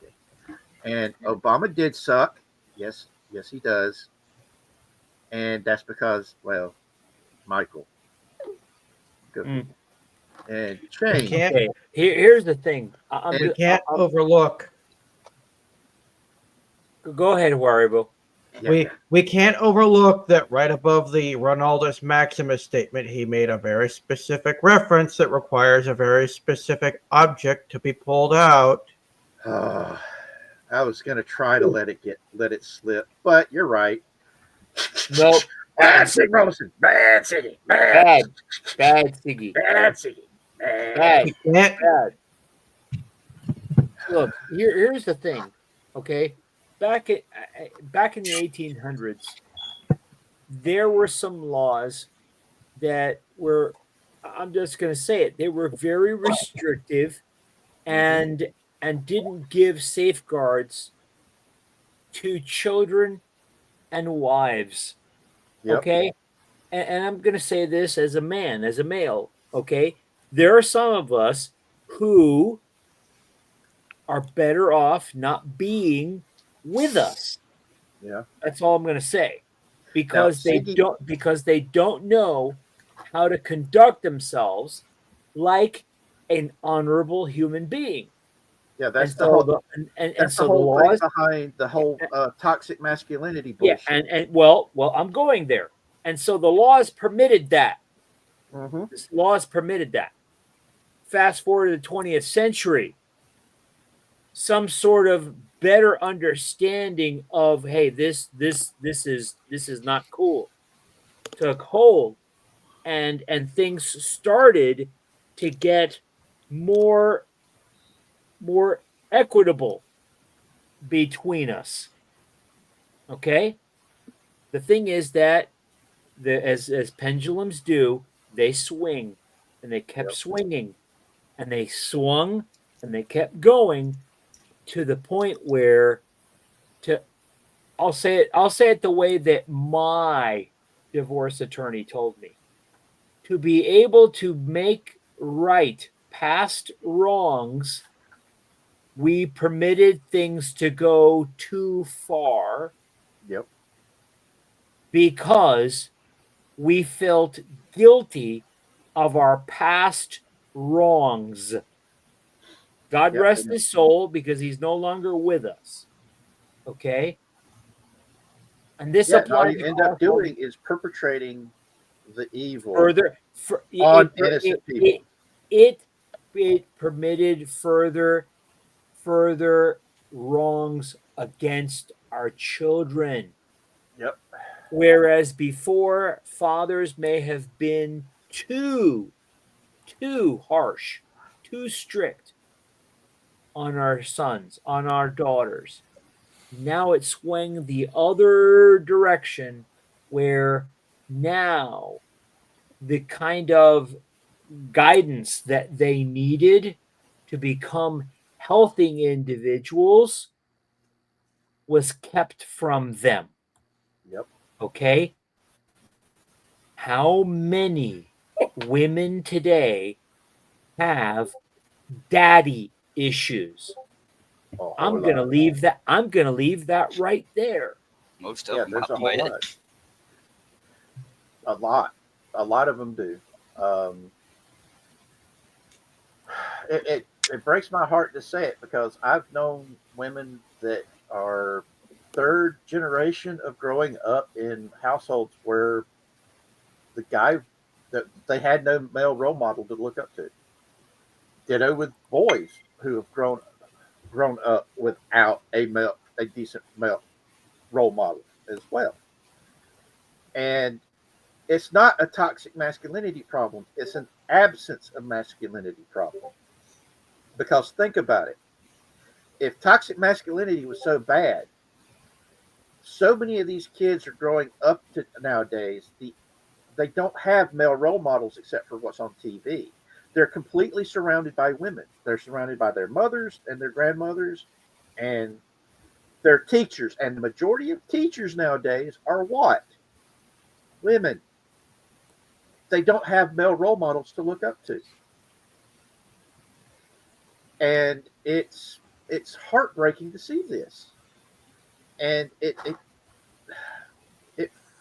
[SPEAKER 2] And Obama did suck. Yes, he does. And that's because, well, Michael. Good. And change.
[SPEAKER 3] Okay. Here's the thing.
[SPEAKER 4] We can't overlook.
[SPEAKER 3] Go ahead, Waribo.
[SPEAKER 4] We can't overlook that right above the Ronaldus Maximus statement, he made a very specific reference that requires a very specific object to be pulled out.
[SPEAKER 2] I was going to try to let it slip, but you're right.
[SPEAKER 3] Nope.
[SPEAKER 2] Bad Sig Rollison. Bad Siggy.
[SPEAKER 3] Bad Siggy.
[SPEAKER 2] Bad Siggy.
[SPEAKER 3] Bad. Look, here's the thing. Okay, back in the 1800s, there were some laws that were, I'm just going to say it, they were very restrictive and didn't give safeguards to children and wives.
[SPEAKER 2] Yep.
[SPEAKER 3] Okay, and I'm going to say this as a man, as a male. Okay, there are some of us who are better off not being with us.
[SPEAKER 2] Yeah,
[SPEAKER 3] that's all I'm going to say, because they don't know how to conduct themselves like an honorable human being.
[SPEAKER 2] Yeah, that's
[SPEAKER 3] and
[SPEAKER 2] the
[SPEAKER 3] so
[SPEAKER 2] whole.
[SPEAKER 3] The
[SPEAKER 2] whole
[SPEAKER 3] laws
[SPEAKER 2] thing behind the whole toxic masculinity bullshit.
[SPEAKER 3] Yeah, and well, I'm going there, and so the laws permitted that.
[SPEAKER 2] Mm-hmm.
[SPEAKER 3] The laws permitted that. Fast forward to the 20th century, some sort of better understanding of, hey, this is not cool, took hold, and things started to get more equitable between us. Okay, the thing is that as pendulums do, they swing, and they kept swinging, and they swung, and they kept going to the point where, I'll say it the way that my divorce attorney told me, to be able to make right past wrongs, we permitted things to go too far.
[SPEAKER 2] Yep.
[SPEAKER 3] Because we felt guilty of our past wrongs. God rest his soul, because he's no longer with us. Okay? And this applies.
[SPEAKER 2] All you end up doing is perpetrating the evil
[SPEAKER 3] further
[SPEAKER 2] on innocent people.
[SPEAKER 3] It permitted further wrongs against our children.
[SPEAKER 2] Yep.
[SPEAKER 3] Whereas before, fathers may have been too harsh, too strict on our sons, on our daughters. Now it swung the other direction, where now the kind of guidance that they needed to become healthy individuals was kept from them.
[SPEAKER 2] Yep.
[SPEAKER 3] Okay? How many women today have daddy issues? I'm going to leave that right there.
[SPEAKER 7] Most of them.
[SPEAKER 2] There's a whole lot. A lot of them do. It breaks my heart to say it, because I've known women that are third generation of growing up in households where the guy that they had no male role model to look up to. Ditto with boys who have grown up without a decent male role model as well. And it's not a toxic masculinity problem. It's an absence of masculinity problem. Because think about it. If toxic masculinity was so bad, so many of these kids are growing up to nowadays. they don't have male role models except for what's on TV. They're completely surrounded by women. They're surrounded by their mothers and their grandmothers and their teachers. And the majority of teachers nowadays are what? Women. They don't have male role models to look up to. And it's heartbreaking to see this. And it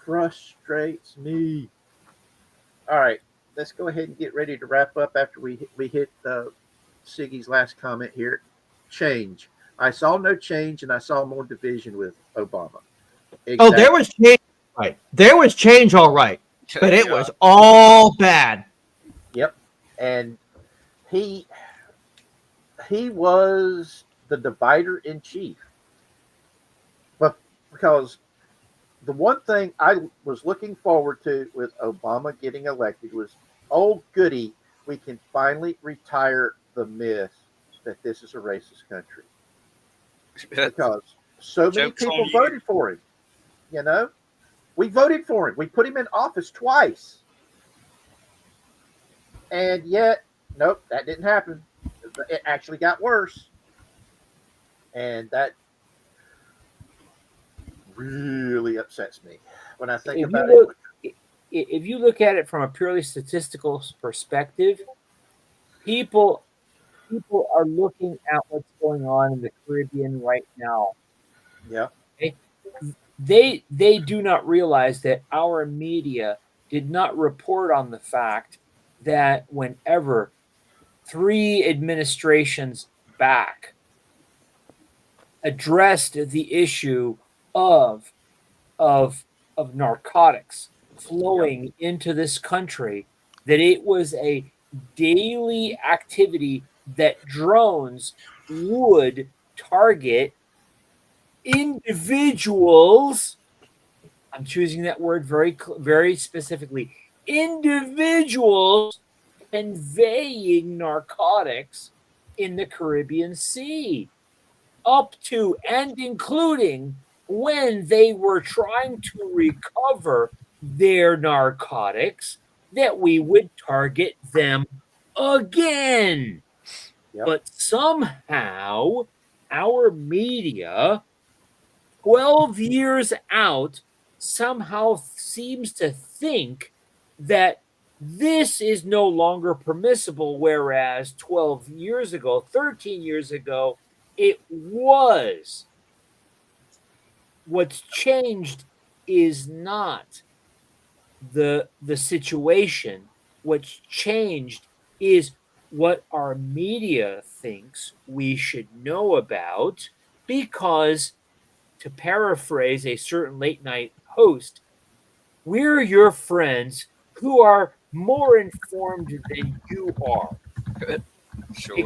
[SPEAKER 2] frustrates me. All right, let's go ahead and get ready to wrap up after we hit Siggy's last comment here. Change. I saw no change, and I saw more division with Obama. Exactly.
[SPEAKER 4] Oh, there was change. Right, there was change, all right, but it was all bad.
[SPEAKER 2] Yep, and he was the divider in chief. But because the one thing I was looking forward to with Obama getting elected was, oh goody, we can finally retire the myth that this is a racist country. Because so many people voted for him. You know? We voted for him. We put him in office twice. And yet, nope, that didn't happen. It actually got worse. And that really upsets me when I think about it.
[SPEAKER 3] If you look at it from a purely statistical perspective, people are looking at what's going on in the Caribbean right now.
[SPEAKER 2] Yeah.
[SPEAKER 3] Okay? They do not realize that our media did not report on the fact that whenever 3 administrations back addressed the issue of narcotics flowing into this country, that it was a daily activity that drones would target individuals. I'm choosing that word very specifically. Individuals conveying narcotics in the Caribbean Sea, up to and including when they were trying to recover their narcotics, that we would target them again.
[SPEAKER 2] Yep.
[SPEAKER 3] But somehow our media, 12 years out, somehow seems to think that this is no longer permissible, whereas 12 years ago, 13 years ago, it was. What's changed is not the situation. What's changed is what our media thinks we should know about, because, to paraphrase a certain late night host, we're your friends who are more informed than you are.
[SPEAKER 7] Sure,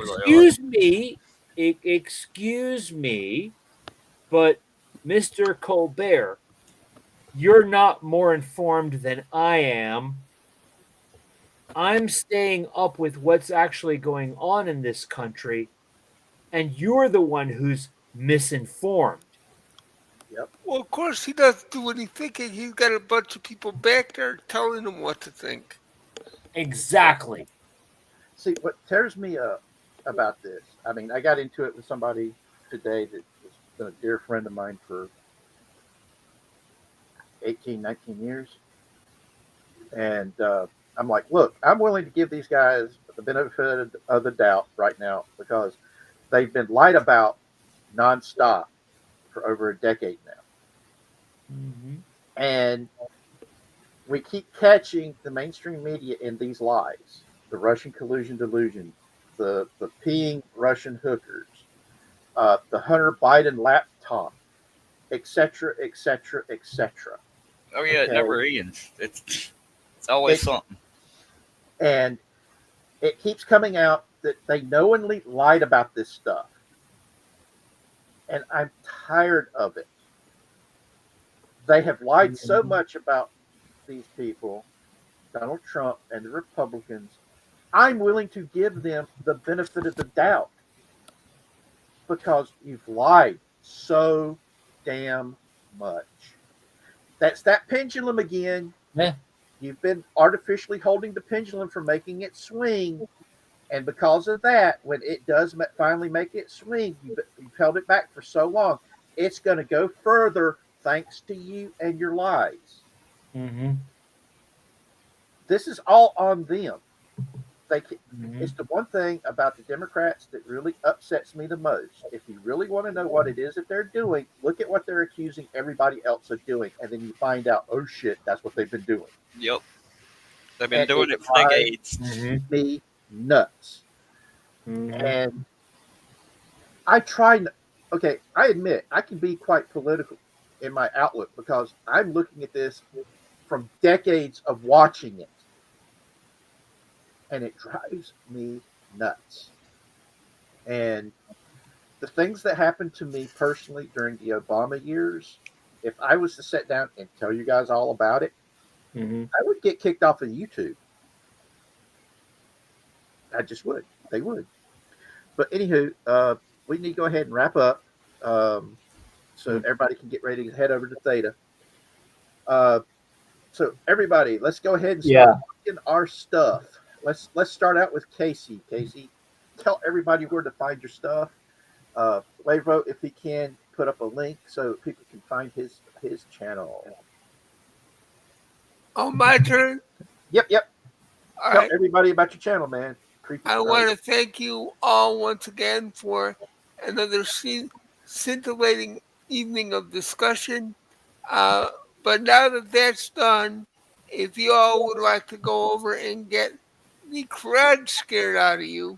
[SPEAKER 3] Excuse me, but Mr. Colbert, you're not more informed than I am. I'm staying up with what's actually going on in this country, and you're the one who's misinformed.
[SPEAKER 2] Yep.
[SPEAKER 1] Well, of course he doesn't do any thinking. He's got a bunch of people back there telling him what to think.
[SPEAKER 3] Exactly.
[SPEAKER 2] See, what tears me up about this, I mean, I got into it with somebody today that has been a dear friend of mine for 18, 19 years. And I'm like, look, I'm willing to give these guys the benefit of the doubt right now, because they've been lied about nonstop for over a decade now.
[SPEAKER 3] Mm-hmm.
[SPEAKER 2] And we keep catching the mainstream media in these lies. The Russian collusion delusion, the peeing Russian hookers, the Hunter Biden laptop, etc., etc., etc.
[SPEAKER 7] Oh yeah, it never ends. It's always something.
[SPEAKER 2] And it keeps coming out that they knowingly lied about this stuff. And I'm tired of it. They have lied so much about these people, Donald Trump and the Republicans. I'm willing to give them the benefit of the doubt, because you've lied so damn much. That's that pendulum again.
[SPEAKER 3] Yeah.
[SPEAKER 2] You've been artificially holding the pendulum from making it swing. And because of that, when it does finally make it swing, you've held it back for so long, it's going to go further thanks to you and your lies.
[SPEAKER 3] Mm-hmm.
[SPEAKER 2] This is all on them.
[SPEAKER 3] Mm-hmm.
[SPEAKER 2] It's the one thing about the Democrats that really upsets me the most. If you really want to know what it is that they're doing, look at what they're accusing everybody else of doing, and then you find out, oh shit, that's what they've been doing.
[SPEAKER 7] Yep. They've been
[SPEAKER 2] And
[SPEAKER 7] doing it for decades.
[SPEAKER 2] Me nuts.
[SPEAKER 3] Mm-hmm.
[SPEAKER 2] And I admit I can be quite political in my outlook because I'm looking at this from decades of watching it. And it drives me nuts. And the things that happened to me personally during the Obama years, if I was to sit down and tell you guys all about it,
[SPEAKER 3] Mm-hmm.
[SPEAKER 2] I would get kicked off of YouTube. I just would. They would. But anywho, we need to go ahead and wrap up so everybody can get ready to head over to Theta. So everybody, let's go ahead and start looking our stuff. Let's start out with Casey. Casey, tell everybody where to find your stuff. Wavero, if he can, put up a link so people can find his channel.
[SPEAKER 1] Oh, my turn?
[SPEAKER 2] Yep.
[SPEAKER 1] All
[SPEAKER 2] Tell
[SPEAKER 1] right.
[SPEAKER 2] everybody about your channel, man.
[SPEAKER 1] I want to thank you all once again for another scintillating evening of discussion. But now that that's done, if you all would like to go over and get the crud scared out of you,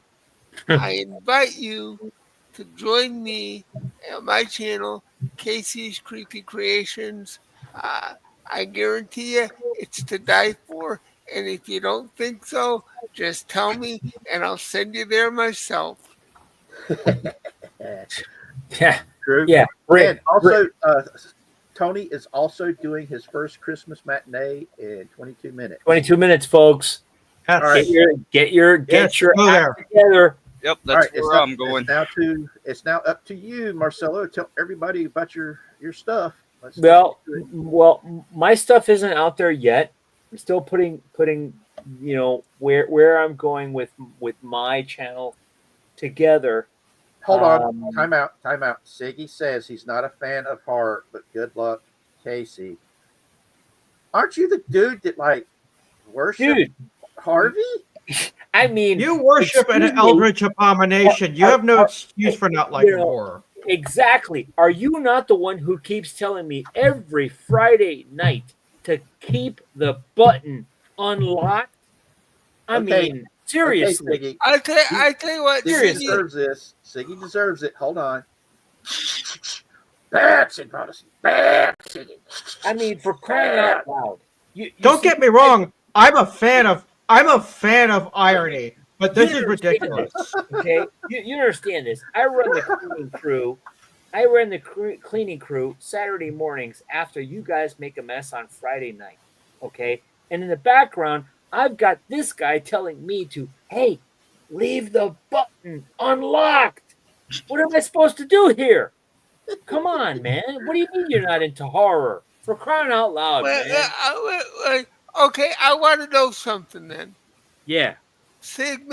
[SPEAKER 1] I invite you to join me at my channel, Casey's Creepy Creations. I guarantee you it's to die for. And if you don't think so, just tell me and I'll send you there myself.
[SPEAKER 3] Yeah.
[SPEAKER 2] True.
[SPEAKER 3] Yeah.
[SPEAKER 2] And also, Tony is also doing his first Christmas matinee in 22 minutes.
[SPEAKER 3] 22 minutes, folks.
[SPEAKER 2] All right.
[SPEAKER 3] Get your act together.
[SPEAKER 7] Yep, that's where I'm going.
[SPEAKER 2] It's now up to you, Marcelo. Tell everybody about your stuff.
[SPEAKER 3] Well, my stuff isn't out there yet. I'm still putting where I'm going with my channel together.
[SPEAKER 2] Hold on. Time out. Siggy says he's not a fan of horror, but good luck, Casey. Aren't you the dude that worships Harvey?
[SPEAKER 3] I mean,
[SPEAKER 4] you worship an eldritch abomination. You have no excuse for not liking horror.
[SPEAKER 3] Exactly. Are you not the one who keeps telling me every Friday night to keep the button unlocked? I mean, seriously.
[SPEAKER 2] Okay,
[SPEAKER 1] I tell you what,
[SPEAKER 2] Siggy deserves this. Siggy deserves it. Hold on. Bad Siggy.
[SPEAKER 3] I mean, for crying out loud.
[SPEAKER 4] Don't get me wrong. I'm a fan of irony, but this is ridiculous.
[SPEAKER 3] Okay, you understand this. I run the cleaning crew Saturday mornings after you guys make a mess on Friday night. Okay, and in the background, I've got this guy telling me to, hey, leave the button unlocked. What am I supposed to do here? Come on, man. What do you mean you're not into horror? For crying out loud, man.
[SPEAKER 1] Okay, I want to know something then.
[SPEAKER 3] Yeah.
[SPEAKER 1] Sig,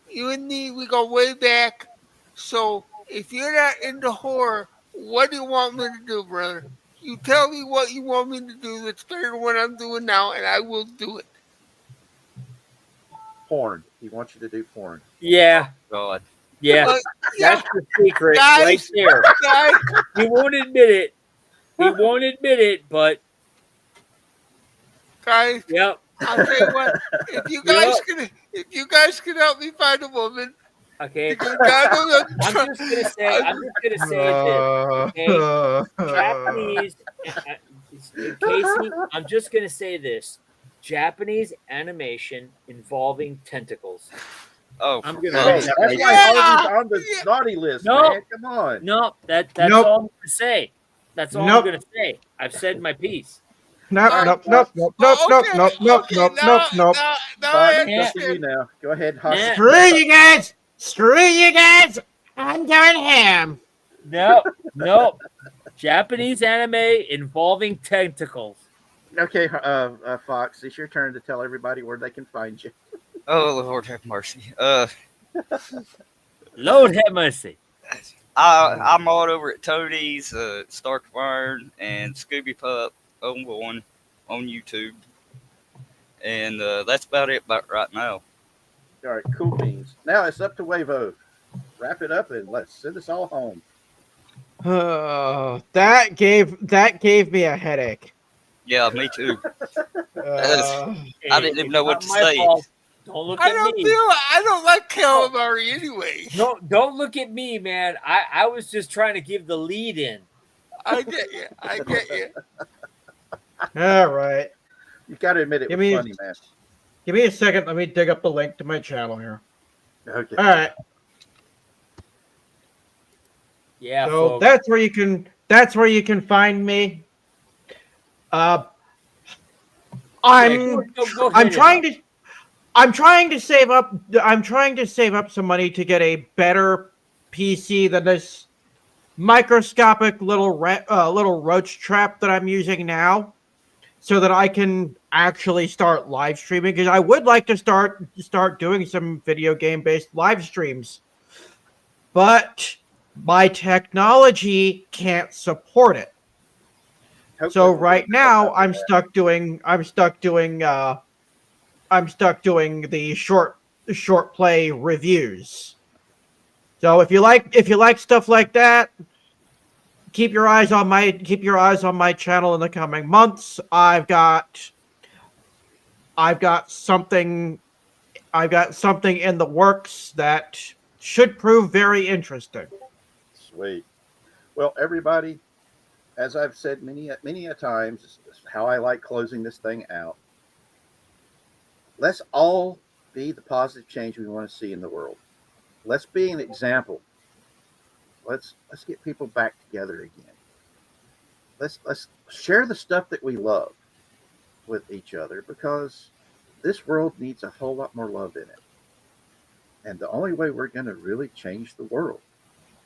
[SPEAKER 1] you and me, we go way back. So if you're not into horror, what do you want me to do, brother? You tell me what you want me to do that's better than what I'm doing now, and I will do it.
[SPEAKER 2] Porn. He wants you to do porn.
[SPEAKER 3] Yeah.
[SPEAKER 7] God.
[SPEAKER 3] Yeah. That's the secret right there. He won't admit it. But
[SPEAKER 1] guys,
[SPEAKER 3] yep.
[SPEAKER 1] I'll tell you what. If you guys can help me find a woman,
[SPEAKER 3] okay.
[SPEAKER 1] I'm
[SPEAKER 3] just gonna say this. Okay? Japanese, Casey. I'm just gonna say this: Japanese animation involving tentacles.
[SPEAKER 7] Oh,
[SPEAKER 3] I'm
[SPEAKER 2] gonna. That's why Harvey's on the naughty list.
[SPEAKER 3] No,
[SPEAKER 2] man. Come on.
[SPEAKER 3] No, that's all I'm gonna say. That's all I'm gonna say. I've said my piece.
[SPEAKER 4] Nope.
[SPEAKER 2] Go ahead.
[SPEAKER 4] Screw you guys. I'm going ham.
[SPEAKER 3] No. Japanese anime involving tentacles.
[SPEAKER 2] Okay, Fox, it's your turn to tell everybody where they can find you.
[SPEAKER 7] Oh Lord have mercy.
[SPEAKER 8] Lord have mercy.
[SPEAKER 7] I'm all over at Toadie's, Stark of Iron, and Scooby Pup on YouTube, and that's about it about right now.
[SPEAKER 2] All right, cool beans. Now it's up to Wavo. Wrap it up and let's send us all home.
[SPEAKER 4] That gave me a headache.
[SPEAKER 7] Yeah, me too.
[SPEAKER 4] Uh,
[SPEAKER 7] I didn't even
[SPEAKER 3] It's
[SPEAKER 7] know what
[SPEAKER 3] not
[SPEAKER 7] to
[SPEAKER 3] my
[SPEAKER 7] say.
[SPEAKER 3] fault. Don't look at me.
[SPEAKER 1] I don't like calamari anyway.
[SPEAKER 3] Don't look at me, man. I was just trying to give the lead in.
[SPEAKER 1] I get you. I get you.
[SPEAKER 4] all right.
[SPEAKER 2] You got to admit it
[SPEAKER 4] Give
[SPEAKER 2] was
[SPEAKER 4] me-
[SPEAKER 2] funny, man.
[SPEAKER 4] Give me a second. Let me dig up the link to my channel here.
[SPEAKER 2] Okay.
[SPEAKER 4] All right.
[SPEAKER 3] Yeah,
[SPEAKER 4] So
[SPEAKER 3] folks.
[SPEAKER 4] that's where you can find me.
[SPEAKER 3] Yeah,
[SPEAKER 4] I'm
[SPEAKER 3] go
[SPEAKER 4] I'm
[SPEAKER 3] hit it
[SPEAKER 4] trying
[SPEAKER 3] up.
[SPEAKER 4] to I'm trying to save up some money to get a better PC than this microscopic little little roach trap that I'm using now, so that I can actually start live streaming, because I would like to start doing some video game based live streams, but my technology can't support it.
[SPEAKER 2] Hopefully
[SPEAKER 4] So
[SPEAKER 2] we'll
[SPEAKER 4] right
[SPEAKER 2] get help
[SPEAKER 4] now
[SPEAKER 2] out with
[SPEAKER 4] I'm stuck doing the short play reviews. So if you like stuff like that, keep your eyes on my channel in the coming months. I've got something in the works that should prove very interesting.
[SPEAKER 2] Sweet. Well, everybody, as I've said many a times, this is how I like closing this thing out. Let's all be the positive change we want to see in the world. Let's be an example. Let's get people back together again. Let's share the stuff that we love with each other, because this world needs a whole lot more love in it. And the only way we're going to really change the world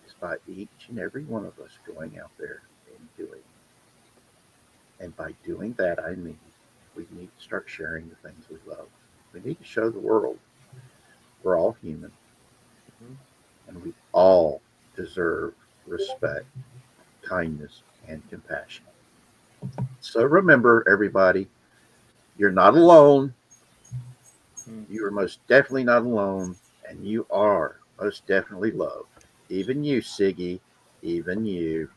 [SPEAKER 2] is by each and every one of us going out there and doing it. And by doing that, I mean we need to start sharing the things we love. We need to show the world we're all human, and we all deserve respect, kindness, and compassion. So remember, everybody, you're not alone. You are most definitely not alone, and you are most definitely loved. Even you, Siggy, even you.